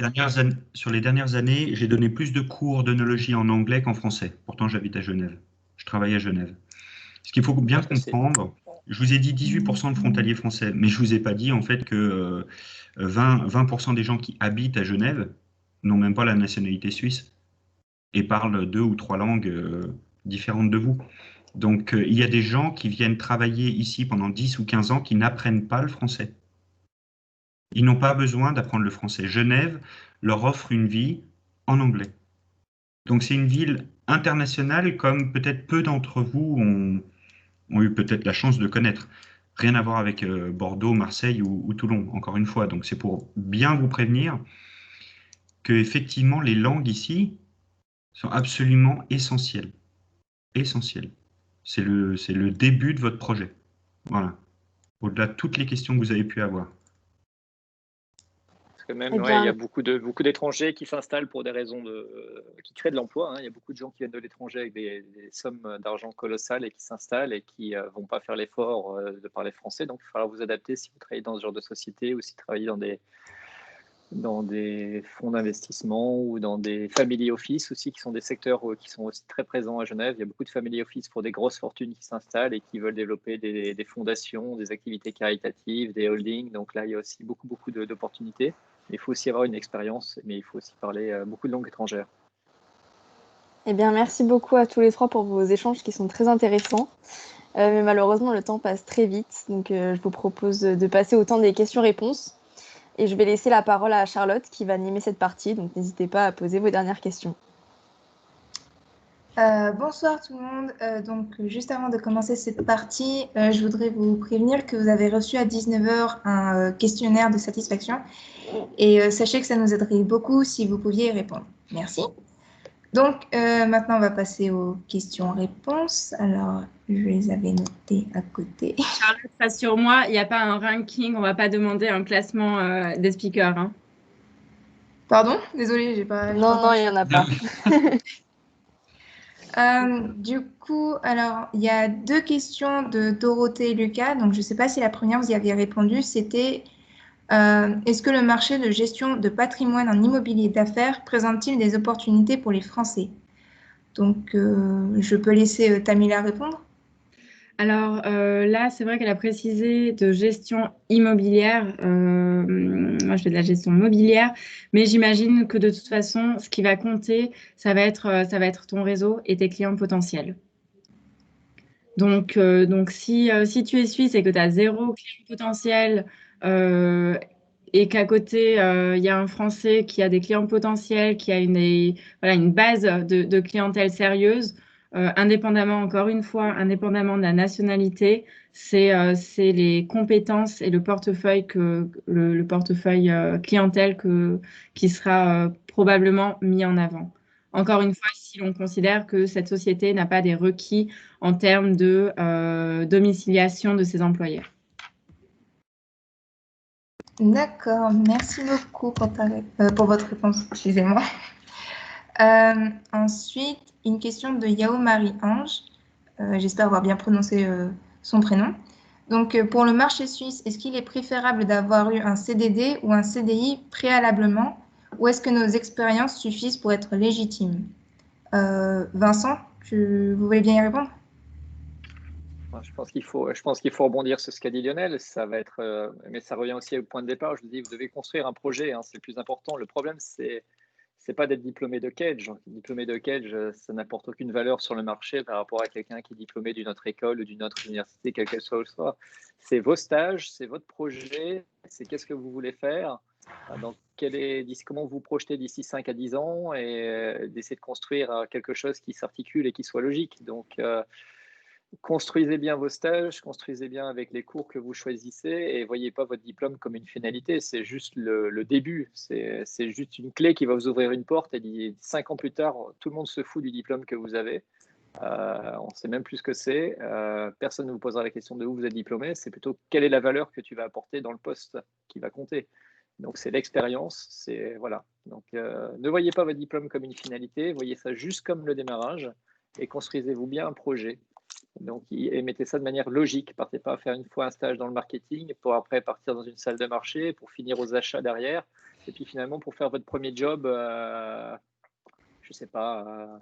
D: dernières années, j'ai donné plus de cours d'œnologie en anglais qu'en français. Pourtant, j'habite à Genève. Je travaille à Genève. Ce qu'il faut bien comprendre, je vous ai dit 18% de frontaliers français, mais je ne vous ai pas dit en fait que 20% des gens qui habitent à Genève n'ont même pas la nationalité suisse et parlent 2 ou 3 langues différentes de vous. Donc, il y a des gens qui viennent travailler ici pendant 10 ou 15 ans qui n'apprennent pas le français. Ils n'ont pas besoin d'apprendre le français. Genève leur offre une vie en anglais. Donc, c'est une ville internationale comme peut-être peu d'entre vous ont eu peut-être la chance de connaître. Rien à voir avec Bordeaux, Marseille ou Toulon, encore une fois. Donc, c'est pour bien vous prévenir que effectivement les langues ici sont absolument essentielles. Essentielles. C'est le début de votre projet. Voilà. Au-delà de toutes les questions que vous avez pu avoir.
E: Parce que même, il y a beaucoup d'étrangers qui s'installent pour des raisons qui créent de l'emploi. Hein. Il y a beaucoup de gens qui viennent de l'étranger avec des sommes d'argent colossales et qui s'installent et qui ne vont pas faire l'effort de parler français. Donc, il va falloir vous adapter si vous travaillez dans ce genre de société ou si vous travaillez dans des fonds d'investissement ou dans des family office aussi, qui sont des secteurs qui sont aussi très présents à Genève. Il y a beaucoup de family office pour des grosses fortunes qui s'installent et qui veulent développer des fondations, des activités caritatives, des holdings. Donc là, il y a aussi beaucoup d'opportunités. Il faut aussi avoir une expérience, mais il faut aussi parler beaucoup de langues étrangères.
A: Eh bien, merci beaucoup à tous les 3 pour vos échanges qui sont très intéressants. Mais malheureusement, le temps passe très vite. Donc, je vous propose de passer au temps des questions-réponses. Et je vais laisser la parole à Charlotte qui va animer cette partie. Donc, n'hésitez pas à poser vos dernières questions.
F: Bonsoir tout le monde. Donc, juste avant de commencer cette partie, je voudrais vous prévenir que vous avez reçu à 19h un questionnaire de satisfaction. Et sachez que ça nous aiderait beaucoup si vous pouviez y répondre. Merci. Donc, maintenant, on va passer aux questions-réponses. Alors, je les avais notées à côté.
C: Charlotte, rassure-moi, il n'y a pas un ranking, on ne va pas demander un classement des speakers. Hein.
F: Pardon? Désolée, j'ai pas...
A: Non, il n'y en a pas.
F: Du coup, alors, il y a 2 questions de Dorothée et Lucas. Donc, je ne sais pas si la première, vous y aviez répondu. C'était, est-ce que le marché de gestion de patrimoine en immobilier d'affaires présente-t-il des opportunités pour les Français? Donc, je peux laisser Tamila répondre.
C: Alors là, c'est vrai qu'elle a précisé de gestion immobilière. Moi, je fais de la gestion mobilière, mais j'imagine que de toute façon, ce qui va compter, ça va être ton réseau et tes clients potentiels. Donc si tu es suisse et que tu as 0 client potentiel et qu'à côté, il y a un Français qui a des clients potentiels, qui a une base de clientèle sérieuse, indépendamment, encore une fois, indépendamment de la nationalité, c'est les compétences et le portefeuille, le portefeuille clientèle qui sera probablement mis en avant. Encore une fois, si l'on considère que cette société n'a pas des requis en termes de domiciliation de ses employés.
F: D'accord, merci beaucoup pour votre réponse, excusez-moi. Ensuite, une question de Yao Marie-Ange. J'espère avoir bien prononcé son prénom. Donc, pour le marché suisse, est-ce qu'il est préférable d'avoir eu un CDD ou un CDI préalablement, ou est-ce que nos expériences suffisent pour être légitimes? Vincent, vous voulez bien y répondre?
E: Je pense qu'il faut rebondir sur ce qu'a dit Lionel. Ça va être, mais ça revient aussi au point de départ. Je vous dis, vous devez construire un projet, hein, c'est le plus important. Le problème, c'est pas d'être diplômé de Cage. Diplômé de Cage, ça n'apporte aucune valeur sur le marché par rapport à quelqu'un qui est diplômé d'une autre école ou d'une autre université, quelle qu'elle soit. C'est vos stages, c'est votre projet, c'est qu'est-ce que vous voulez faire, donc comment vous projetez d'ici 5 à 10 ans, et d'essayer de construire quelque chose qui s'articule et qui soit logique. Donc, construisez bien vos stages, construisez bien avec les cours que vous choisissez, et voyez pas votre diplôme comme une finalité. C'est juste le début. C'est juste une clé qui va vous ouvrir une porte, et 5 ans plus tard, tout le monde se fout du diplôme que vous avez. On ne sait même plus ce que c'est. Personne ne vous posera la question de où vous êtes diplômé. C'est plutôt quelle est la valeur que tu vas apporter dans le poste qui va compter. Donc, c'est l'expérience. Voilà. Donc, ne voyez pas votre diplôme comme une finalité. Voyez ça juste comme le démarrage, et construisez-vous bien un projet. Donc, et mettez ça de manière logique. Partez pas à faire une fois un stage dans le marketing pour après partir dans une salle de marché, pour finir aux achats derrière, et puis finalement pour faire votre premier job, je sais pas,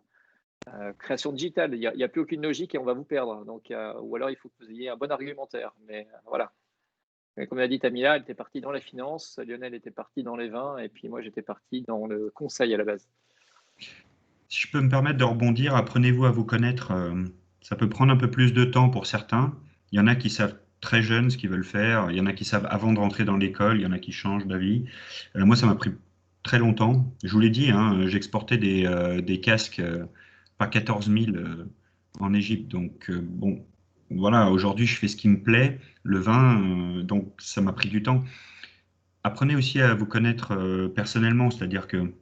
E: création digitale. Il n'y a plus aucune logique et on va vous perdre. Donc, ou alors il faut que vous ayez un bon argumentaire. Mais voilà. Et comme l'a dit Tamila, elle était partie dans la finance, Lionel était parti dans les vins, et puis moi j'étais parti dans le conseil à la base.
D: Si je peux me permettre de rebondir, apprenez-vous à vous connaître. Ça peut prendre un peu plus de temps pour certains. Il y en a qui savent très jeunes ce qu'ils veulent faire. Il y en a qui savent avant de rentrer dans l'école. Il y en a qui changent d'avis. Moi, ça m'a pris très longtemps. Je vous l'ai dit, hein, j'exportais des casques par 14 000 en Égypte. Donc, bon, voilà, aujourd'hui, je fais ce qui me plaît, le vin. Donc, ça m'a pris du temps. Apprenez aussi à vous connaître personnellement, c'est-à-dire que,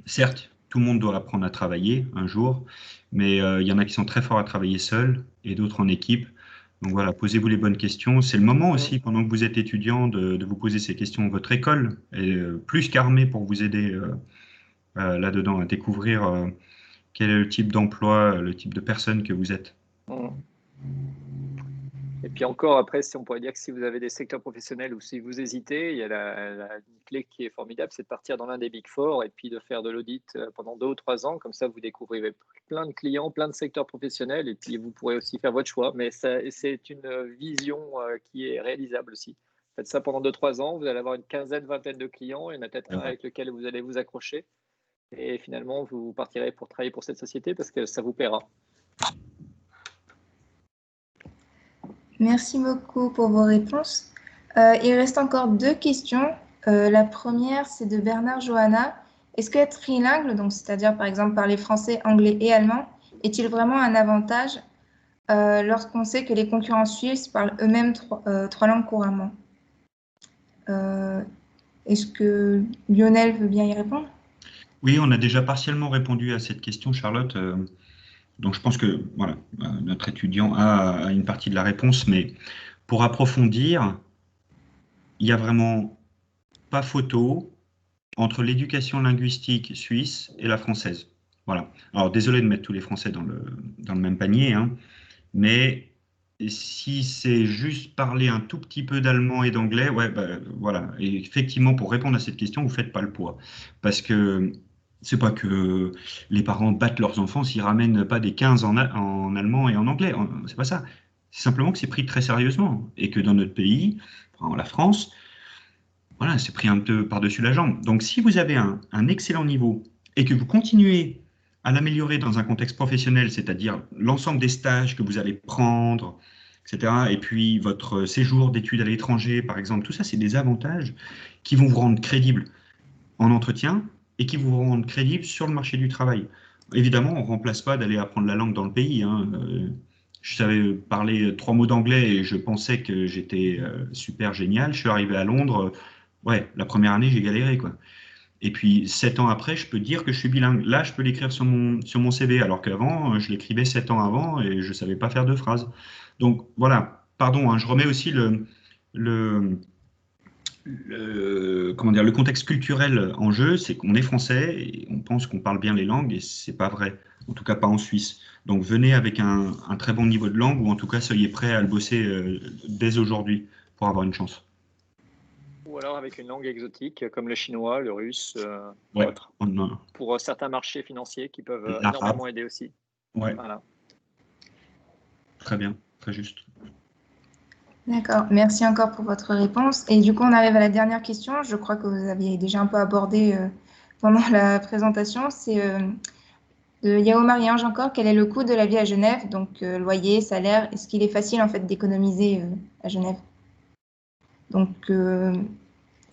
D: certes, tout le monde doit apprendre à travailler un jour, mais il y en a qui sont très forts à travailler seuls et d'autres en équipe. Donc voilà, posez-vous les bonnes questions. C'est le moment aussi, pendant que vous êtes étudiant, de vous poser ces questions. Votre école est plus qu'armée pour vous aider là-dedans, à découvrir quel est le type d'emploi, le type de personne que vous êtes.
E: Et puis encore, après, si on pourrait dire que si vous avez des secteurs professionnels ou si vous hésitez, il y a une clé qui est formidable, c'est de partir dans l'un des Big Four et puis de faire de l'audit pendant 2 ou 3 ans. Comme ça, vous découvrez plein de clients, plein de secteurs professionnels, et puis vous pourrez aussi faire votre choix. Mais c'est une vision qui est réalisable aussi. Faites ça pendant 2-3 ans, vous allez avoir une quinzaine, vingtaine de clients, et il y en a peut-être un avec lequel vous allez vous accrocher. Et finalement, vous partirez pour travailler pour cette société parce que ça vous paiera.
F: Merci beaucoup pour vos réponses. Il reste encore 2 questions. La première, c'est de Bernard Johanna. Est-ce qu'être trilingue, donc c'est-à-dire par exemple parler français, anglais et allemand, est-il vraiment un avantage lorsqu'on sait que les concurrents suisses parlent eux-mêmes 3 langues couramment? Est-ce que Lionel veut bien y répondre?
D: Oui, on a déjà partiellement répondu à cette question, Charlotte. Donc, je pense que voilà, notre étudiant a une partie de la réponse, mais pour approfondir, il n'y a vraiment pas photo entre l'éducation linguistique suisse et la française. Voilà. Alors, désolé de mettre tous les Français dans le même panier, hein, mais si c'est juste parler un tout petit peu d'allemand et d'anglais, ouais, voilà. Et effectivement, pour répondre à cette question, vous ne faites pas le poids. Parce que c'est pas que les parents battent leurs enfants s'ils ramènent pas des 15 en allemand et en anglais. C'est pas ça. C'est simplement que c'est pris très sérieusement. Et que dans notre pays, en la France, voilà, c'est pris un peu par-dessus la jambe. Donc, si vous avez un excellent niveau et que vous continuez à l'améliorer dans un contexte professionnel, c'est-à-dire l'ensemble des stages que vous allez prendre, etc., et puis votre séjour d'études à l'étranger, par exemple, tout ça, c'est des avantages qui vont vous rendre crédible en entretien et qui vous rendre crédible sur le marché du travail. évidemment, on ne remplace pas d'aller apprendre la langue dans le pays, hein. Je savais parler 3 mots d'anglais et je pensais que j'étais super génial. Je suis arrivé à Londres, ouais, la première année, j'ai galéré, quoi. Et puis, 7 ans après, je peux dire que je suis bilingue. Là, je peux l'écrire sur mon CV, alors qu'avant, je l'écrivais 7 ans avant et je ne savais pas faire de phrases. Donc, voilà, pardon, hein, je remets aussi le, comment dire, le contexte culturel en jeu, c'est qu'on est français et on pense qu'on parle bien les langues et c'est pas vrai, en tout cas pas en Suisse. Donc venez avec un très bon niveau de langue ou en tout cas soyez prêts à le bosser dès aujourd'hui pour avoir une chance.
E: Ou alors avec une langue exotique comme le chinois, le russe,
D: Ouais,
E: autre. Pour certains marchés financiers qui peuvent énormément aider aussi.
D: Ouais.
E: Voilà.
D: Très bien, très juste.
F: D'accord, merci encore pour votre réponse. Et du coup, on arrive à la dernière question. Je crois que vous aviez déjà un peu abordé pendant la présentation. C'est de Yao Marie-Ange encore. Quel est le coût de la vie à Genève? Donc, loyer, salaire. Est-ce qu'il est facile en fait d'économiser à Genève? Donc,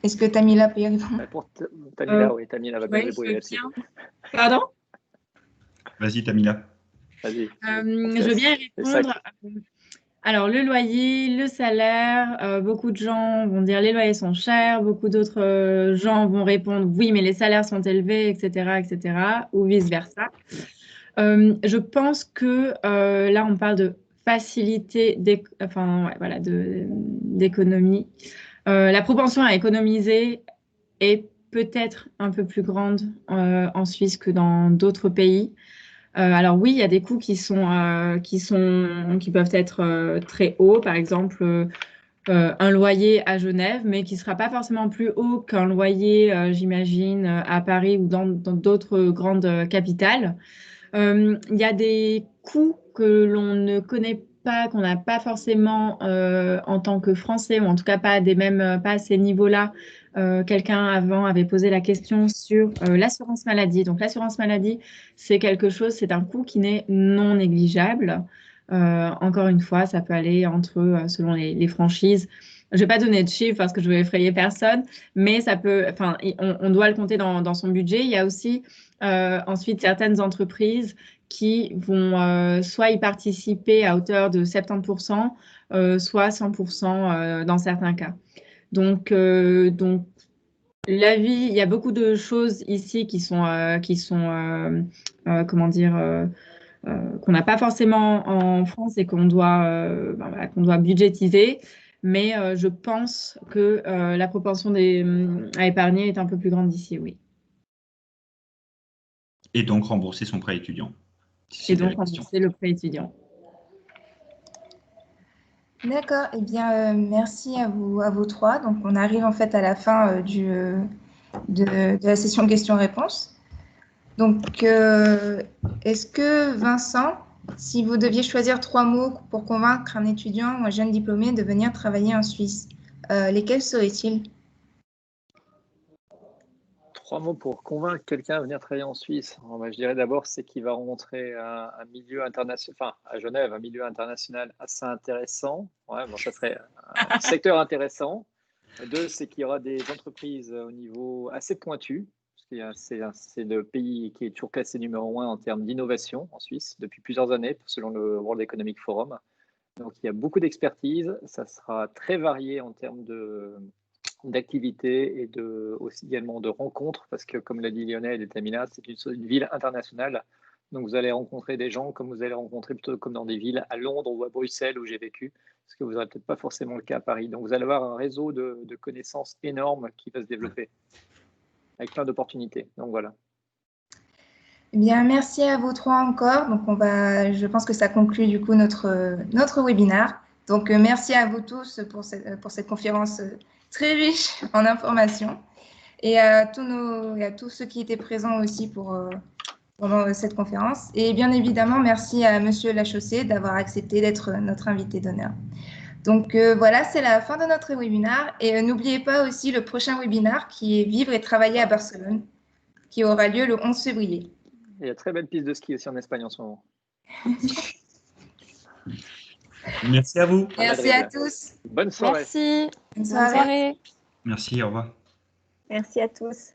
F: est-ce que Tamila peut y répondre?
E: Pour Tamila, oui, Tamila va bien se débrouiller là-dessus.
C: Pardon?
D: Vas-y, Tamila.
E: Vas-y.
C: Je veux bien répondre. Alors, le loyer, le salaire, beaucoup de gens vont dire les loyers sont chers, beaucoup d'autres gens vont répondre oui, mais les salaires sont élevés, etc., ou vice-versa. Je pense que là, on parle de facilité d'économie. La propension à économiser est peut-être un peu plus grande en Suisse que dans d'autres pays. Alors oui, il y a des coûts qui peuvent être très hauts. Par exemple, un loyer à Genève, mais qui ne sera pas forcément plus haut qu'un loyer, j'imagine, à Paris ou dans d'autres grandes capitales. Il y a des coûts que l'on ne connaît pas, qu'on n'a pas forcément en tant que Français, ou en tout cas pas à ces niveaux-là. Quelqu'un avant avait posé la question sur l'assurance maladie. Donc l'assurance maladie, c'est un coût qui n'est non négligeable. Encore une fois, ça peut aller selon les franchises. Je ne vais pas donner de chiffres parce que je ne vais effrayer personne, mais on doit le compter dans son budget. Il y a aussi ensuite certaines entreprises qui vont soit y participer à hauteur de 70%, soit 100% dans certains cas. Donc, la vie, il y a beaucoup de choses ici qui sont comment dire, qu'on n'a pas forcément en France et qu'on doit budgétiser. Mais je pense que la propension à épargner est un peu plus grande ici, oui.
D: Et donc rembourser son prêt étudiant.
C: Et donc rembourser le prêt étudiant.
F: D'accord, eh bien merci à vous trois. Donc on arrive en fait à la fin de la session questions-réponses. Donc est-ce que Vincent, si vous deviez choisir 3 mots pour convaincre un étudiant ou un jeune diplômé de venir travailler en Suisse, lesquels seraient-ils?
E: 3 mots pour convaincre quelqu'un à venir travailler en Suisse. Je dirais d'abord, c'est qu'il va rencontrer un milieu international, enfin à Genève, un milieu international assez intéressant. Ouais, bon, ça serait un secteur intéressant. 2, c'est qu'il y aura des entreprises au niveau assez pointu. C'est le pays qui est toujours classé numéro 1 en termes d'innovation en Suisse depuis plusieurs années, selon le World Economic Forum. Donc il y a beaucoup d'expertise. Ça sera très varié en termes d'activités et aussi également de rencontres, parce que comme l'a dit Lionel et Tamila, c'est une ville internationale. Donc vous allez rencontrer des gens comme vous allez rencontrer plutôt comme dans des villes à Londres ou à Bruxelles où j'ai vécu, ce que vous n'aurez peut-être pas forcément le cas à Paris. Donc vous allez avoir un réseau de connaissances énorme qui va se développer avec plein d'opportunités. Donc voilà.
F: Eh bien, merci à vous trois encore. Donc je pense que ça conclut du coup notre webinaire. Donc merci à vous tous pour cette conférence très riche en informations et à tous ceux qui étaient présents aussi pendant cette conférence. Et bien évidemment, merci à Monsieur Lachaussée d'avoir accepté d'être notre invité d'honneur. Donc voilà, c'est la fin de notre webinaire. Et n'oubliez pas aussi le prochain webinaire qui est Vivre et travailler à Barcelone, qui aura lieu le 11 février.
E: Il y a très belle piste de ski aussi en Espagne en ce moment.
D: Merci à vous.
F: Merci à tous.
E: Bonne soirée.
A: Merci.
F: Bonne soirée.
D: Merci, au revoir.
A: Merci à tous.